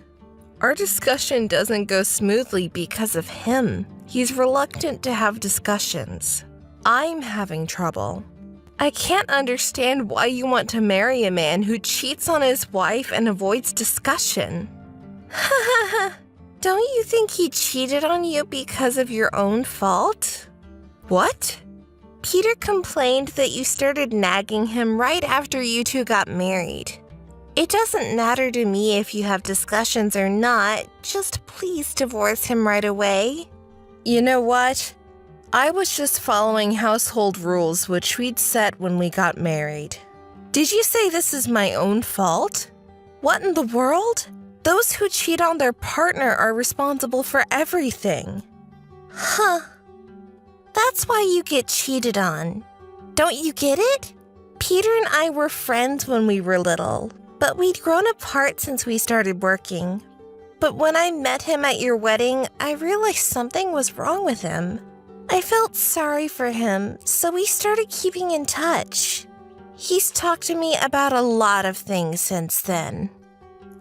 Our discussion doesn't go smoothly because of him. He's reluctant to have discussions. I'm having trouble. I can't understand why you want to marry a man who cheats on his wife and avoids discussion. Don't you think he cheated on you because of your own fault? What? Peter complained that you started nagging him right after you two got married. It doesn't matter to me if you have discussions or not, just please divorce him right away. You know what? I was just following household rules which we'd set when we got married. Did you say this is my own fault? What in the world? Those who cheat on their partner are responsible for everything. Huh. That's why you get cheated on. Don't you get it? Peter and I were friends when we were little, but we'd grown apart since we started working. But when I met him at your wedding, I realized something was wrong with him. I felt sorry for him, so we started keeping in touch. He's talked to me about a lot of things since then.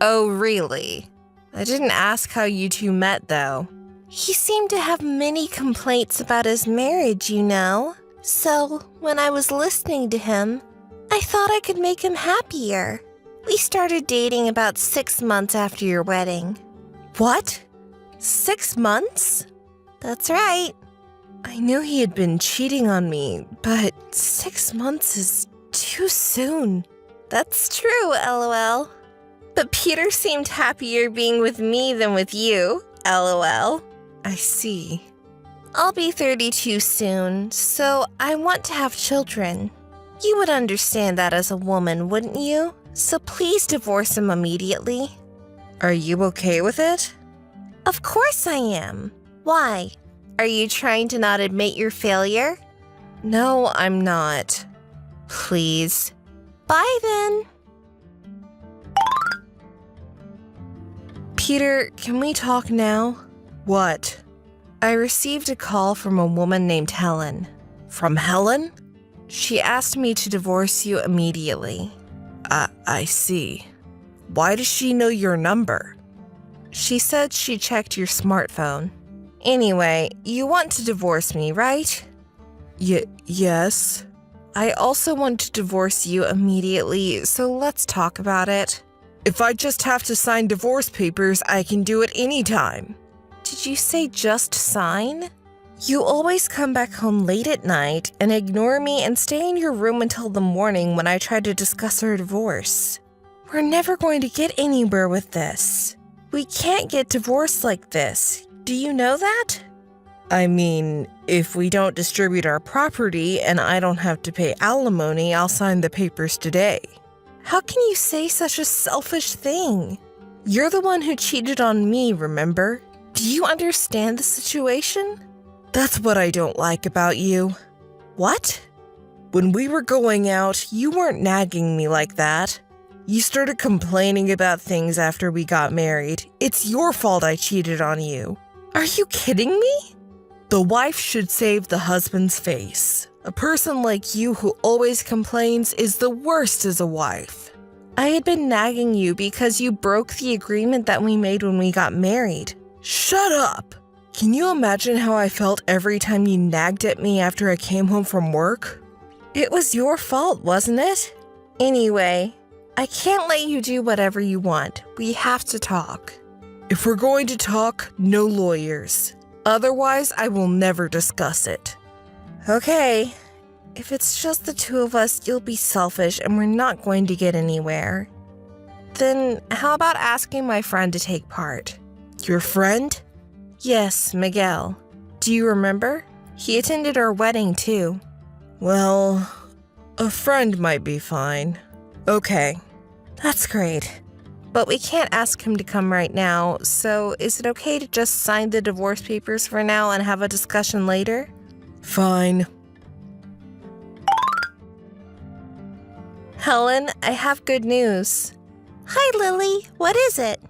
Oh, really? I didn't ask how you two met, though. He seemed to have many complaints about his marriage, you know. So, when I was listening to him, I thought I could make him happier. We started dating about 6 months after your wedding. What? 6 months? That's right. I knew he had been cheating on me, but 6 months is too soon. That's true, LOL. But Peter seemed happier being with me than with you, LOL. I see. I'll be 32 soon, so I want to have children. You would understand that as a woman, wouldn't you? So please divorce him immediately. Are you okay with it? Of course I am. Why? Are you trying to not admit your failure? No, I'm not. Please. Bye then. Peter, can we talk now? What? I received a call from a woman named Helen. From Helen? She asked me to divorce you immediately. I see. Why does she know your number? She said she checked your smartphone. Anyway, you want to divorce me, right? Yes. I also want to divorce you immediately, so let's talk about it. If I just have to sign divorce papers, I can do it anytime. Did you say just sign? You always come back home late at night and ignore me and stay in your room until the morning when I try to discuss our divorce. We're never going to get anywhere with this. We can't get divorced like this. Do you know that? I mean, if we don't distribute our property and I don't have to pay alimony, I'll sign the papers today. How can you say such a selfish thing? You're the one who cheated on me, remember? Do you understand the situation? That's what I don't like about you. What? When we were going out, you weren't nagging me like that. You started complaining about things after we got married. It's your fault I cheated on you. Are you kidding me? The wife should save the husband's face. A person like you who always complains is the worst as a wife. I had been nagging you because you broke the agreement that we made when we got married. Shut up! Can you imagine how I felt every time you nagged at me after I came home from work? It was your fault, wasn't it? Anyway, I can't let you do whatever you want. We have to talk. If we're going to talk, no lawyers. Otherwise, I will never discuss it. Okay, if it's just the two of us, you'll be selfish and we're not going to get anywhere. Then how about asking my friend to take part? Your friend? Yes, Miguel. Do you remember? He attended our wedding too. Well, a friend might be fine. Okay, that's great. But we can't ask him to come right now, so is it okay to just sign the divorce papers for now and have a discussion later? Fine. Helen, I have good news. Hi, Lily. What is it?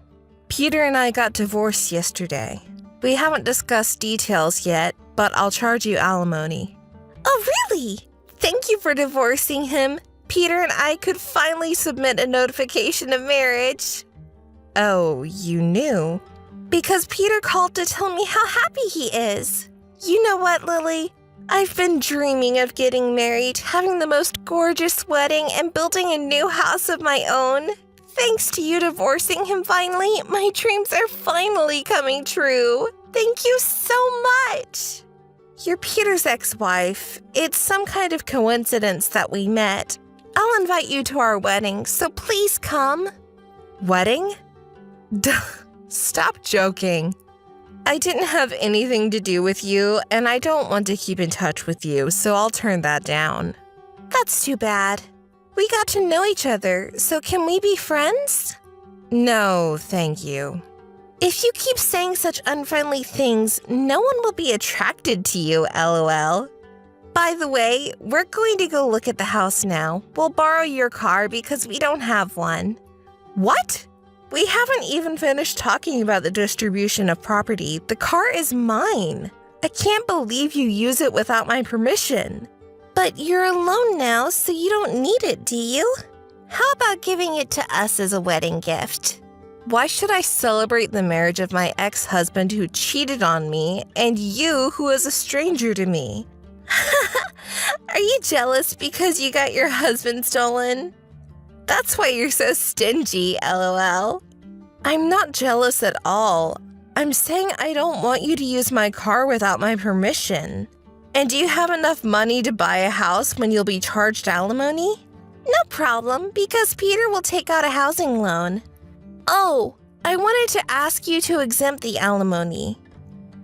Peter and I got divorced yesterday. We haven't discussed details yet, but I'll charge you alimony. Oh, really? Thank you for divorcing him. Peter and I could finally submit a notification of marriage. Oh, you knew? Because Peter called to tell me how happy he is. You know what, Lily? I've been dreaming of getting married, having the most gorgeous wedding, and building a new house of my own. Thanks to you divorcing him finally, my dreams are finally coming true. Thank you so much. You're Peter's ex-wife. It's some kind of coincidence that we met. I'll invite you to our wedding, so please come. Wedding? Stop joking. I didn't have anything to do with you, and I don't want to keep in touch with you, so I'll turn that down. That's too bad. We got to know each other, so can we be friends? No, thank you. If you keep saying such unfriendly things, no one will be attracted to you, LOL. By the way, we're going to go look at the house now. We'll borrow your car because we don't have one. What? We haven't even finished talking about the distribution of property. The car is mine. I can't believe you use it without my permission. But you're alone now, so you don't need it, do you? How about giving it to us as a wedding gift? Why should I celebrate the marriage of my ex-husband who cheated on me and you who is a stranger to me? Are you jealous because you got your husband stolen? That's why you're so stingy, LOL. I'm not jealous at all. I'm saying I don't want you to use my car without my permission. And do you have enough money to buy a house when you'll be charged alimony? No problem, because Peter will take out a housing loan. Oh, I wanted to ask you to exempt the alimony.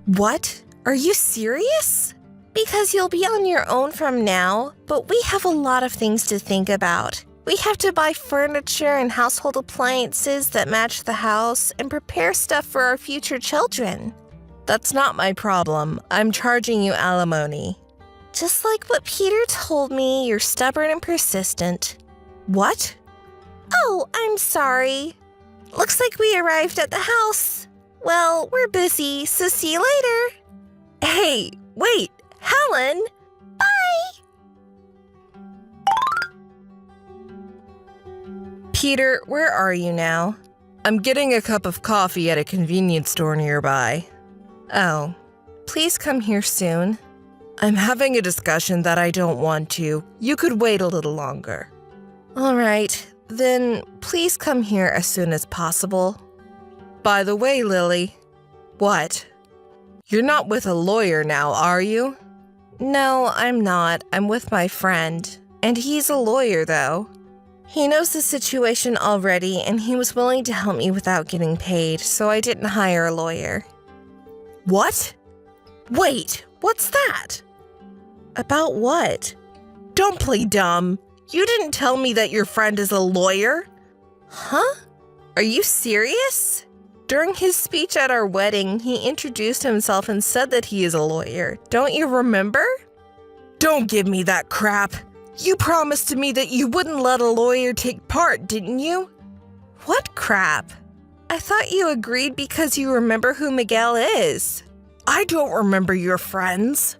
What? Are you serious? Because you'll be on your own from now, but we have a lot of things to think about. We have to buy furniture and household appliances that match the house and prepare stuff for our future children. That's not my problem. I'm charging you alimony. Just like what Peter told me, you're stubborn and persistent. What? Oh, I'm sorry. Looks like we arrived at the house. Well, we're busy, so see you later. Hey, wait, Helen! Bye! Peter, where are you now? I'm getting a cup of coffee at a convenience store nearby. Oh, please come here soon. I'm having a discussion that I don't want to. You could wait a little longer. All right, then please come here as soon as possible. By the way, Lily. What? You're not with a lawyer now, are you? No, I'm not. I'm with my friend. And he's a lawyer, though. He knows the situation already, and he was willing to help me without getting paid, so I didn't hire a lawyer. What? Wait, what's that? About what? Don't play dumb. You didn't tell me that your friend is a lawyer. Huh? Are you serious? During his speech at our wedding, he introduced himself and said that he is a lawyer. Don't you remember? Don't give me that crap. You promised to me that you wouldn't let a lawyer take part, didn't you? What crap? I thought you agreed because you remember who Miguel is. I don't remember your friends.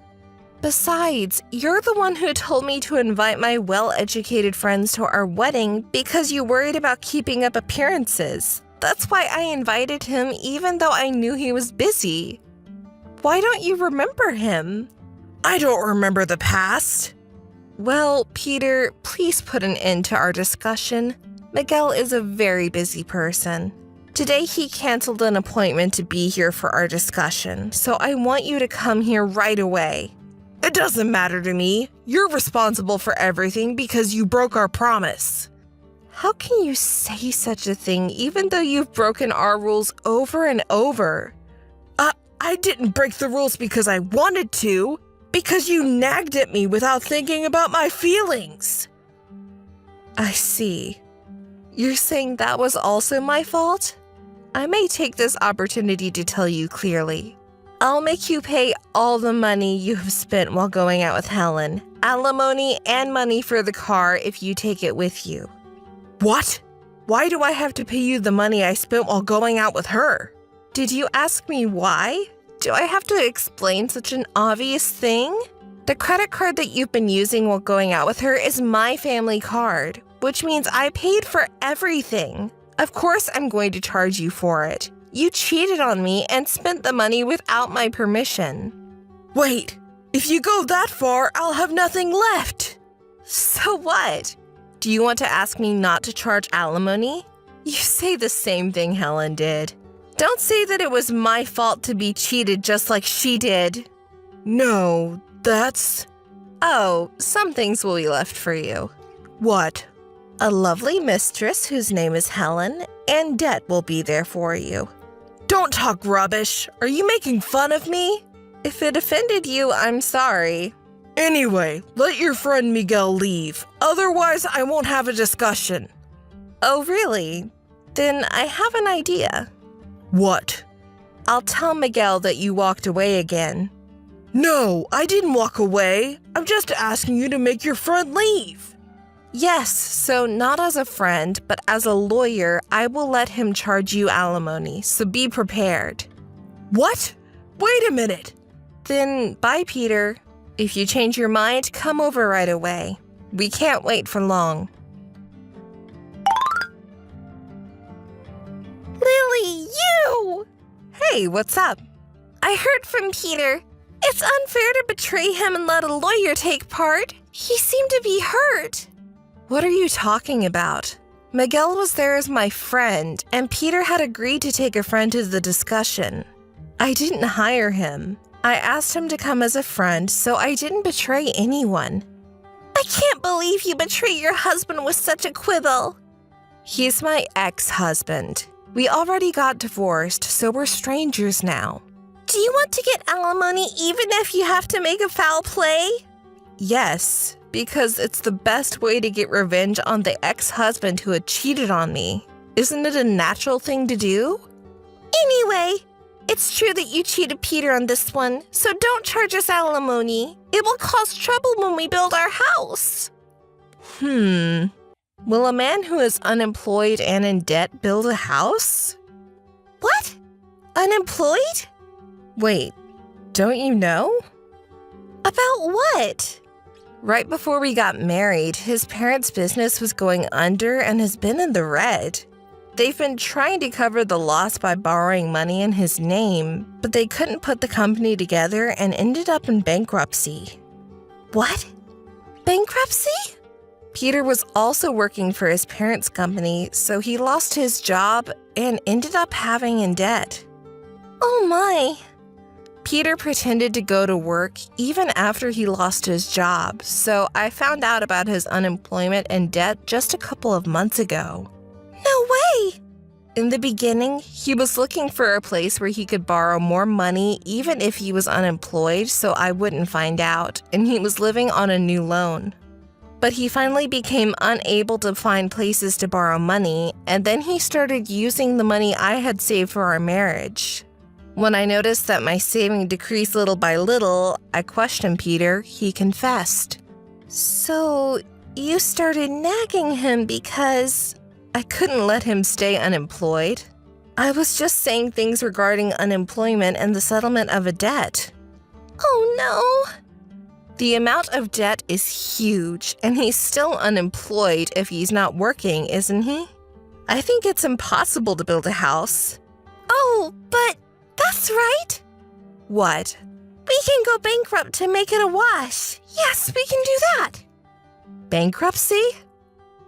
Besides, you're the one who told me to invite my well-educated friends to our wedding because you worried about keeping up appearances. That's why I invited him even though I knew he was busy. Why don't you remember him? I don't remember the past. Well, Peter, please put an end to our discussion. Miguel is a very busy person. Today he canceled an appointment to be here for our discussion, so I want you to come here right away. It doesn't matter to me. You're responsible for everything because you broke our promise. How can you say such a thing even though you've broken our rules over and over? I didn't break the rules because I wanted to. Because you nagged at me without thinking about my feelings. I see. You're saying that was also my fault? I may take this opportunity to tell you clearly. I'll make you pay all the money you have spent while going out with Helen, alimony and money for the car if you take it with you. What? Why do I have to pay you the money I spent while going out with her? Did you ask me why? Do I have to explain such an obvious thing? The credit card that you've been using while going out with her is my family card, which means I paid for everything. Of course I'm going to charge you for it. You cheated on me and spent the money without my permission. Wait, if you go that far, I'll have nothing left. So what? Do you want to ask me not to charge alimony? You say the same thing Helen did. Don't say that it was my fault to be cheated just like she did. No, that's... Oh, some things will be left for you. What? A lovely mistress whose name is Helen, and debt will be there for you. Don't talk rubbish. Are you making fun of me? If it offended you, I'm sorry. Anyway, let your friend Miguel leave. Otherwise, I won't have a discussion. Oh, really? Then I have an idea. What? I'll tell Miguel that you walked away again. No, I didn't walk away. I'm just asking you to make your friend leave. Yes, so not as a friend, but as a lawyer, I will let him charge you alimony, so be prepared. What? Wait a minute. Then bye, Peter. If you change your mind, come over right away. We can't wait for long. Lily, you! Hey, what's up? I heard from Peter. It's unfair to betray him and let a lawyer take part. He seemed to be hurt. What are you talking about? Miguel was there as my friend, and Peter had agreed to take a friend to the discussion. I didn't hire him. I asked him to come as a friend, so I didn't betray anyone. I can't believe you betrayed your husband with such a quibble. He's my ex-husband. We already got divorced, so we're strangers now. Do you want to get alimony even if you have to make a foul play? Yes, because it's the best way to get revenge on the ex-husband who had cheated on me. Isn't it a natural thing to do? Anyway, it's true that you cheated Peter on this one, so don't charge us alimony. It will cause trouble when we build our house. Will a man who is unemployed and in debt build a house? What? Unemployed? Wait, don't you know? About what? Right before we got married, his parents' business was going under and has been in the red. They've been trying to cover the loss by borrowing money in his name, but they couldn't put the company together and ended up in bankruptcy. What? Bankruptcy? Peter was also working for his parents' company, so he lost his job and ended up having in debt. Oh my. Peter pretended to go to work even after he lost his job, so I found out about his unemployment and debt just a couple of months ago. No way! In the beginning, he was looking for a place where he could borrow more money even if he was unemployed so I wouldn't find out, and he was living on a new loan. But he finally became unable to find places to borrow money, and then he started using the money I had saved for our marriage. When I noticed that my saving decreased little by little, I questioned Peter. He confessed. So, you started nagging him because... I couldn't let him stay unemployed. I was just saying things regarding unemployment and the settlement of a debt. Oh no! The amount of debt is huge, and he's still unemployed if he's not working, isn't he? I think it's impossible to build a house. Oh, but that's right. What? We can go bankrupt to make it a wash. Yes, we can do that. Bankruptcy?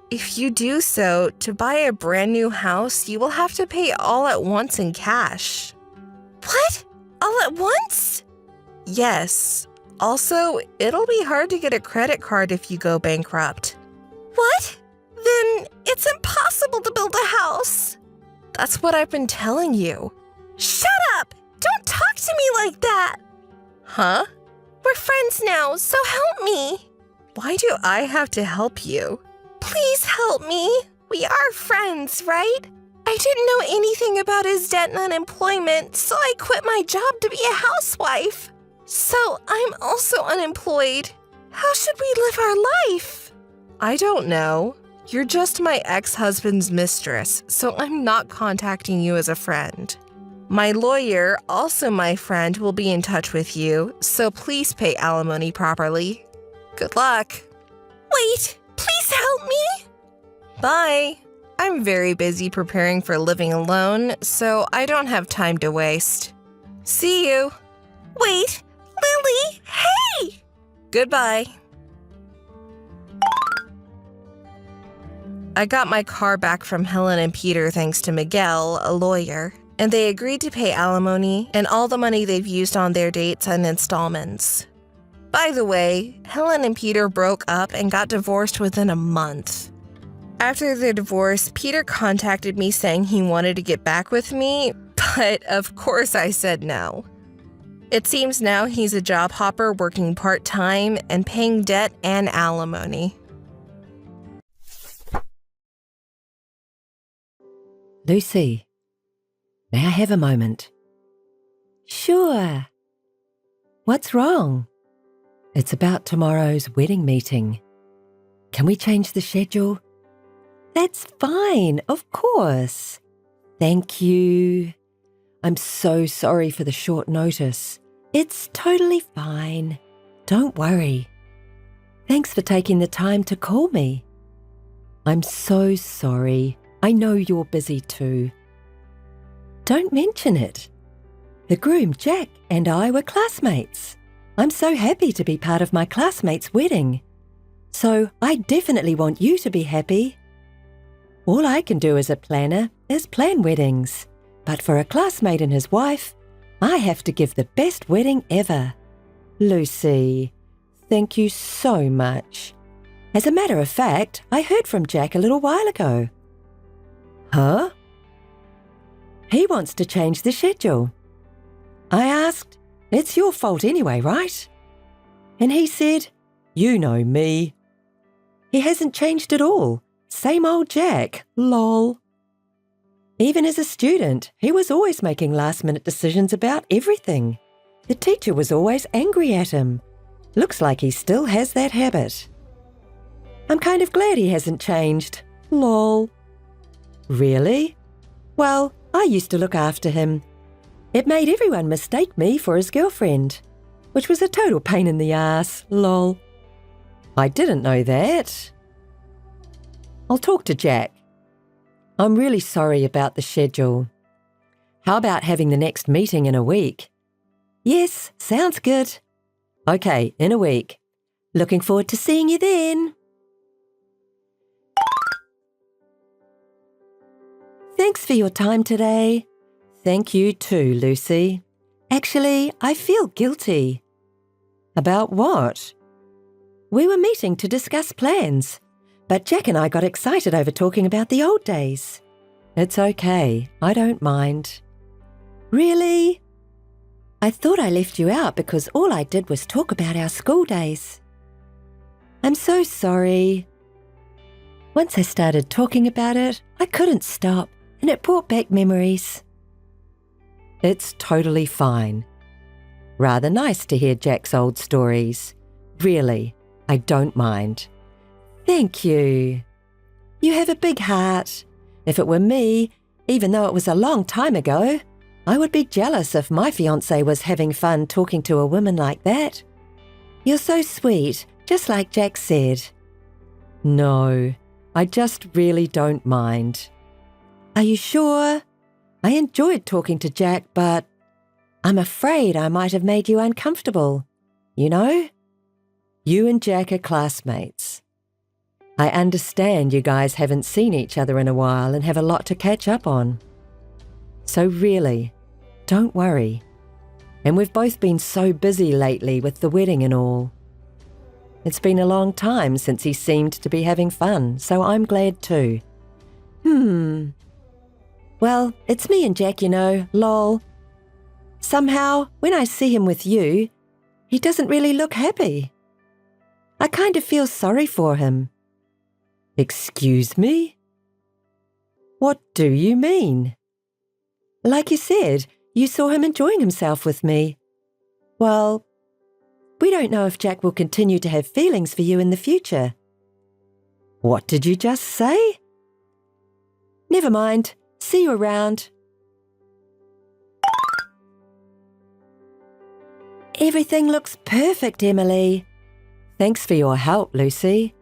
If you do so, to buy a brand new house, you will have to pay all at once in cash. What? All at once? Yes. Also, it'll be hard to get a credit card if you go bankrupt. What? Then it's impossible to build a house. That's what I've been telling you. Shut up! Don't talk to me like that! Huh? We're friends now, so help me. Why do I have to help you? Please help me. We are friends, right? I didn't know anything about his debt and unemployment, so I quit my job to be a housewife. So I'm also unemployed. How should we live our life? I don't know. You're just my ex-husband's mistress, so I'm not contacting you as a friend. My lawyer, also my friend, will be in touch with you, so please pay alimony properly. Good luck. Wait, please help me. Bye. I'm very busy preparing for living alone, so I don't have time to waste. See you. Wait, Lily, hey! Goodbye. I got my car back from Helen and Peter thanks to Miguel, a lawyer, and they agreed to pay alimony and all the money they've used on their dates and installments. By the way, Helen and Peter broke up and got divorced within a month. After their divorce, Peter contacted me saying he wanted to get back with me, but of course I said no. It seems now he's a job hopper working part-time and paying debt and alimony. Lucy, may I have a moment? Sure. What's wrong? It's about tomorrow's wedding meeting. Can we change the schedule? That's fine, of course. Thank you. I'm so sorry for the short notice. It's totally fine. Don't worry. Thanks for taking the time to call me. I'm so sorry. I know you're busy too. Don't mention it. The groom, Jack, and I were classmates. I'm so happy to be part of my classmate's wedding. So I definitely want you to be happy. All I can do as a planner is plan weddings. But for a classmate and his wife, I have to give the best wedding ever. Lucy, thank you so much. As a matter of fact, I heard from Jack a little while ago. Huh? He wants to change the schedule. I asked, it's your fault anyway, right? And he said, you know me. He hasn't changed at all. Same old Jack, lol. Even as a student, he was always making last-minute decisions about everything. The teacher was always angry at him. Looks like he still has that habit. I'm kind of glad he hasn't changed, lol. Really? Well, I used to look after him. It made everyone mistake me for his girlfriend, which was a total pain in the ass, lol. I didn't know that. I'll talk to Jack. I'm really sorry about the schedule. How about having the next meeting in a week? Yes, sounds good. Okay, in a week. Looking forward to seeing you then. Thanks for your time today. Thank you too, Lucy. Actually, I feel guilty. About what? We were meeting to discuss plans, but Jack and I got excited over talking about the old days. It's okay, I don't mind. Really? I thought I left you out because all I did was talk about our school days. I'm so sorry. Once I started talking about it, I couldn't stop, and it brought back memories. It's totally fine. Rather nice to hear Jack's old stories. Really, I don't mind. Thank you. You have a big heart. If it were me, even though it was a long time ago, I would be jealous if my fiancé was having fun talking to a woman like that. You're so sweet, just like Jack said. No, I just really don't mind. Are you sure? I enjoyed talking to Jack, but I'm afraid I might have made you uncomfortable. You know? You and Jack are classmates. I understand you guys haven't seen each other in a while and have a lot to catch up on. So really, don't worry. And we've both been so busy lately with the wedding and all. It's been a long time since he seemed to be having fun, so I'm glad too. Well, it's me and Jack, you know, lol. Somehow, when I see him with you, he doesn't really look happy. I kind of feel sorry for him. Excuse me? What do you mean? Like you said, you saw him enjoying himself with me. Well, we don't know if Jack will continue to have feelings for you in the future. What did you just say? Never mind. See you around. Everything looks perfect, Emily. Thanks for your help, Lucy.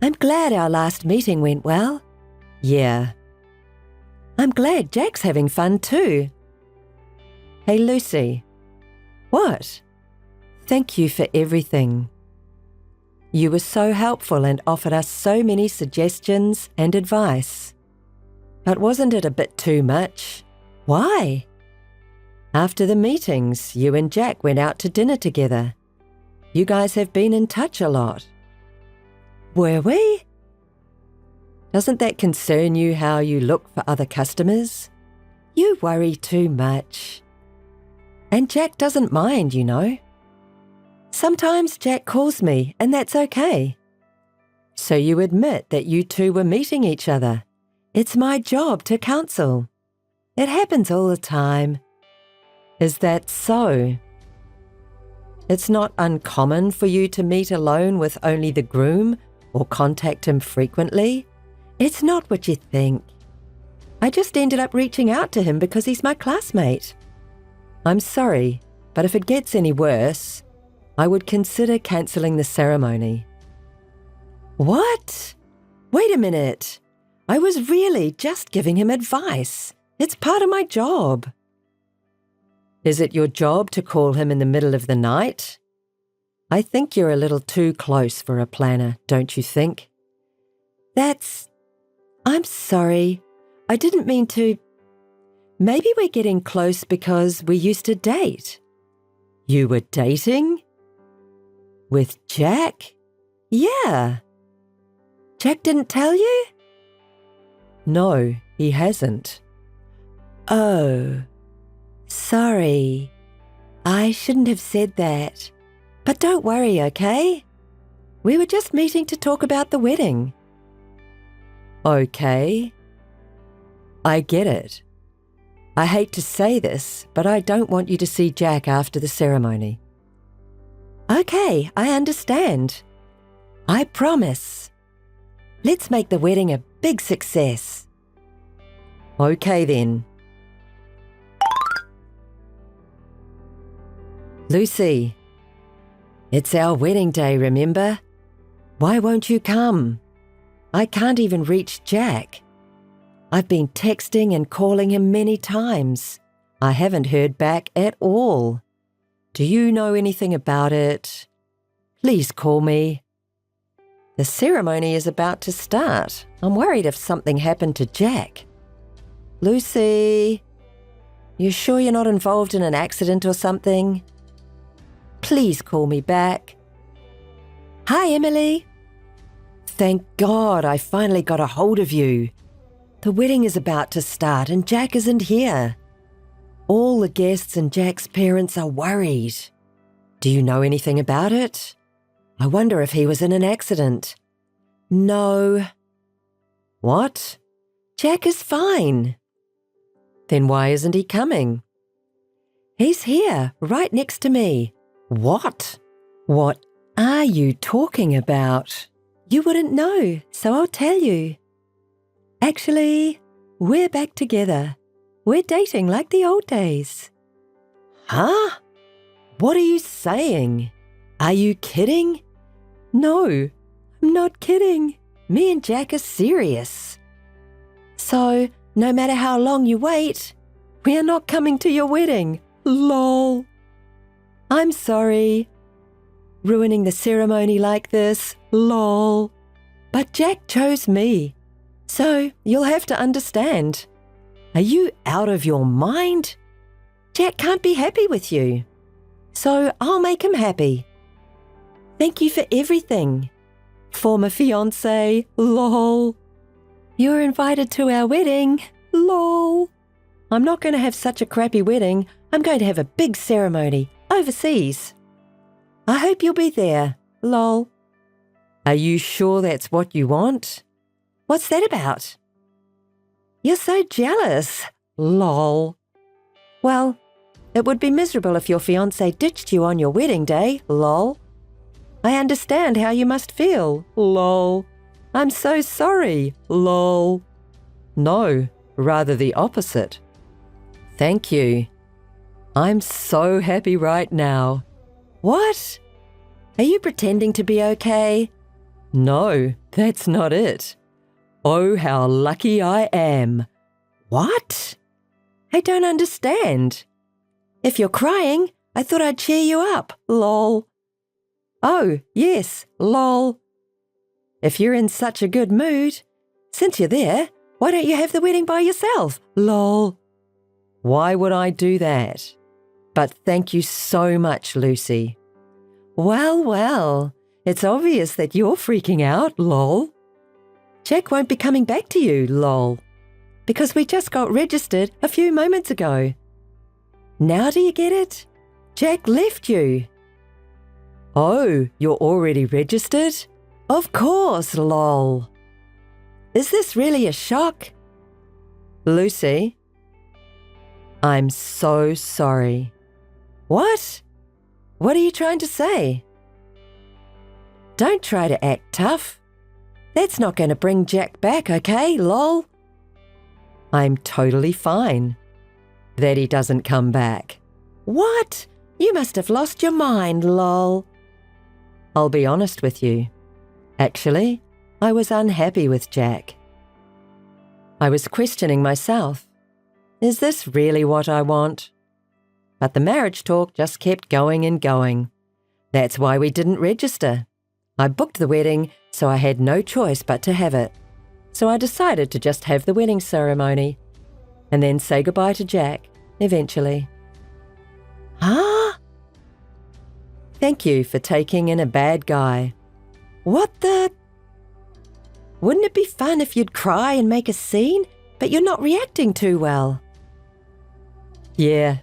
I'm glad our last meeting went well. Yeah. I'm glad Jack's having fun too. Hey, Lucy. What? Thank you for everything. You were so helpful and offered us so many suggestions and advice. But wasn't it a bit too much? Why? After the meetings, you and Jack went out to dinner together. You guys have been in touch a lot. Were we? Doesn't that concern you how you look for other customers? You worry too much. And Jack doesn't mind, you know. Sometimes Jack calls me, and that's okay. So you admit that you two were meeting each other. It's my job to counsel. It happens all the time. Is that so? It's not uncommon for you to meet alone with only the groom or contact him frequently. It's not what you think. I just ended up reaching out to him because he's my classmate. I'm sorry, but if it gets any worse, I would consider cancelling the ceremony. What? Wait a minute. I was really just giving him advice. It's part of my job. Is it your job to call him in the middle of the night? I think you're a little too close for a planner, don't you think? I'm sorry. I didn't mean to. Maybe we're getting close because we used to date. You were dating? With Jack? Yeah. Jack didn't tell you? No, he hasn't. Oh, sorry. I shouldn't have said that. But don't worry, okay? We were just meeting to talk about the wedding. Okay. I get it. I hate to say this, but I don't want you to see Jack after the ceremony. Okay, I understand. I promise. Let's make the wedding a big success. Okay then. Lucy, it's our wedding day, remember? Why won't you come? I can't even reach Jack. I've been texting and calling him many times. I haven't heard back at all. Do you know anything about it? Please call me. The ceremony is about to start. I'm worried if something happened to Jack. Lucy. You sure you're not involved in an accident or something? Please call me back. Hi, Emily. Thank God I finally got a hold of you. The wedding is about to start and Jack isn't here. All the guests and Jack's parents are worried. Do you know anything about it? I wonder if he was in an accident. No. What? Jack is fine. Then why isn't he coming? He's here, right next to me. What? What are you talking about? You wouldn't know, so I'll tell you. Actually, we're back together. We're dating like the old days. Huh? What are you saying? Are you kidding? No, I'm not kidding. Me and Jack are serious. So, no matter how long you wait, we are not coming to your wedding. Lol. I'm sorry. Ruining the ceremony like this. Lol. But Jack chose me. So, you'll have to understand. Are you out of your mind? Jack can't be happy with you. So, I'll make him happy. Thank you for everything. Former fiancé, lol. You're invited to our wedding, lol. I'm not going to have such a crappy wedding. I'm going to have a big ceremony, overseas. I hope you'll be there, lol. Are you sure that's what you want? What's that about? You're so jealous, lol. Well, it would be miserable if your fiancé ditched you on your wedding day, lol. I understand how you must feel, lol. I'm so sorry, lol. No, rather the opposite. Thank you. I'm so happy right now. What? Are you pretending to be okay? No, that's not it. Oh, how lucky I am. What? I don't understand. If you're crying, I thought I'd cheer you up, lol. Oh, yes, lol. If you're in such a good mood, since you're there, why don't you have the wedding by yourself, lol? Why would I do that? But thank you so much, Lucy. Well, it's obvious that you're freaking out, lol. Jack won't be coming back to you, lol, because we just got registered a few moments ago. Now do you get it? Jack left you. Oh, you're already registered? Of course, lol. Is this really a shock? Lucy, I'm so sorry. What? What are you trying to say? Don't try to act tough. That's not going to bring Jack back, okay, lol? I'm totally fine that he doesn't come back. What? You must have lost your mind, lol. I'll be honest with you. Actually, I was unhappy with Jack. I was questioning myself. Is this really what I want? But the marriage talk just kept going and going. That's why we didn't register. I booked the wedding, so I had no choice but to have it. So I decided to just have the wedding ceremony and then say goodbye to Jack, eventually. Huh? Thank you for taking in a bad guy. What the? Wouldn't it be fun if you'd cry and make a scene, but you're not reacting too well? Yeah.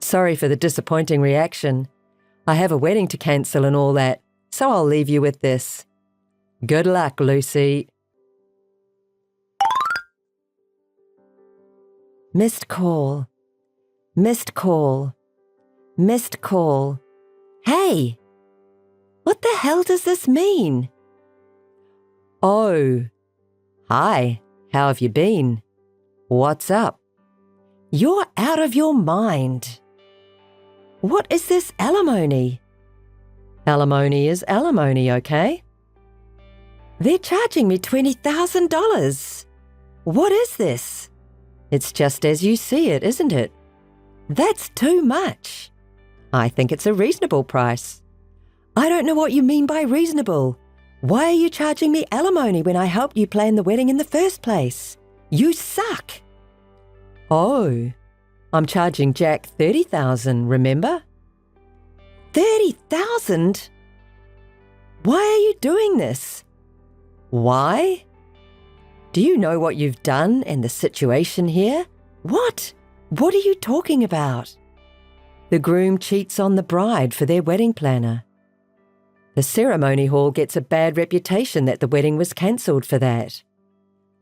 Sorry for the disappointing reaction. I have a wedding to cancel and all that, so I'll leave you with this. Good luck, Lucy. Missed call. Missed call. Missed call. Hey! What the hell does this mean? Oh. Hi, how have you been? What's up? You're out of your mind. What is this alimony? Alimony is alimony, okay? They're charging me $20,000. What is this? It's just as you see it, isn't it? That's too much. I think it's a reasonable price. I don't know what you mean by reasonable. Why are you charging me alimony when I helped you plan the wedding in the first place? You suck. Oh, I'm charging Jack $30,000, remember? $30,000? Why are you doing this? Why? Do you know what you've done and the situation here? What? What are you talking about? The groom cheats on the bride for their wedding planner. The ceremony hall gets a bad reputation that the wedding was cancelled for that.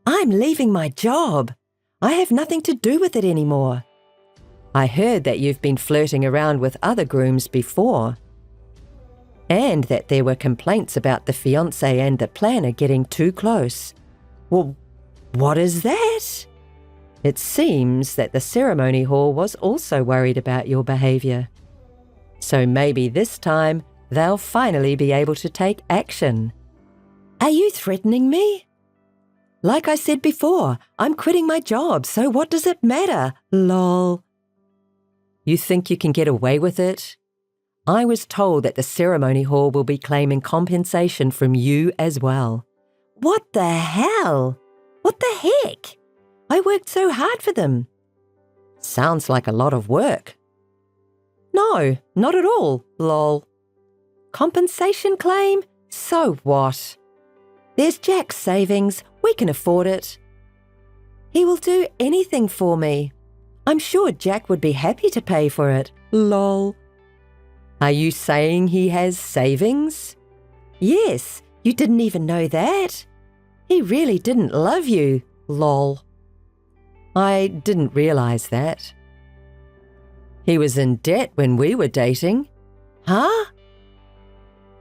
I'm leaving my job. I have nothing to do with it anymore. I heard that you've been flirting around with other grooms before, and that there were complaints about the fiancé and the planner getting too close. Well, what is that? It seems that the ceremony hall was also worried about your behaviour. So maybe this time they'll finally be able to take action. Are you threatening me? Like I said before, I'm quitting my job, so what does it matter? Lol. You think you can get away with it? I was told that the ceremony hall will be claiming compensation from you as well. What the hell? What the heck? I worked so hard for them. Sounds like a lot of work. No, not at all, lol. Compensation claim? So what? There's Jack's savings. We can afford it. He will do anything for me. I'm sure Jack would be happy to pay for it. Lol. Are you saying he has savings? Yes, you didn't even know that. He really didn't love you. Lol. I didn't realize that. He was in debt when we were dating. Huh?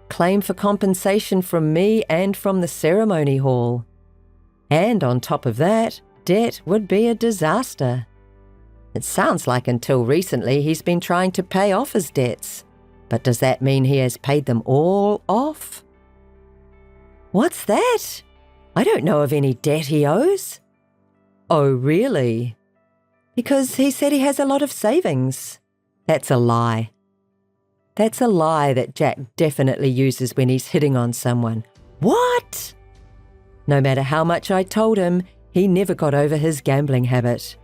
Claim for compensation from me and from the ceremony hall. And on top of that, debt would be a disaster. It sounds like until recently he's been trying to pay off his debts. But does that mean he has paid them all off? What's that? I don't know of any debt he owes. Oh, really? Because he said he has a lot of savings. That's a lie. That's a lie that Jack definitely uses when he's hitting on someone. What? No matter how much I told him, he never got over his gambling habit.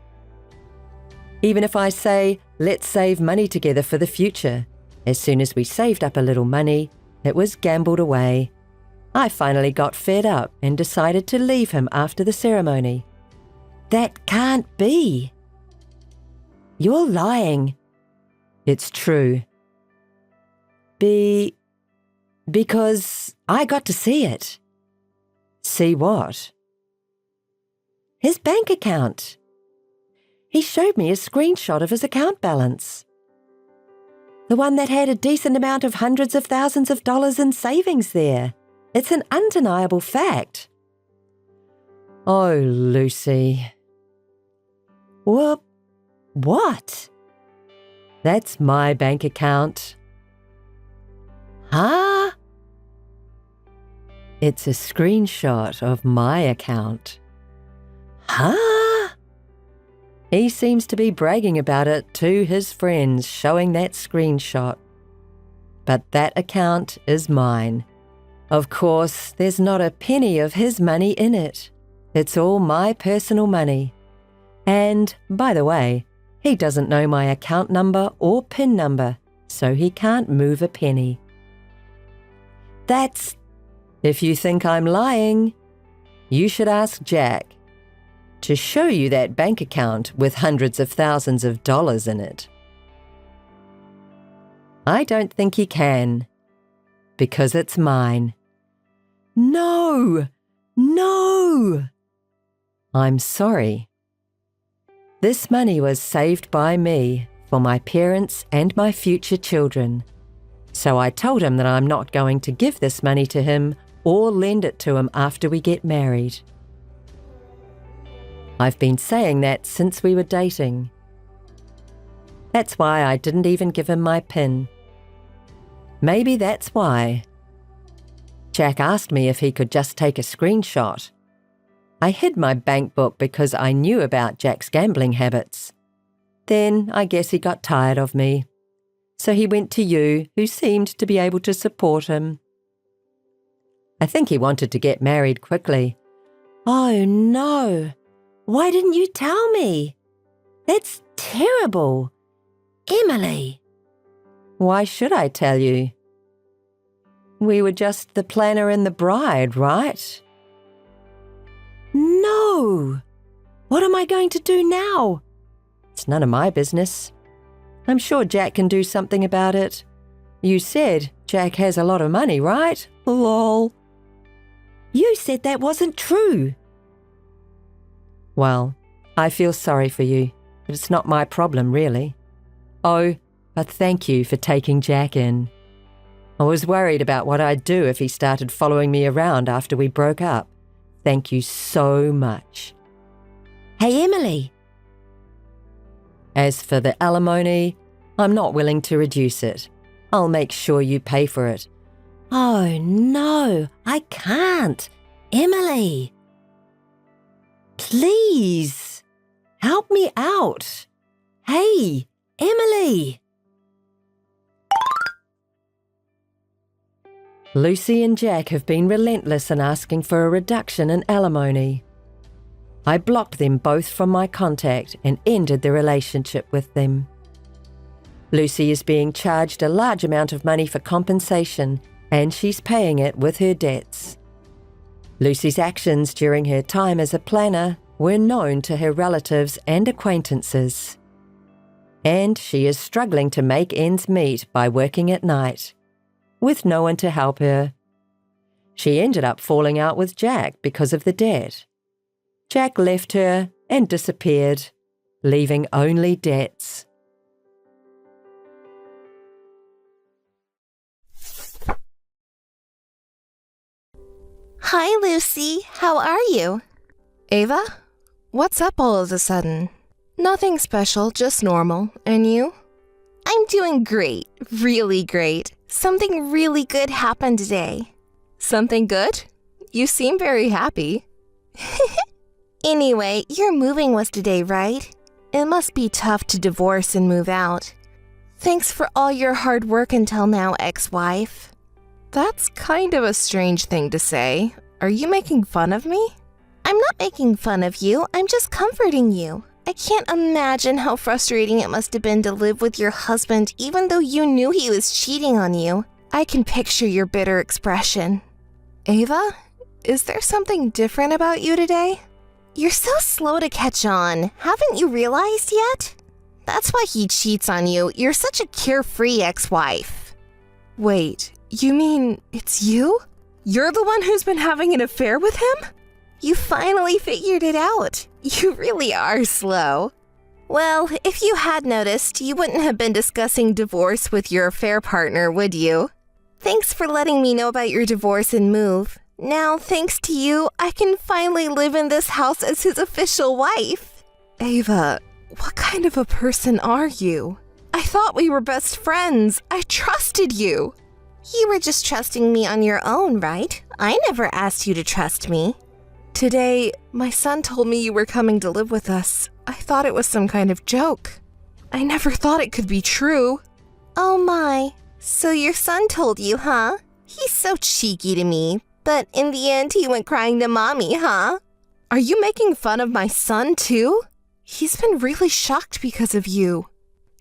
Even if I say, let's save money together for the future, as soon as we saved up a little money, it was gambled away. I finally got fed up and decided to leave him after the ceremony. That can't be. You're lying. It's true. Because I got to see it. See what? His bank account. He showed me a screenshot of his account balance. The one that had a decent amount of hundreds of thousands of dollars in savings there. It's an undeniable fact. Oh, Lucy. Well, what? That's my bank account. Huh? It's a screenshot of my account. Huh? He seems to be bragging about it to his friends, showing that screenshot. But that account is mine. Of course, there's not a penny of his money in it. It's all my personal money. And, by the way, he doesn't know my account number or PIN number, so he can't move a penny. If you think I'm lying, you should ask Jack to show you that bank account with hundreds of thousands of dollars in it. I don't think he can, because it's mine. No! I'm sorry. This money was saved by me for my parents and my future children. So I told him that I'm not going to give this money to him or lend it to him after we get married. I've been saying that since we were dating. That's why I didn't even give him my PIN. Maybe that's why. Jack asked me if he could just take a screenshot. I hid my bank book because I knew about Jack's gambling habits. Then I guess he got tired of me. So he went to you, who seemed to be able to support him. I think he wanted to get married quickly. Oh no! Why didn't you tell me? That's terrible. Emily. Why should I tell you? We were just the planner and the bride, right? No! What am I going to do now? It's none of my business. I'm sure Jack can do something about it. You said Jack has a lot of money, right? Lol. You said that wasn't true. Well, I feel sorry for you, but it's not my problem, really. Oh, but thank you for taking Jack in. I was worried about what I'd do if he started following me around after we broke up. Thank you so much. Hey, Emily. As for the alimony, I'm not willing to reduce it. I'll make sure you pay for it. Oh, no, I can't. Emily. Please, help me out. Hey, Emily. Lucy and Jack have been relentless in asking for a reduction in alimony. I blocked them both from my contact and ended the relationship with them. Lucy is being charged a large amount of money for compensation, and she's paying it with her debts. Lucy's actions during her time as a planner were known to her relatives and acquaintances. And she is struggling to make ends meet by working at night, with no one to help her. She ended up falling out with Jack because of the debt. Jack left her and disappeared, leaving only debts. Hi, Lucy. How are you? Ava? What's up all of a sudden? Nothing special, just normal. And you? I'm doing great. Really great. Something really good happened today. Something good? You seem very happy. Anyway, your moving was today, right? It must be tough to divorce and move out. Thanks for all your hard work until now, ex-wife. That's kind of a strange thing to say. Are you making fun of me? I'm not making fun of you. I'm just comforting you. I can't imagine how frustrating it must have been to live with your husband even though you knew he was cheating on you. I can picture your bitter expression. Ava, is there something different about you today? You're so slow to catch on. Haven't you realized yet? That's why he cheats on you. You're such a carefree ex-wife. Wait, you mean it's you? You're the one who's been having an affair with him? You finally figured it out. You really are slow. Well, if you had noticed, you wouldn't have been discussing divorce with your affair partner, would you? Thanks for letting me know about your divorce and move. Now, thanks to you, I can finally live in this house as his official wife. Ava, what kind of a person are you? I thought we were best friends. I trusted you. You were just trusting me on your own, right? I never asked you to trust me. Today, my son told me you were coming to live with us. I thought it was some kind of joke. I never thought it could be true. Oh my, so your son told you, huh? He's so cheeky to me, but in the end he went crying to mommy, huh? Are you making fun of my son too? He's been really shocked because of you.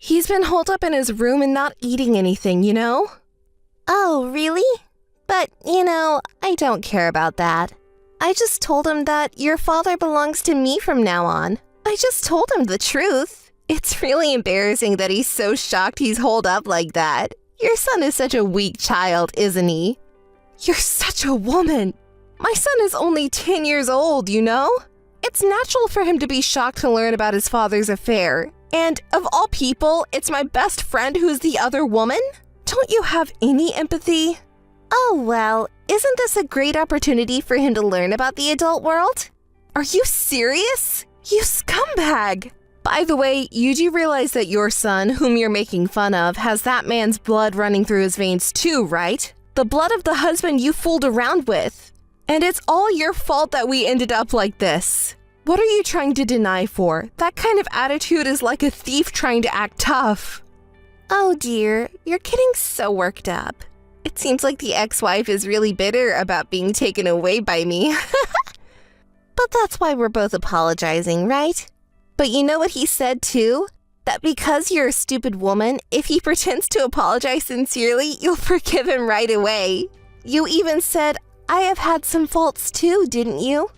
He's been holed up in his room and not eating anything, you know? Oh, really? But, I don't care about that. I just told him that your father belongs to me from now on. I just told him the truth. It's really embarrassing that he's so shocked he's holed up like that. Your son is such a weak child, isn't he? You're such a woman. My son is only 10 years old, you know? It's natural for him to be shocked to learn about his father's affair. And of all people, it's my best friend who's the other woman? Don't you have any empathy? Oh, well, isn't this a great opportunity for him to learn about the adult world? Are you serious? You scumbag! By the way, you do realize that your son, whom you're making fun of, has that man's blood running through his veins too, right? The blood of the husband you fooled around with. And it's all your fault that we ended up like this. What are you trying to deny for? That kind of attitude is like a thief trying to act tough. Oh dear, you're getting so worked up. It seems like the ex-wife is really bitter about being taken away by me. But that's why we're both apologizing, right? But you know what he said too? That because you're a stupid woman, if he pretends to apologize sincerely, you'll forgive him right away. You even said, I have had some faults too, didn't you?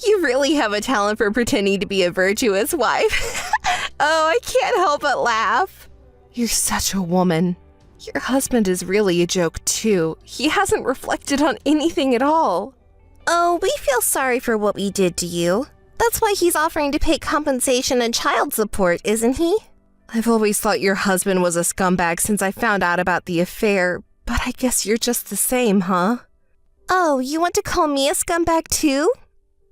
You really have a talent for pretending to be a virtuous wife. Oh, I can't help but laugh. You're such a woman. Your husband is really a joke too. He hasn't reflected on anything at all. Oh, we feel sorry for what we did to you. That's why he's offering to pay compensation and child support, isn't he? I've always thought your husband was a scumbag since I found out about the affair, but I guess you're just the same, huh? Oh, you want to call me a scumbag too?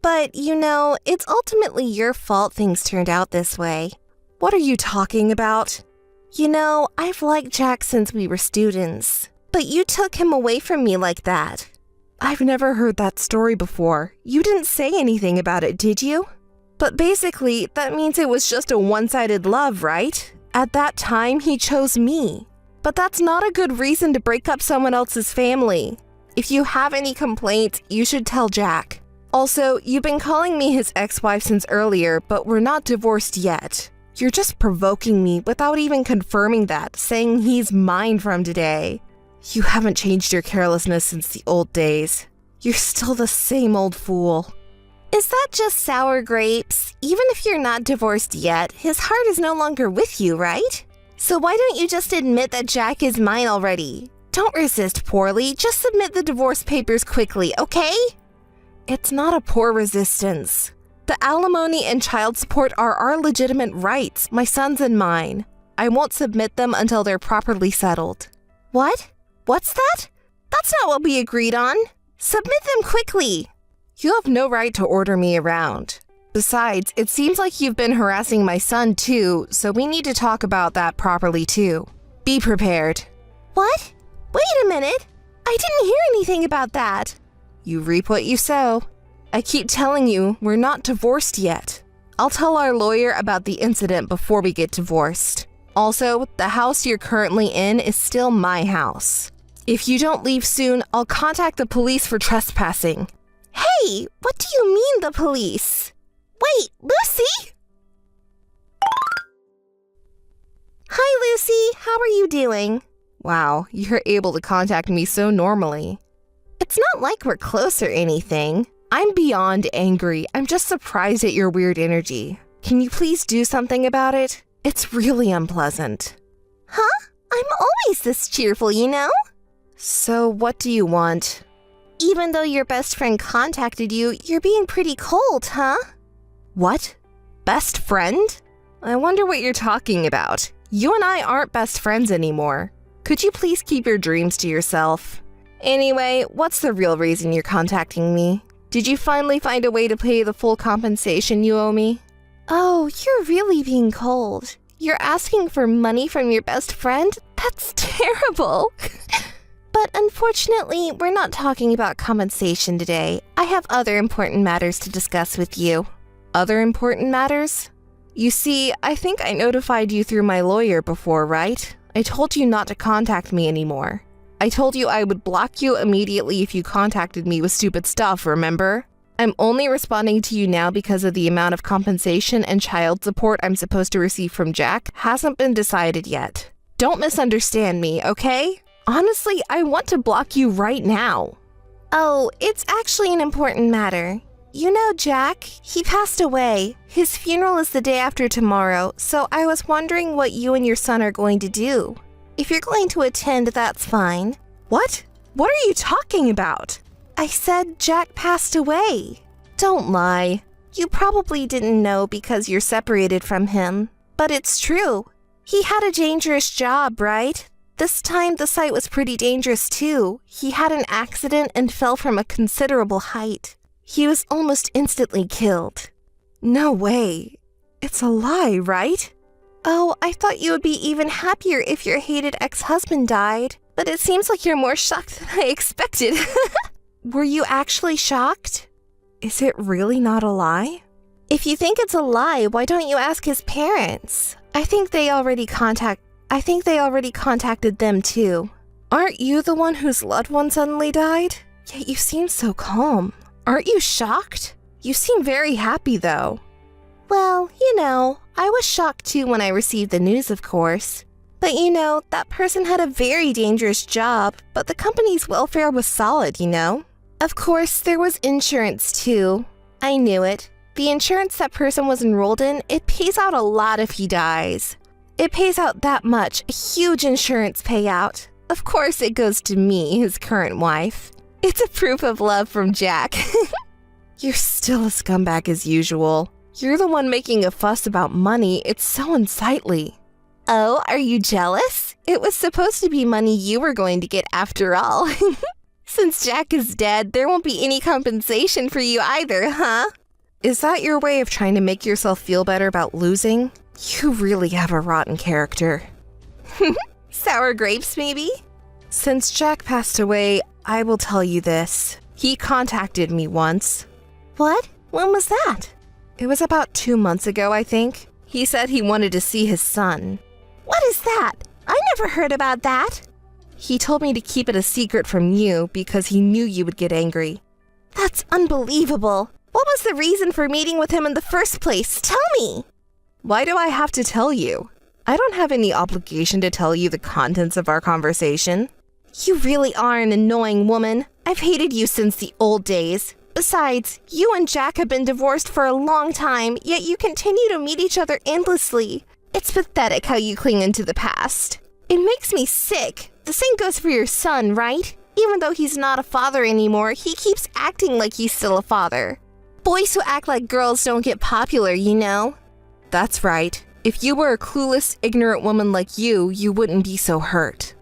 But, you know, it's ultimately your fault things turned out this way. What are you talking about? You know, I've liked Jack since we were students, but you took him away from me like that. I've never heard that story before. You didn't say anything about it, did you? But basically, that means it was just a one-sided love, right? At that time, he chose me. But that's not a good reason to break up someone else's family. If you have any complaints, you should tell Jack. Also, you've been calling me his ex-wife since earlier, but we're not divorced yet. You're just provoking me without even confirming that, saying he's mine from today. You haven't changed your carelessness since the old days. You're still the same old fool. Is that just sour grapes? Even if you're not divorced yet, his heart is no longer with you, right? So why don't you just admit that Jack is mine already? Don't resist poorly, just submit the divorce papers quickly, okay? It's not a poor resistance. The alimony and child support are our legitimate rights, my son's and mine. I won't submit them until they're properly settled. What? What's that? That's not what we agreed on. Submit them quickly. You have no right to order me around. Besides, it seems like you've been harassing my son too, so we need to talk about that properly too. Be prepared. What? Wait a minute. I didn't hear anything about that. You reap what you sow. I keep telling you, we're not divorced yet. I'll tell our lawyer about the incident before we get divorced. Also, the house you're currently in is still my house. If you don't leave soon, I'll contact the police for trespassing. Hey, what do you mean the police? Wait, Lucy? Hi, Lucy. How are you doing? Wow, you're able to contact me so normally. It's not like we're close or anything. I'm beyond angry. I'm just surprised at your weird energy. Can you please do something about it? It's really unpleasant. Huh? I'm always this cheerful, you know? So what do you want? Even though your best friend contacted you, you're being pretty cold, huh? What? Best friend? I wonder what you're talking about. You and I aren't best friends anymore. Could you please keep your dreams to yourself? Anyway, what's the real reason you're contacting me? Did you finally find a way to pay the full compensation you owe me? Oh, you're really being cold. You're asking for money from your best friend? That's terrible. But unfortunately, we're not talking about compensation today. I have other important matters to discuss with you. Other important matters? You see, I think I notified you through my lawyer before, right? I told you not to contact me anymore. I told you I would block you immediately if you contacted me with stupid stuff, remember? I'm only responding to you now because of the amount of compensation and child support I'm supposed to receive from Jack hasn't been decided yet. Don't misunderstand me, okay? Honestly, I want to block you right now. Oh, it's actually an important matter. You know Jack, he passed away. His funeral is the day after tomorrow, so I was wondering what you and your son are going to do. If you're going to attend, that's fine. What? What are you talking about? I said Jack passed away. Don't lie. You probably didn't know because you're separated from him, but it's true. He had a dangerous job, right? This time the site was pretty dangerous too. He had an accident and fell from a considerable height. He was almost instantly killed. No way. It's a lie, right? Oh, I thought you would be even happier if your hated ex-husband died, but it seems like you're more shocked than I expected. Were you actually shocked? Is it really not a lie? If you think it's a lie, why don't you ask his parents? I think they already contacted them too. Aren't you the one whose loved one suddenly died? Yet you seem so calm. Aren't you shocked? You seem very happy though. Well, I was shocked too when I received the news, of course. But that person had a very dangerous job, but the company's welfare was solid, Of course, there was insurance too. I knew it. The insurance that person was enrolled in, it pays out a lot if he dies. It pays out that much, a huge insurance payout. Of course, it goes to me, his current wife. It's a proof of love from Jack. You're still a scumbag as usual. You're the one making a fuss about money. It's so unsightly. Oh, are you jealous? It was supposed to be money you were going to get after all. Since Jack is dead, there won't be any compensation for you either, huh? Is that your way of trying to make yourself feel better about losing? You really have a rotten character. Sour grapes, maybe? Since Jack passed away, I will tell you this. He contacted me once. What? When was that? It was about 2 months ago, I think. He said he wanted to see his son. What is that? I never heard about that. He told me to keep it a secret from you because he knew you would get angry. That's unbelievable. What was the reason for meeting with him in the first place? Tell me. Why do I have to tell you? I don't have any obligation to tell you the contents of our conversation. You really are an annoying woman. I've hated you since the old days. Besides, you and Jack have been divorced for a long time, yet you continue to meet each other endlessly. It's pathetic how you cling into the past. It makes me sick. The same goes for your son, right? Even though he's not a father anymore, he keeps acting like he's still a father. Boys who act like girls don't get popular, That's right. If you were a clueless, ignorant woman like you wouldn't be so hurt.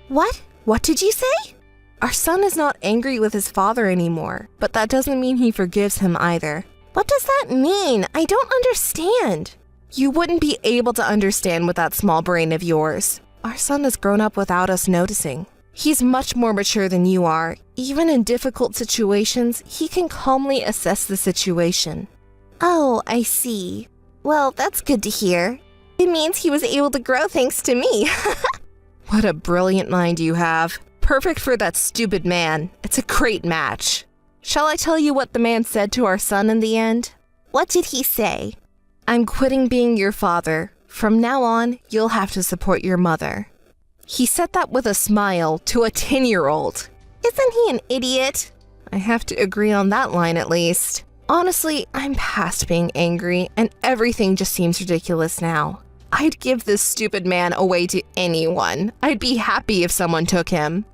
What? What did you say? Our son is not angry with his father anymore, but that doesn't mean he forgives him either. What does that mean? I don't understand. You wouldn't be able to understand with that small brain of yours. Our son has grown up without us noticing. He's much more mature than you are. Even in difficult situations, he can calmly assess the situation. Oh, I see. Well, that's good to hear. It means he was able to grow thanks to me. What a brilliant mind you have. Perfect for that stupid man. It's a great match. Shall I tell you what the man said to our son in the end? What did he say? I'm quitting being your father. From now on, you'll have to support your mother. He said that with a smile to a 10-year-old. Isn't he an idiot? I have to agree on that line at least. Honestly, I'm past being angry, and everything just seems ridiculous now. I'd give this stupid man away to anyone. I'd be happy if someone took him.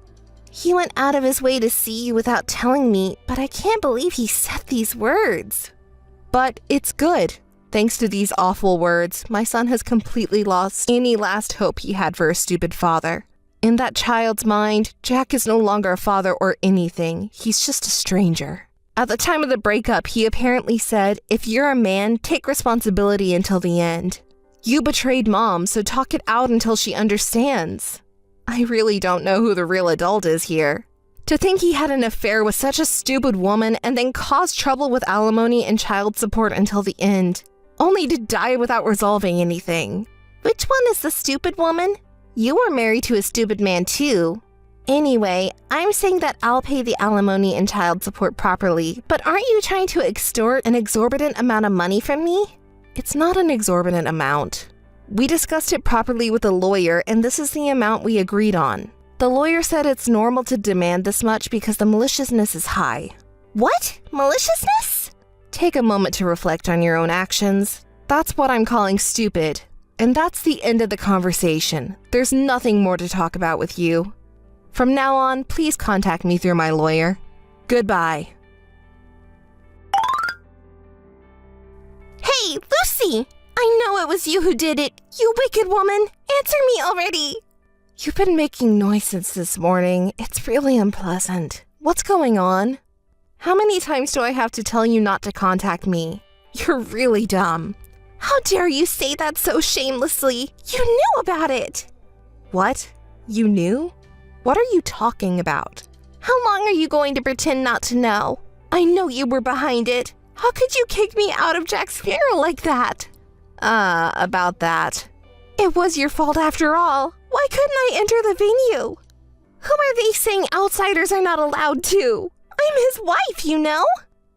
He went out of his way to see you without telling me, but I can't believe he said these words. But it's good. Thanks to these awful words, my son has completely lost any last hope he had for a stupid father. In that child's mind, Jack is no longer a father or anything. He's just a stranger. At the time of the breakup, he apparently said, if you're a man, take responsibility until the end. You betrayed Mom, so talk it out until she understands. I really don't know who the real adult is here. To think he had an affair with such a stupid woman and then caused trouble with alimony and child support until the end, only to die without resolving anything. Which one is the stupid woman? You were married to a stupid man too. Anyway, I'm saying that I'll pay the alimony and child support properly, but aren't you trying to extort an exorbitant amount of money from me? It's not an exorbitant amount. We discussed it properly with a lawyer, and this is the amount we agreed on. The lawyer said it's normal to demand this much because the maliciousness is high. What? Maliciousness? Take a moment to reflect on your own actions. That's what I'm calling stupid. And that's the end of the conversation. There's nothing more to talk about with you. From now on, please contact me through my lawyer. Goodbye. Hey, Lucy! I know it was you who did it. You wicked woman. Answer me already. You've been making noise since this morning. It's really unpleasant. What's going on? How many times do I have to tell you not to contact me? You're really dumb. How dare you say that so shamelessly? You knew about it. What? You knew? What are you talking about? How long are you going to pretend not to know? I know you were behind it. How could you kick me out of Jack's funeral like that? About that. It was your fault after all. Why couldn't I enter the venue? Who are they saying outsiders are not allowed to? I'm his wife, you know?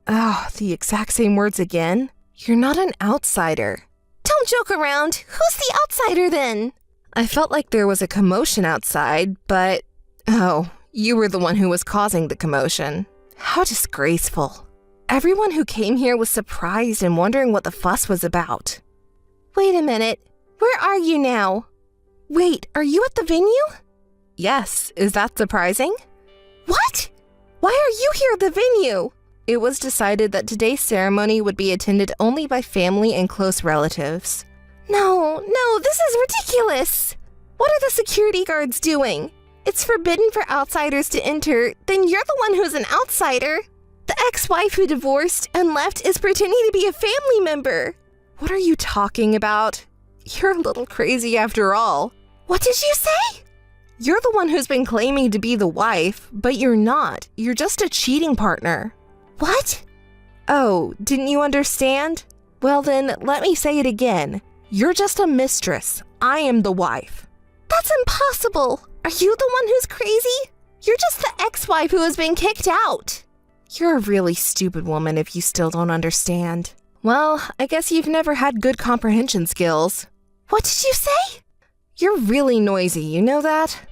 Oh, the exact same words again? You're not an outsider. Don't joke around. Who's the outsider then? I felt like there was a commotion outside, but... Oh, you were the one who was causing the commotion. How disgraceful. Everyone who came here was surprised and wondering what the fuss was about. Wait a minute. Where are you now? Wait, are you at the venue? Yes, is that surprising? What? Why are you here at the venue? It was decided that today's ceremony would be attended only by family and close relatives. No, this is ridiculous. What are the security guards doing? It's forbidden for outsiders to enter, then you're the one who's an outsider. The ex-wife who divorced and left is pretending to be a family member. What are you talking about? You're a little crazy after all. What did you say? You're the one who's been claiming to be the wife, but you're not. You're just a cheating partner. What? Oh, didn't you understand? Well then, let me say it again. You're just a mistress. I am the wife. That's impossible. Are you the one who's crazy? You're just the ex-wife who has been kicked out. You're a really stupid woman if you still don't understand. Well, I guess you've never had good comprehension skills. What did you say? You're really noisy, you know that?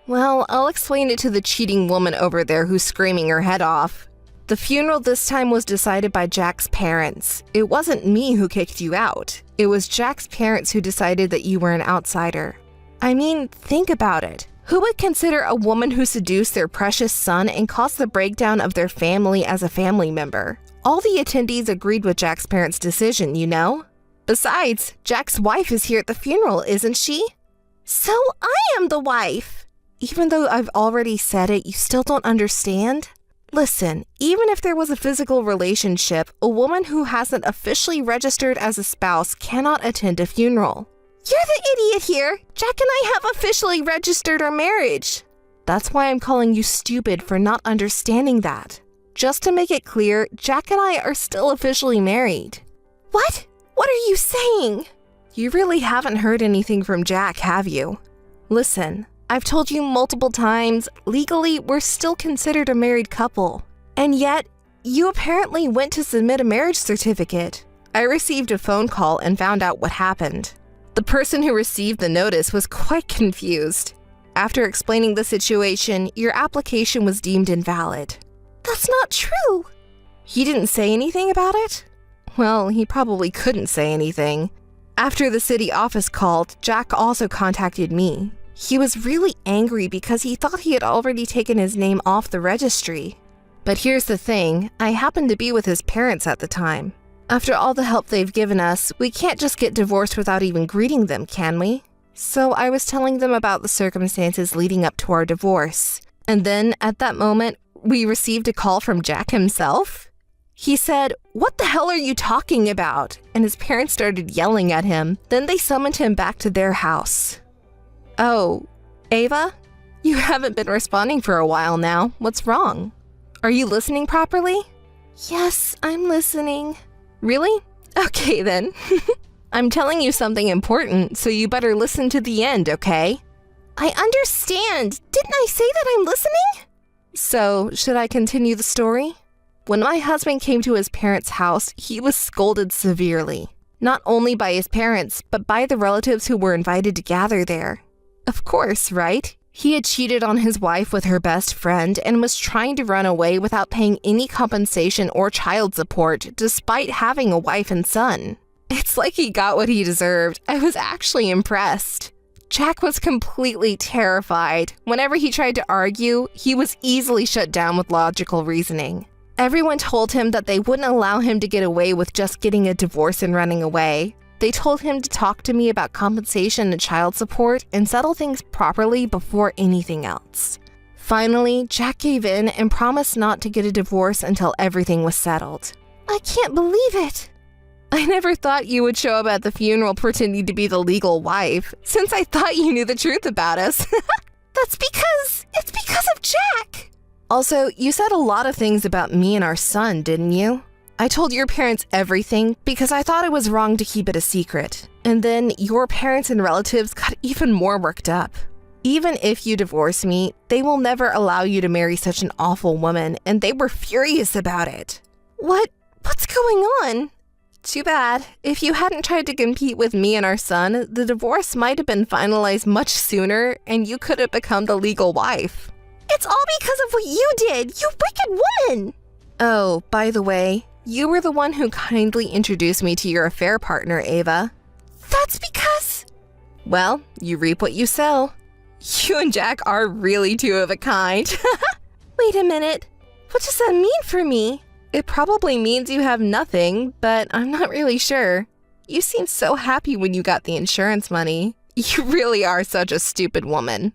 Well, I'll explain it to the cheating woman over there who's screaming her head off. The funeral this time was decided by Jack's parents. It wasn't me who kicked you out. It was Jack's parents who decided that you were an outsider. I mean, think about it. Who would consider a woman who seduced their precious son and caused the breakdown of their family as a family member? All the attendees agreed with Jack's parents' decision, you know? Besides, Jack's wife is here at the funeral, isn't she? So I am the wife. Even though I've already said it, you still don't understand? Listen, even if there was a physical relationship, a woman who hasn't officially registered as a spouse cannot attend a funeral. You're the idiot here. Jack and I have officially registered our marriage. That's why I'm calling you stupid for not understanding that. Just to make it clear, Jack and I are still officially married. What? What are you saying? You really haven't heard anything from Jack, have you? Listen, I've told you multiple times, legally, we're still considered a married couple. And yet, you apparently went to submit a marriage certificate. I received a phone call and found out what happened. The person who received the notice was quite confused. After explaining the situation, your application was deemed invalid. That's not true. He didn't say anything about it? Well, he probably couldn't say anything. After the city office called, Jack also contacted me. He was really angry because he thought he had already taken his name off the registry. But here's the thing, I happened to be with his parents at the time. After all the help they've given us, we can't just get divorced without even greeting them, can we? So I was telling them about the circumstances leading up to our divorce. And then, at that moment, we received a call from Jack himself. He said, "What the hell are you talking about?" And his parents started yelling at him. Then they summoned him back to their house. Oh, Ava? You haven't been responding for a while now. What's wrong? Are you listening properly? Yes, I'm listening. Really? Okay then. I'm telling you something important, so you better listen to the end, okay? I understand. Didn't I say that I'm listening? So, should I continue the story? When my husband came to his parents' house, he was scolded severely. Not only by his parents, but by the relatives who were invited to gather there. Of course, right? He had cheated on his wife with her best friend and was trying to run away without paying any compensation or child support, despite having a wife and son. It's like he got what he deserved. I was actually impressed. Jack was completely terrified. Whenever he tried to argue, he was easily shut down with logical reasoning. Everyone told him that they wouldn't allow him to get away with just getting a divorce and running away. They told him to talk to me about compensation and child support and settle things properly before anything else. Finally, Jack gave in and promised not to get a divorce until everything was settled. I can't believe it. I never thought you would show up at the funeral pretending to be the legal wife, since I thought you knew the truth about us. It's because of Jack. Also, you said a lot of things about me and our son, didn't you? I told your parents everything because I thought it was wrong to keep it a secret. And then your parents and relatives got even more worked up. Even if you divorce me, they will never allow you to marry such an awful woman, and they were furious about it. What's going on? Too bad. If you hadn't tried to compete with me and our son, the divorce might have been finalized much sooner and you could have become the legal wife. It's all because of what you did, you wicked woman! Oh, by the way, you were the one who kindly introduced me to your affair partner, Ava. That's because... Well, you reap what you sow. You and Jack are really two of a kind. Wait a minute. What does that mean for me? It probably means you have nothing, but I'm not really sure. You seemed so happy when you got the insurance money. You really are such a stupid woman.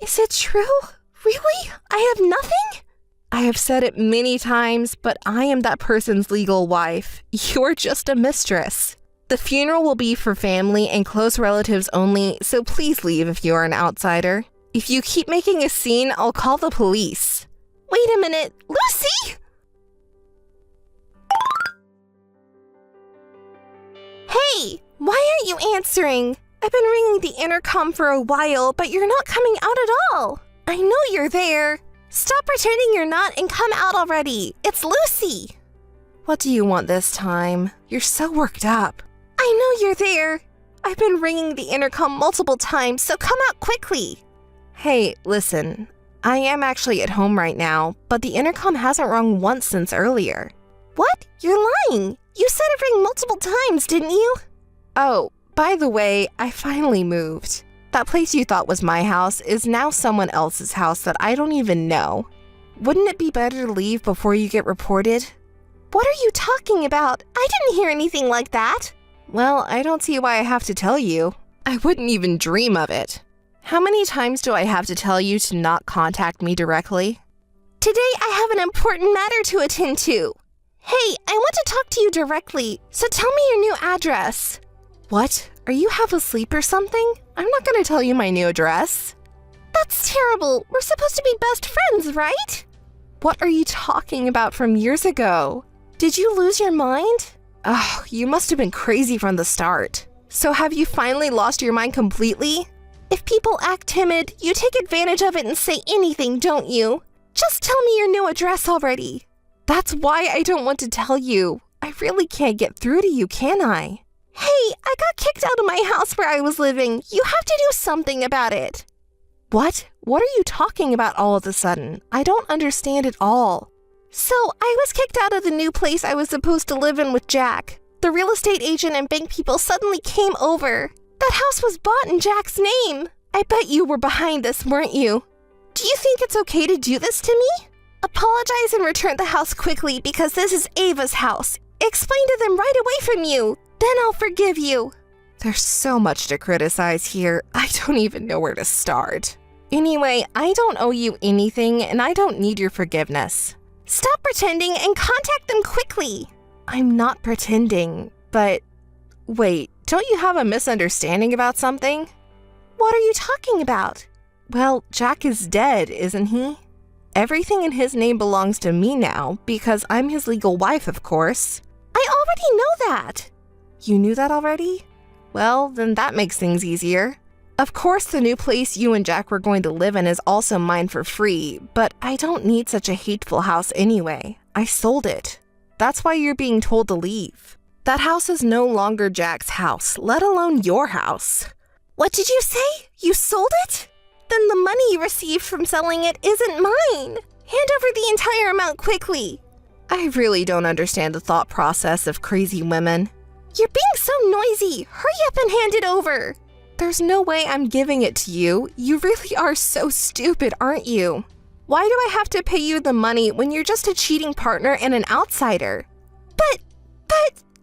Is it true? Really? I have nothing? I have said it many times, but I am that person's legal wife. You're just a mistress. The funeral will be for family and close relatives only, so please leave if you are an outsider. If you keep making a scene, I'll call the police. Wait a minute, Lucy! Hey, why aren't you answering? I've been ringing the intercom for a while, but you're not coming out at all. I know you're there. Stop pretending you're not and come out already. It's Lucy. What do you want this time? You're so worked up. I know you're there. I've been ringing the intercom multiple times, so come out quickly. Hey, listen. I am actually at home right now, but the intercom hasn't rung once since earlier. What? You're lying. You said it rang multiple times, didn't you? Oh, by the way, I finally moved. That place you thought was my house is now someone else's house that I don't even know. Wouldn't it be better to leave before you get reported? What are you talking about? I didn't hear anything like that. Well, I don't see why I have to tell you. I wouldn't even dream of it. How many times do I have to tell you to not contact me directly? Today I have an important matter to attend to. Hey, I want to talk to you directly, so tell me your new address. What? Are you half asleep or something? I'm not going to tell you my new address. That's terrible. We're supposed to be best friends, right? What are you talking about from years ago? Did you lose your mind? Oh, you must have been crazy from the start. So have you finally lost your mind completely? If people act timid, you take advantage of it and say anything, don't you? Just tell me your new address already. That's why I don't want to tell you. I really can't get through to you, can I? Hey, I got kicked out of my house where I was living. You have to do something about it. What? What are you talking about all of a sudden? I don't understand at all. So, I was kicked out of the new place I was supposed to live in with Jack. The real estate agent and bank people suddenly came over. That house was bought in Jack's name. I bet you were behind this, weren't you? Do you think it's okay to do this to me? Apologize and return the house quickly because this is Ava's house. Explain to them right away from you. Then I'll forgive you. There's so much to criticize here. I don't even know where to start. Anyway, I don't owe you anything and I don't need your forgiveness. Stop pretending and contact them quickly. I'm not pretending, but... Wait, don't you have a misunderstanding about something? What are you talking about? Well, Jack is dead, isn't he? Everything in his name belongs to me now because I'm his legal wife, of course. I already know that. You knew that already? Well, then that makes things easier. Of course, the new place you and Jack were going to live in is also mine for free, but I don't need such a hateful house anyway. I sold it. That's why you're being told to leave. That house is no longer Jack's house, let alone your house. What did you say? You sold it? Then the money you received from selling it isn't mine. Hand over the entire amount quickly. I really don't understand the thought process of crazy women. You're being so noisy. Hurry up and hand it over. There's no way I'm giving it to you. You really are so stupid, aren't you? Why do I have to pay you the money when you're just a cheating partner and an outsider? But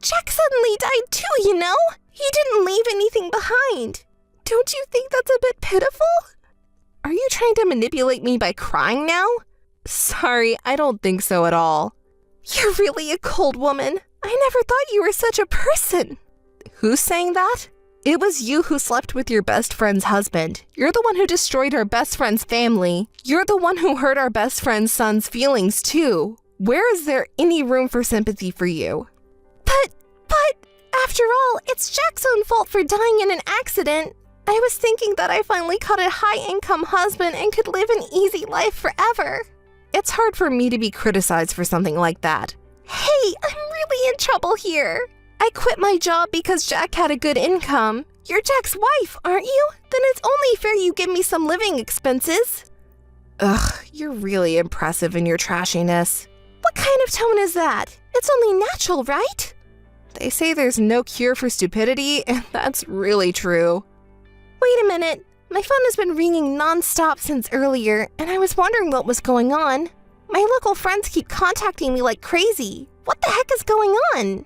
Jack suddenly died too, you know? He didn't leave anything behind. Don't you think that's a bit pitiful? Are you trying to manipulate me by crying now? Sorry, I don't think so at all. You're really a cold woman. I never thought you were such a person. Who's saying that? It was you who slept with your best friend's husband. You're the one who destroyed our best friend's family. You're the one who hurt our best friend's son's feelings, too. Where is there any room for sympathy for you? But, after all, it's Jack's own fault for dying in an accident. I was thinking that I finally caught a high-income husband and could live an easy life forever. It's hard for me to be criticized for something like that. Hey, I'm really in trouble here. I quit my job because Jack had a good income. You're Jack's wife, aren't you? Then it's only fair you give me some living expenses. Ugh, you're really impressive in your trashiness. What kind of tone is that? It's only natural, right? They say there's no cure for stupidity, and that's really true. Wait a minute. My phone has been ringing non-stop since earlier, and I was wondering what was going on. My local friends keep contacting me like crazy. What the heck is going on?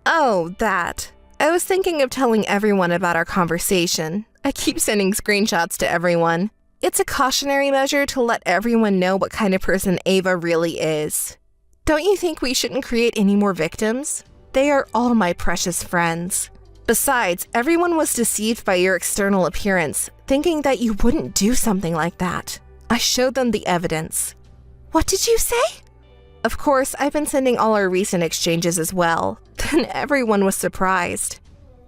Oh, that. I was thinking of telling everyone about our conversation. I keep sending screenshots to everyone. It's a cautionary measure to let everyone know what kind of person Ava really is. Don't you think we shouldn't create any more victims? They are all my precious friends. Besides, everyone was deceived by your external appearance, thinking that you wouldn't do something like that. I showed them the evidence. What did you say? Of course, I've been sending all our recent exchanges as well. Then everyone was surprised.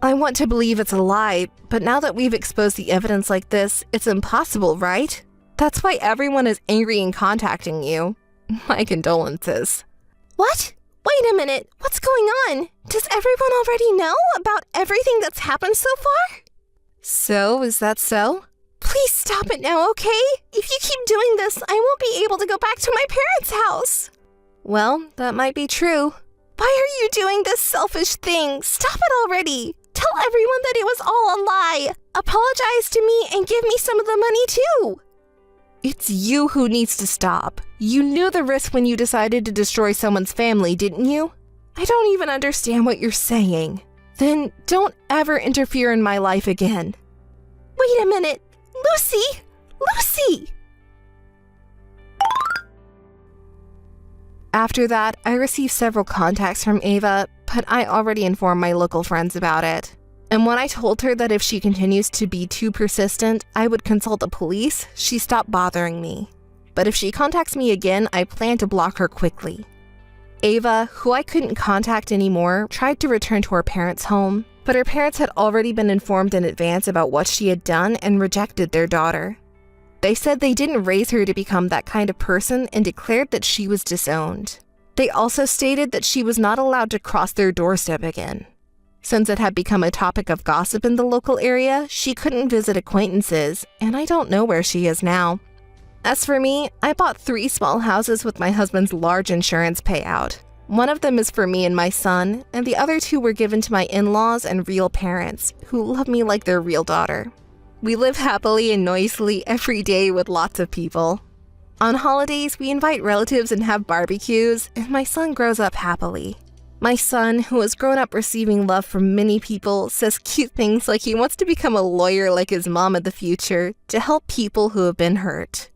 I want to believe it's a lie, but now that we've exposed the evidence like this, it's impossible, right? That's why everyone is angry and contacting you. My condolences. What? Wait a minute. What's going on? Does everyone already know about everything that's happened so far? So, is that so? Please stop it now, okay? If you keep doing this, I won't be able to go back to my parents' house. Well, that might be true. Why are you doing this selfish thing? Stop it already. Tell everyone that it was all a lie. Apologize to me and give me some of the money too. It's you who needs to stop. You knew the risk when you decided to destroy someone's family, didn't you? I don't even understand what you're saying. Then don't ever interfere in my life again. Wait a minute. Lucy! Lucy! After that, I received several contacts from Ava, but I already informed my local friends about it. And when I told her that if she continues to be too persistent, I would consult the police, she stopped bothering me. But if she contacts me again, I plan to block her quickly. Ava, who I couldn't contact anymore, tried to return to her parents' home, but her parents had already been informed in advance about what she had done and rejected their daughter. They said they didn't raise her to become that kind of person and declared that she was disowned. They also stated that she was not allowed to cross their doorstep again. Since it had become a topic of gossip in the local area, she couldn't visit acquaintances, and I don't know where she is now. As for me, I bought 3 small houses with my husband's large insurance payout. One of them is for me and my son, and the other 2 were given to my in-laws and real parents, who love me like their real daughter. We live happily and noisily every day with lots of people. On holidays, we invite relatives and have barbecues, and my son grows up happily. My son, who has grown up receiving love from many people, says cute things like he wants to become a lawyer like his mom in the future to help people who have been hurt.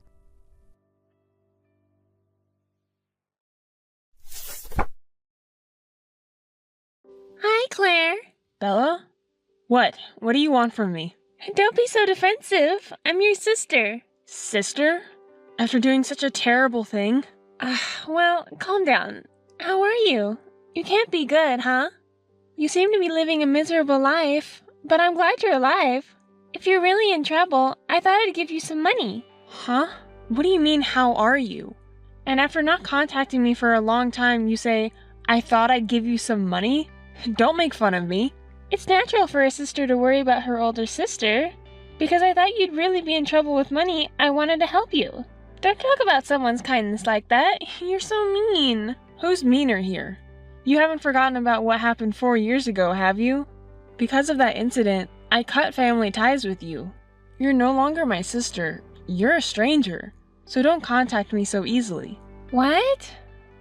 Hi, Claire. Bella? What? What do you want from me? Don't be so defensive. I'm your sister. Sister? After doing such a terrible thing? Well, calm down. How are you? You can't be good, huh? You seem to be living a miserable life, but I'm glad you're alive. If you're really in trouble, I thought I'd give you some money. Huh? What do you mean, how are you? And after not contacting me for a long time, you say, I thought I'd give you some money? Don't make fun of me. It's natural for a sister to worry about her older sister. Because I thought you'd really be in trouble with money, I wanted to help you. Don't talk about someone's kindness like that. You're so mean. Who's meaner here? You haven't forgotten about what happened 4 years ago, have you? Because of that incident, I cut family ties with you. You're no longer my sister. You're a stranger. So don't contact me so easily. What?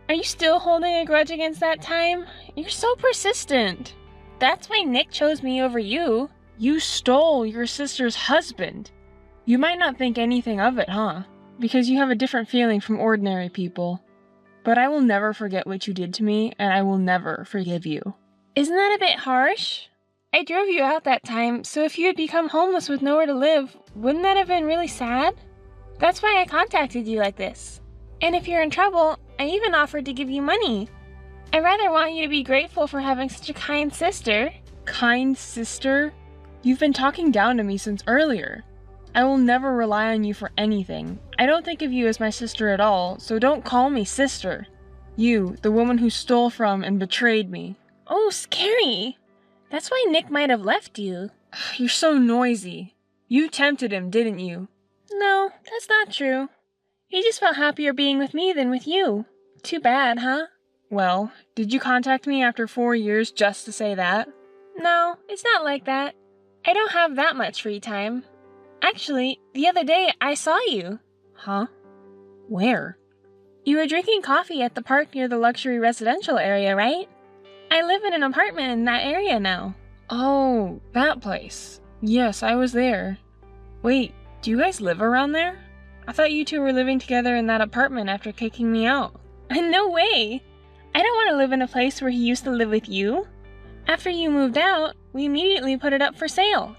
Are you still holding a grudge against that time? You're so persistent. That's why Nick chose me over you. You stole your sister's husband. You might not think anything of it, huh? Because you have a different feeling from ordinary people. But I will never forget what you did to me, and I will never forgive you. Isn't that a bit harsh? I drove you out that time, so if you had become homeless with nowhere to live, wouldn't that have been really sad? That's why I contacted you like this. And if you're in trouble, I even offered to give you money. I rather want you to be grateful for having such a kind sister. Kind sister? You've been talking down to me since earlier. I will never rely on you for anything. I don't think of you as my sister at all, so don't call me sister. You, the woman who stole from and betrayed me. Oh, scary. That's why Nick might have left you. You're so noisy. You tempted him, didn't you? No, that's not true. He just felt happier being with me than with you. Too bad, huh? Well, did you contact me after 4 years just to say that? No, it's not like that. I don't have that much free time. Actually, the other day I saw you. Huh? Where? You were drinking coffee at the park near the luxury residential area, right? I live in an apartment in that area now. Oh, that place. Yes, I was there. Wait, do you guys live around there? I thought you two were living together in that apartment after kicking me out. No way! I don't want to live in a place where he used to live with you. After you moved out, we immediately put it up for sale.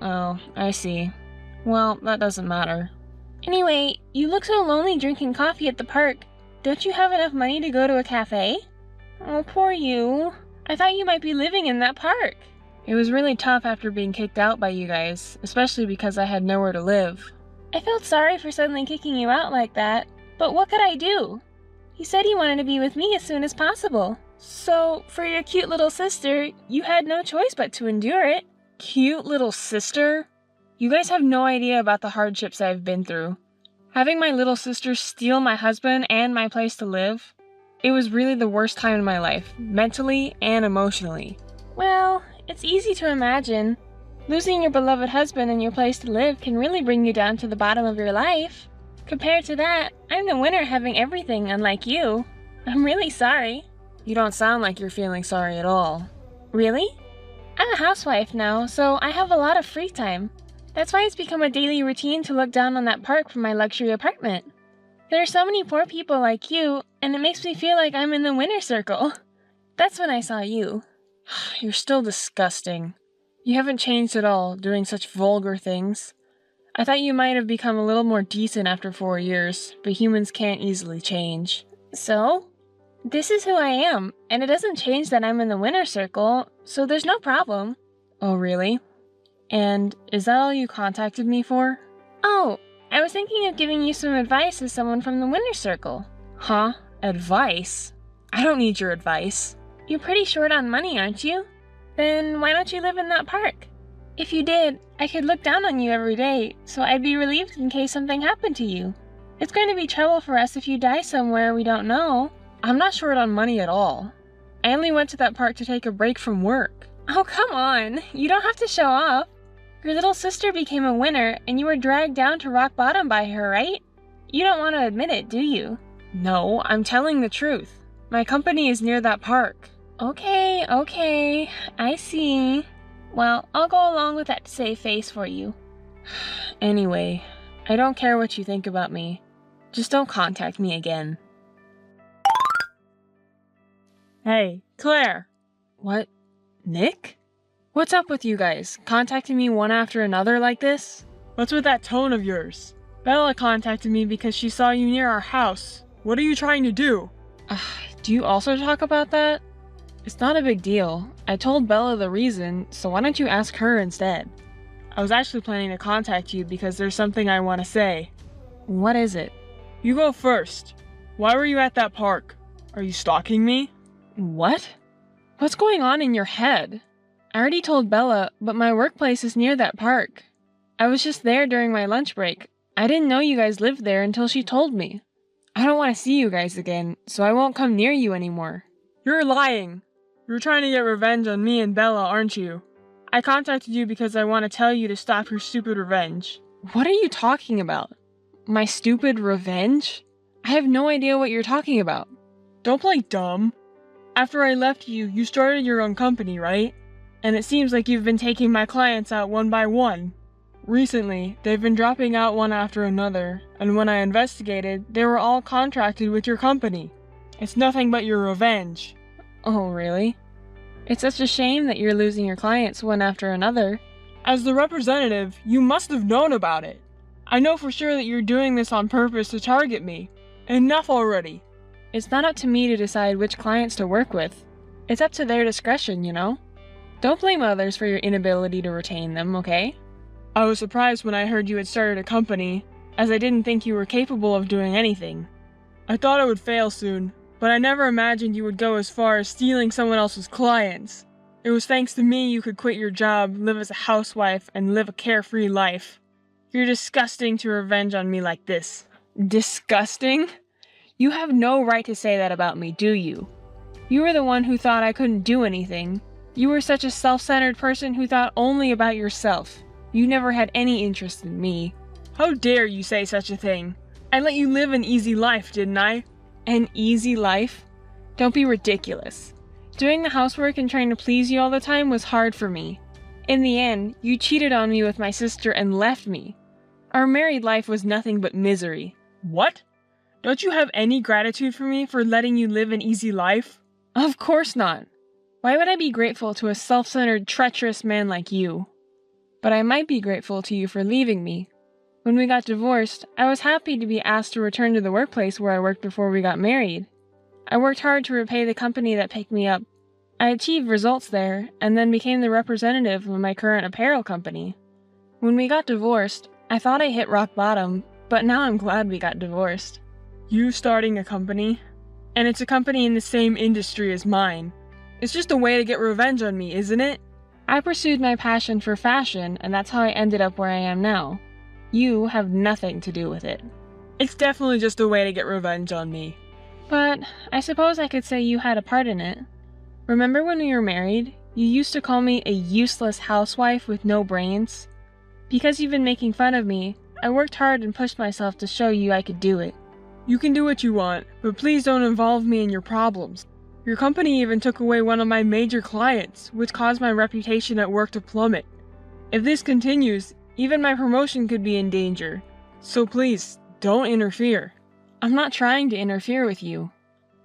Oh, I see. Well, that doesn't matter. Anyway, you look so lonely drinking coffee at the park. Don't you have enough money to go to a cafe? Oh, poor you. I thought you might be living in that park. It was really tough after being kicked out by you guys, especially because I had nowhere to live. I felt sorry for suddenly kicking you out like that, but what could I do? He said he wanted to be with me as soon as possible. So, for your cute little sister, you had no choice but to endure it. Cute little sister? You guys have no idea about the hardships I've been through. Having my little sister steal my husband and my place to live, it was really the worst time in my life, mentally and emotionally. Well, it's easy to imagine. Losing your beloved husband and your place to live can really bring you down to the bottom of your life. Compared to that, I'm the winner having everything, unlike you. I'm really sorry. You don't sound like you're feeling sorry at all. Really? I'm a housewife now, so I have a lot of free time. That's why it's become a daily routine to look down on that park from my luxury apartment. There are so many poor people like you, and it makes me feel like I'm in the winner's circle. That's when I saw you. You're still disgusting. You haven't changed at all, doing such vulgar things. I thought you might have become a little more decent after 4 years, but humans can't easily change. So? This is who I am, and it doesn't change that I'm in the winner's circle, so there's no problem. Oh, really? And is that all you contacted me for? Oh, I was thinking of giving you some advice as someone from the winner's circle. Huh? Advice? I don't need your advice. You're pretty short on money, aren't you? Then why don't you live in that park? If you did, I could look down on you every day, so I'd be relieved in case something happened to you. It's going to be trouble for us if you die somewhere we don't know. I'm not short on money at all. I only went to that park to take a break from work. Oh, come on. You don't have to show off. Your little sister became a winner, and you were dragged down to rock bottom by her, right? You don't want to admit it, do you? No, I'm telling the truth. My company is near that park. Okay, I see. Well, I'll go along with that to save face for you. Anyway, I don't care what you think about me. Just don't contact me again. Hey, Claire! What? Nick? What's up with you guys? Contacting me one after another like this? What's with that tone of yours? Bella contacted me because she saw you near our house. What are you trying to do? Do you also talk about that? It's not a big deal. I told Bella the reason, so why don't you ask her instead? I was actually planning to contact you because there's something I want to say. What is it? You go first. Why were you at that park? Are you stalking me? What? What's going on in your head? I already told Bella, but my workplace is near that park. I was just there during my lunch break. I didn't know you guys lived there until she told me. I don't want to see you guys again, so I won't come near you anymore. You're lying. You're trying to get revenge on me and Bella, aren't you? I contacted you because I want to tell you to stop your stupid revenge. What are you talking about? My stupid revenge? I have no idea what you're talking about. Don't play dumb. After I left you, you started your own company, right? And it seems like you've been taking my clients out one by one. Recently, they've been dropping out one after another, and when I investigated, they were all contracted with your company. It's nothing but your revenge. Oh, really? It's such a shame that you're losing your clients one after another. As the representative, you must have known about it. I know for sure that you're doing this on purpose to target me. Enough already. It's not up to me to decide which clients to work with. It's up to their discretion, you know? Don't blame others for your inability to retain them, okay? I was surprised when I heard you had started a company, as I didn't think you were capable of doing anything. I thought it would fail soon, but I never imagined you would go as far as stealing someone else's clients. It was thanks to me you could quit your job, live as a housewife, and live a carefree life. You're disgusting to revenge on me like this. Disgusting? You have no right to say that about me, do you? You were the one who thought I couldn't do anything. You were such a self-centered person who thought only about yourself. You never had any interest in me. How dare you say such a thing? I let you live an easy life, didn't I? An easy life? Don't be ridiculous. Doing the housework and trying to please you all the time was hard for me. In the end, you cheated on me with my sister and left me. Our married life was nothing but misery. What? Don't you have any gratitude for me for letting you live an easy life? Of course not. Why would I be grateful to a self-centered, treacherous man like you? But I might be grateful to you for leaving me. When we got divorced, I was happy to be asked to return to the workplace where I worked before we got married. I worked hard to repay the company that picked me up. I achieved results there, and then became the representative of my current apparel company. When we got divorced, I thought I hit rock bottom, but now I'm glad we got divorced. You starting a company? And it's a company in the same industry as mine. It's just a way to get revenge on me, isn't it? I pursued my passion for fashion, and that's how I ended up where I am now. You have nothing to do with it. It's definitely just a way to get revenge on me. But I suppose I could say you had a part in it. Remember when we were married, you used to call me a useless housewife with no brains? Because you've been making fun of me, I worked hard and pushed myself to show you I could do it. You can do what you want, but please don't involve me in your problems. Your company even took away one of my major clients, which caused my reputation at work to plummet. If this continues, even my promotion could be in danger. So please, don't interfere. I'm not trying to interfere with you.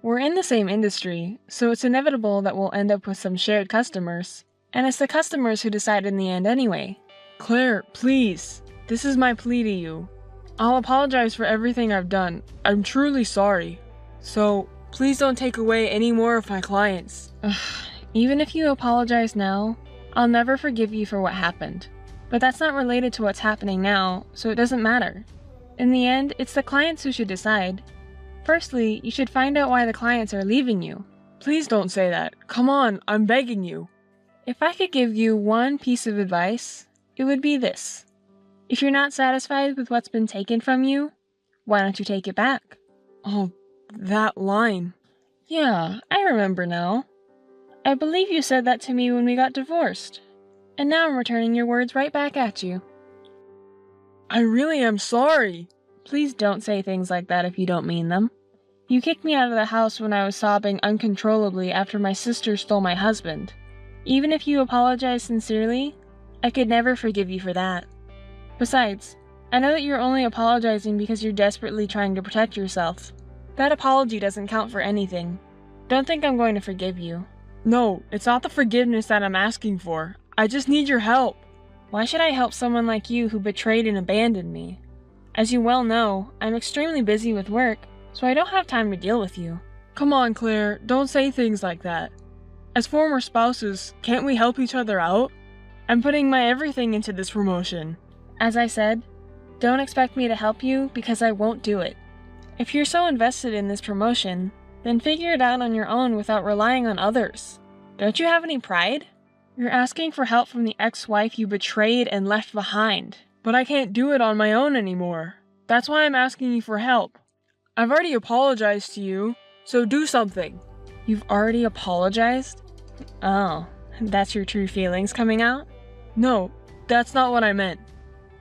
We're in the same industry, so it's inevitable that we'll end up with some shared customers. And it's the customers who decide in the end anyway. Claire, please. This is my plea to you. I'll apologize for everything I've done. I'm truly sorry. So, please don't take away any more of my clients. Even if you apologize now, I'll never forgive you for what happened. But that's not related to what's happening now, so it doesn't matter. In the end, it's the clients who should decide. Firstly, you should find out why the clients are leaving you. Please don't say that. Come on, I'm begging you. If I could give you one piece of advice, it would be this. If you're not satisfied with what's been taken from you, why don't you take it back? Oh, that line. Yeah, I remember now. I believe you said that to me when we got divorced. And now I'm returning your words right back at you. I really am sorry. Please don't say things like that if you don't mean them. You kicked me out of the house when I was sobbing uncontrollably after my sister stole my husband. Even if you apologize sincerely, I could never forgive you for that. Besides, I know that you're only apologizing because you're desperately trying to protect yourself. That apology doesn't count for anything. Don't think I'm going to forgive you. No, it's not the forgiveness that I'm asking for. I just need your help. Why should I help someone like you who betrayed and abandoned me? As you well know, I'm extremely busy with work, so I don't have time to deal with you. Come on, Claire, don't say things like that. As former spouses, can't we help each other out? I'm putting my everything into this promotion. As I said, don't expect me to help you because I won't do it. If you're so invested in this promotion, then figure it out on your own without relying on others. Don't you have any pride? You're asking for help from the ex-wife you betrayed and left behind. But I can't do it on my own anymore. That's why I'm asking you for help. I've already apologized to you, so do something. You've already apologized? Oh, that's your true feelings coming out? No, that's not what I meant.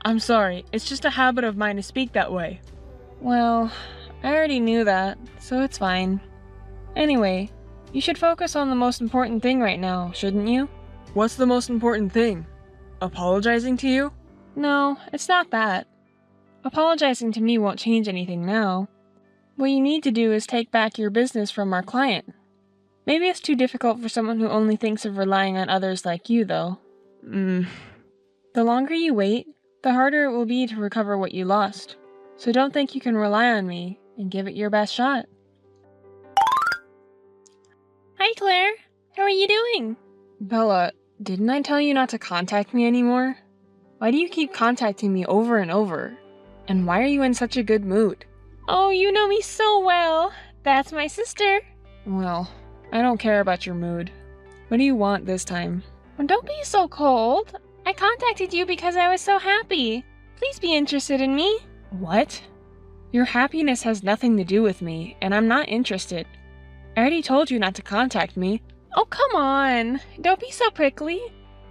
I'm sorry, it's just a habit of mine to speak that way. Well, I already knew that, so it's fine. Anyway, you should focus on the most important thing right now, shouldn't you? What's the most important thing? Apologizing to you? No, it's not that. Apologizing to me won't change anything now. What you need to do is take back your business from our client. Maybe it's too difficult for someone who only thinks of relying on others like you, though. The longer you wait, the harder it will be to recover what you lost. So don't think you can rely on me, and give it your best shot. Hi, Claire. How are you doing? Bella, didn't I tell you not to contact me anymore? Why do you keep contacting me over and over? And why are you in such a good mood? Oh, you know me so well. That's my sister. Well, I don't care about your mood. What do you want this time? Well, don't be so cold. I contacted you because I was so happy. Please be interested in me. What? Your happiness has nothing to do with me, and I'm not interested. I already told you not to contact me. Oh, come on. Don't be so prickly.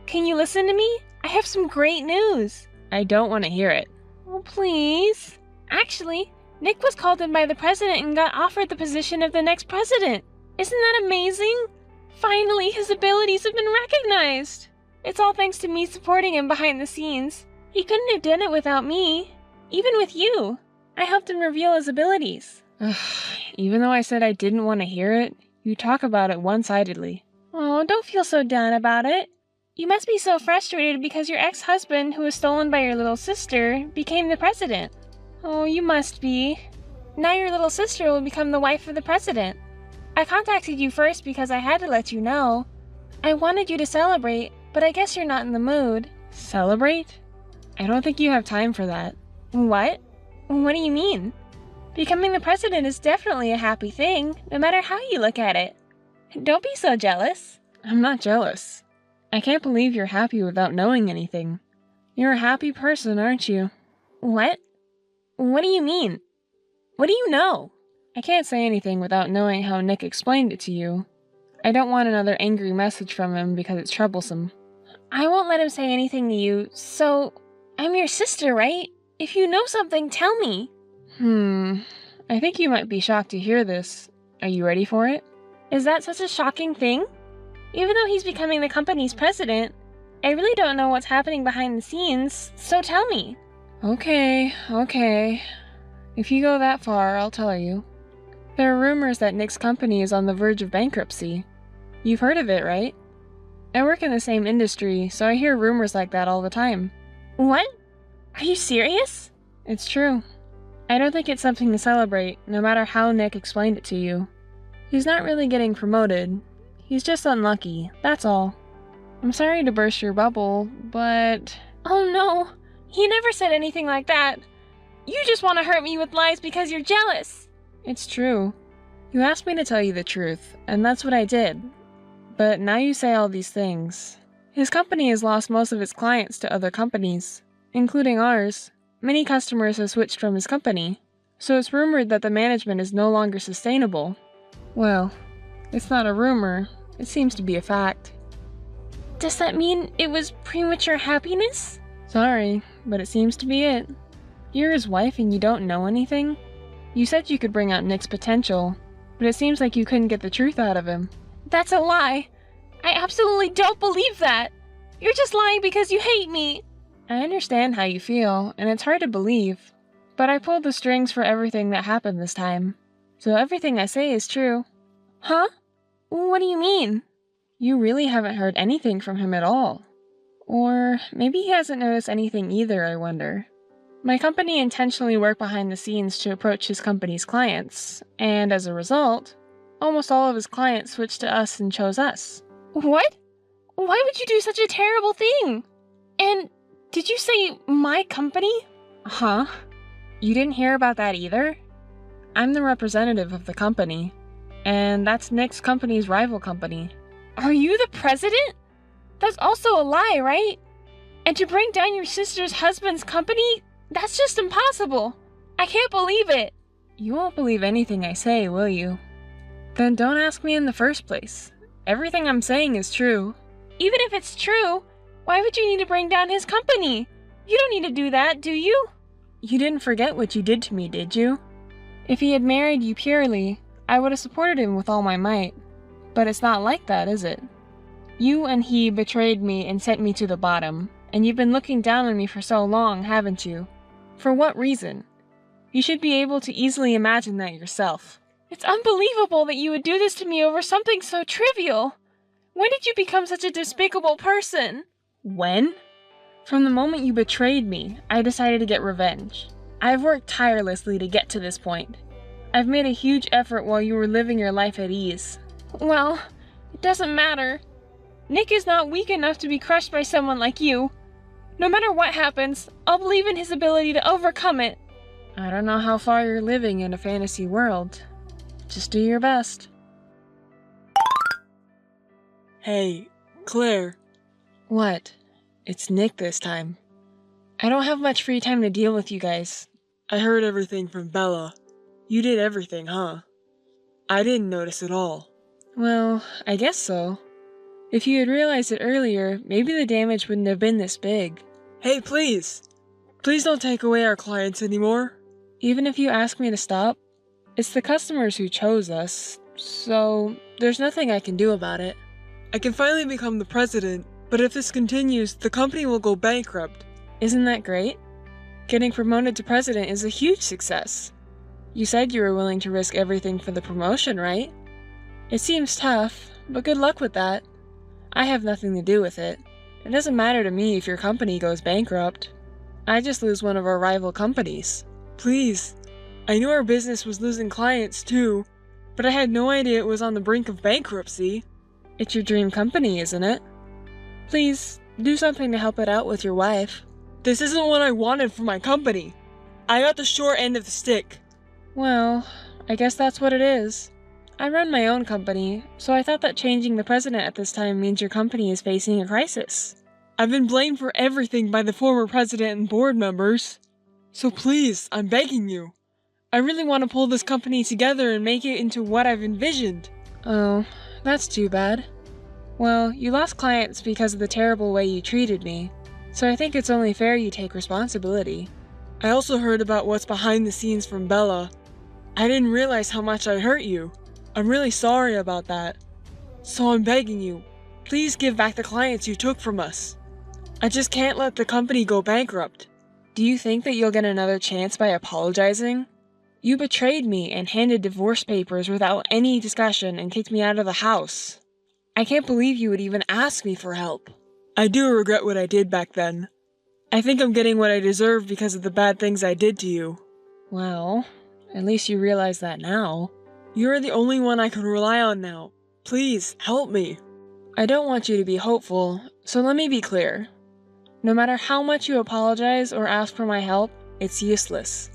Can you listen to me? I have some great news. I don't want to hear it. Oh, please. Actually, Nick was called in by the president and got offered the position of the next president. Isn't that amazing? Finally, his abilities have been recognized. It's all thanks to me supporting him behind the scenes. He couldn't have done it without me. Even with you. I helped him reveal his abilities. Even though I said I didn't want to hear it, you talk about it one-sidedly. Oh, don't feel so down about it. You must be so frustrated because your ex-husband, who was stolen by your little sister, became the president. Oh, you must be. Now your little sister will become the wife of the president. I contacted you first because I had to let you know. I wanted you to celebrate, but I guess you're not in the mood. Celebrate? I don't think you have time for that. What? What do you mean? Becoming the president is definitely a happy thing, no matter how you look at it. Don't be so jealous. I'm not jealous. I can't believe you're happy without knowing anything. You're a happy person, aren't you? What? What do you mean? What do you know? I can't say anything without knowing how Nick explained it to you. I don't want another angry message from him because it's troublesome. I won't let him say anything to you, so I'm your sister, right? If you know something, tell me. I think you might be shocked to hear this. Are you ready for it? Is that such a shocking thing? Even though he's becoming the company's president, I really don't know what's happening behind the scenes, so tell me. Okay. If you go that far, I'll tell you. There are rumors that Nick's company is on the verge of bankruptcy. You've heard of it, right? I work in the same industry, so I hear rumors like that all the time. What? Are you serious? It's true. I don't think it's something to celebrate, no matter how Nick explained it to you. He's not really getting promoted. He's just unlucky, that's all. I'm sorry to burst your bubble, but... Oh no, he never said anything like that. You just want to hurt me with lies because you're jealous. It's true. You asked me to tell you the truth, and that's what I did. But now you say all these things. His company has lost most of its clients to other companies, including ours. Many customers have switched from his company, so it's rumored that the management is no longer sustainable. Well, it's not a rumor. It seems to be a fact. Does that mean it was premature happiness? Sorry, but it seems to be it. You're his wife and you don't know anything? You said you could bring out Nick's potential, but it seems like you couldn't get the truth out of him. That's a lie. I absolutely don't believe that. You're just lying because you hate me. I understand how you feel, and it's hard to believe, but I pulled the strings for everything that happened this time, so everything I say is true. Huh? What do you mean? You really haven't heard anything from him at all. Or maybe he hasn't noticed anything either, I wonder. My company intentionally worked behind the scenes to approach his company's clients, and as a result, almost all of his clients switched to us and chose us. What? Why would you do such a terrible thing? And did you say my company? Huh? You didn't hear about that either? I'm the representative of the company, and that's Nick's company's rival company. Are you the president? That's also a lie, right? And to bring down your sister's husband's company? That's just impossible. I can't believe it. You won't believe anything I say, will you? Then don't ask me in the first place. Everything I'm saying is true. Even if it's true, why would you need to bring down his company? You don't need to do that, do you? You didn't forget what you did to me, did you? If he had married you purely, I would have supported him with all my might. But it's not like that, is it? You and he betrayed me and sent me to the bottom, and you've been looking down on me for so long, haven't you? For what reason? You should be able to easily imagine that yourself. It's unbelievable that you would do this to me over something so trivial. When did you become such a despicable person? When? From the moment you betrayed me, I decided to get revenge. I've worked tirelessly to get to this point. I've made a huge effort while you were living your life at ease. Well, it doesn't matter. Nick is not weak enough to be crushed by someone like you. No matter what happens, I'll believe in his ability to overcome it. I don't know how far you're living in a fantasy world. Just do your best. Hey, Claire. What? It's Nick this time. I don't have much free time to deal with you guys. I heard everything from Bella. You did everything, huh? I didn't notice at all. Well, I guess so. If you had realized it earlier, maybe the damage wouldn't have been this big. Hey, please! Please don't take away our clients anymore. Even if you ask me to stop, it's the customers who chose us, so there's nothing I can do about it. I can finally become the president, but if this continues, the company will go bankrupt. Isn't that great? Getting promoted to president is a huge success. You said you were willing to risk everything for the promotion, right? It seems tough, but good luck with that. I have nothing to do with it. It doesn't matter to me if your company goes bankrupt. I just lose one of our rival companies. Please. I knew our business was losing clients too, but I had no idea it was on the brink of bankruptcy. It's your dream company, isn't it? Please, do something to help it out with your wife. This isn't what I wanted for my company. I got the short end of the stick. Well, I guess that's what it is. I run my own company, so I thought that changing the president at this time means your company is facing a crisis. I've been blamed for everything by the former president and board members. So please, I'm begging you. I really want to pull this company together and make it into what I've envisioned. Oh, that's too bad. Well, you lost clients because of the terrible way you treated me, so I think it's only fair you take responsibility. I also heard about what's behind the scenes from Bella. I didn't realize how much I hurt you. I'm really sorry about that. So I'm begging you, please give back the clients you took from us. I just can't let the company go bankrupt. Do you think that you'll get another chance by apologizing? You betrayed me and handed divorce papers without any discussion and kicked me out of the house. I can't believe you would even ask me for help. I do regret what I did back then. I think I'm getting what I deserve because of the bad things I did to you. Well, at least you realize that now. You're the only one I can rely on now. Please, help me. I don't want you to be hopeful, so let me be clear. No matter how much you apologize or ask for my help, it's useless.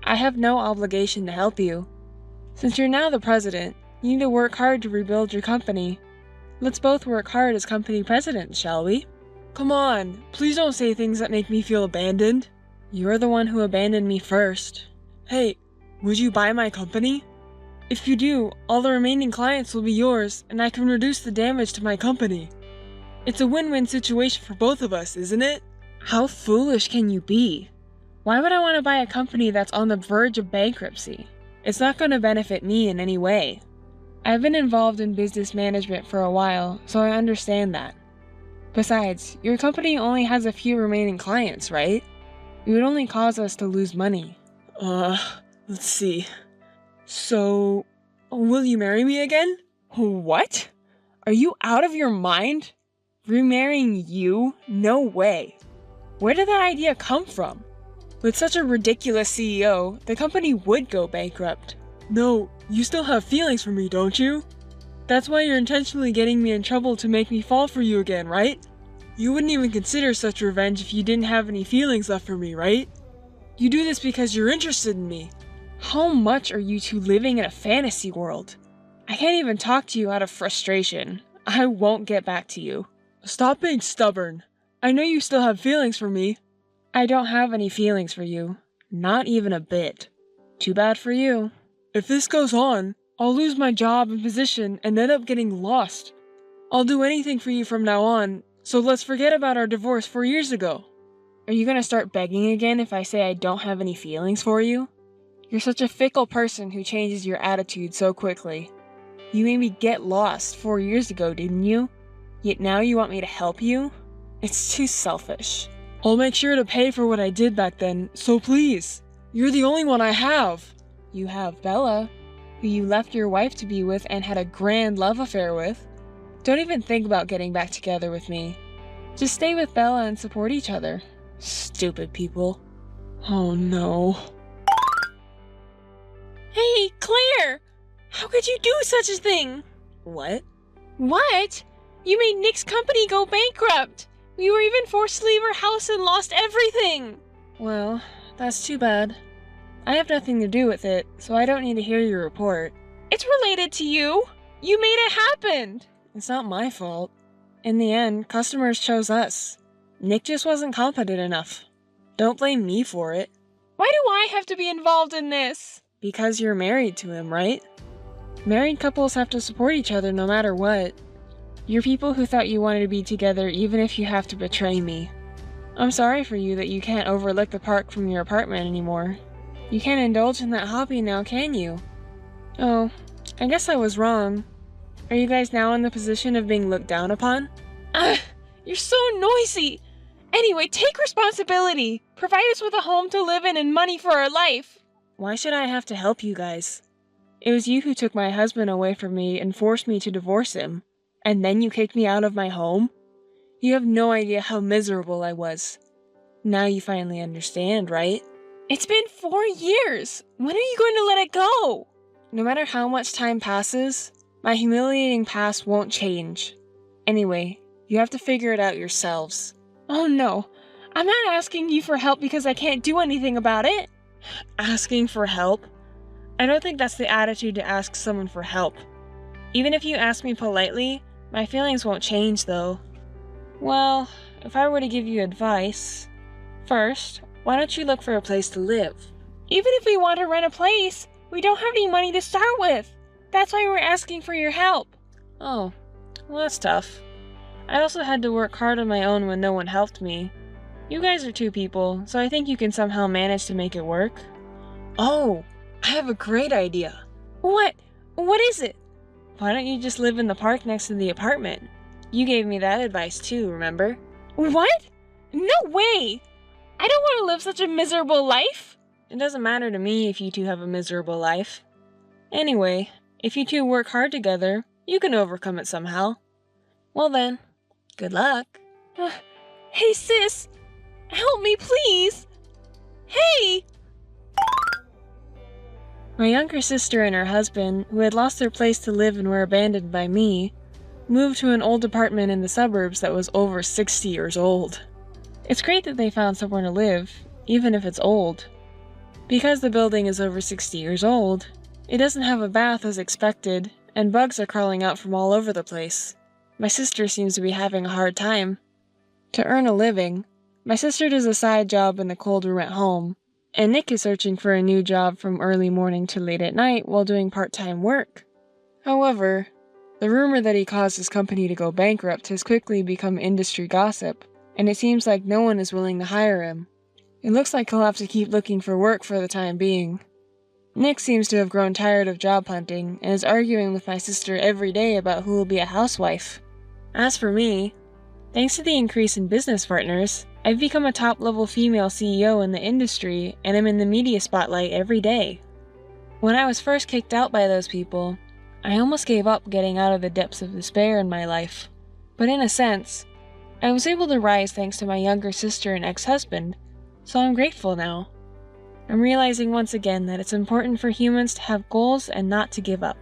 I have no obligation to help you. Since you're now the president, you need to work hard to rebuild your company. Let's both work hard as company presidents, shall we? Come on, please don't say things that make me feel abandoned. You're the one who abandoned me first. Hey, would you buy my company? If you do, all the remaining clients will be yours, and I can reduce the damage to my company. It's a win-win situation for both of us, isn't it? How foolish can you be? Why would I want to buy a company that's on the verge of bankruptcy? It's not going to benefit me in any way. I've been involved in business management for a while, so I understand that. Besides, your company only has a few remaining clients, right? It would only cause us to lose money. Let's see. So, will you marry me again? What? Are you out of your mind? Remarrying you? No way. Where did that idea come from? With such a ridiculous CEO, the company would go bankrupt. No, you still have feelings for me, don't you? That's why you're intentionally getting me in trouble to make me fall for you again, right? You wouldn't even consider such revenge if you didn't have any feelings left for me, right? You do this because you're interested in me. How much are you two living in a fantasy world? I can't even talk to you out of frustration. I won't get back to you. Stop being stubborn. I know you still have feelings for me. I don't have any feelings for you. Not even a bit. Too bad for you. If this goes on, I'll lose my job and position and end up getting lost. I'll do anything for you from now on, so let's forget about our divorce 4 years ago. Are you gonna start begging again if I say I don't have any feelings for you? You're such a fickle person who changes your attitude so quickly. You made me get lost 4 years ago, didn't you? Yet now you want me to help you? It's too selfish. I'll make sure to pay for what I did back then, so please. You're the only one I have. You have Bella, who you left your wife to be with and had a grand love affair with. Don't even think about getting back together with me. Just stay with Bella and support each other. Stupid people. Oh no. Hey, Claire! How could you do such a thing? What? What? You made Nick's company go bankrupt! We were even forced to leave our house and lost everything! Well, that's too bad. I have nothing to do with it, so I don't need to hear your report. It's related to you. You made it happen. It's not my fault. In the end, customers chose us. Nick just wasn't competent enough. Don't blame me for it. Why do I have to be involved in this? Because you're married to him, right? Married couples have to support each other no matter what. You're people who thought you wanted to be together even if you have to betray me. I'm sorry for you that you can't overlook the park from your apartment anymore. You can't indulge in that hobby now, can you? Oh, I guess I was wrong. Are you guys now in the position of being looked down upon? You're so noisy. Anyway, take responsibility. Provide us with a home to live in and money for our life. Why should I have to help you guys? It was you who took my husband away from me and forced me to divorce him. And then you kicked me out of my home? You have no idea how miserable I was. Now you finally understand, right? It's been 4 years. When are you going to let it go? No matter how much time passes, my humiliating past won't change. Anyway, you have to figure it out yourselves. Oh no. I'm not asking you for help because I can't do anything about it. Asking for help? I don't think that's the attitude to ask someone for help. Even if you ask me politely, my feelings won't change though. Well, if I were to give you advice, first, why don't you look for a place to live? Even if we want to rent a place, we don't have any money to start with. That's why we're asking for your help. Oh, well that's tough. I also had to work hard on my own when no one helped me. You guys are 2 people, so I think you can somehow manage to make it work. Oh, I have a great idea. What? What is it? Why don't you just live in the park next to the apartment? You gave me that advice too, remember? What? No way! I don't want to live such a miserable life. It doesn't matter to me if you 2 have a miserable life. Anyway, if you 2 work hard together, you can overcome it somehow. Well then, good luck. Hey sis, help me please. Hey! My younger sister and her husband, who had lost their place to live and were abandoned by me, moved to an old apartment in the suburbs that was over 60 years old. It's great that they found somewhere to live, even if it's old. Because the building is over 60 years old, it doesn't have a bath as expected, and bugs are crawling out from all over the place. My sister seems to be having a hard time. To earn a living, my sister does a side job in the cold room at home, and Nick is searching for a new job from early morning to late at night while doing part-time work. However, the rumor that he caused his company to go bankrupt has quickly become industry gossip, and it seems like no one is willing to hire him. It looks like he'll have to keep looking for work for the time being. Nick seems to have grown tired of job hunting and is arguing with my sister every day about who will be a housewife. As for me, thanks to the increase in business partners, I've become a top-level female CEO in the industry and am in the media spotlight every day. When I was first kicked out by those people, I almost gave up getting out of the depths of despair in my life. But in a sense, I was able to rise thanks to my younger sister and ex-husband, so I'm grateful now. I'm realizing once again that it's important for humans to have goals and not to give up.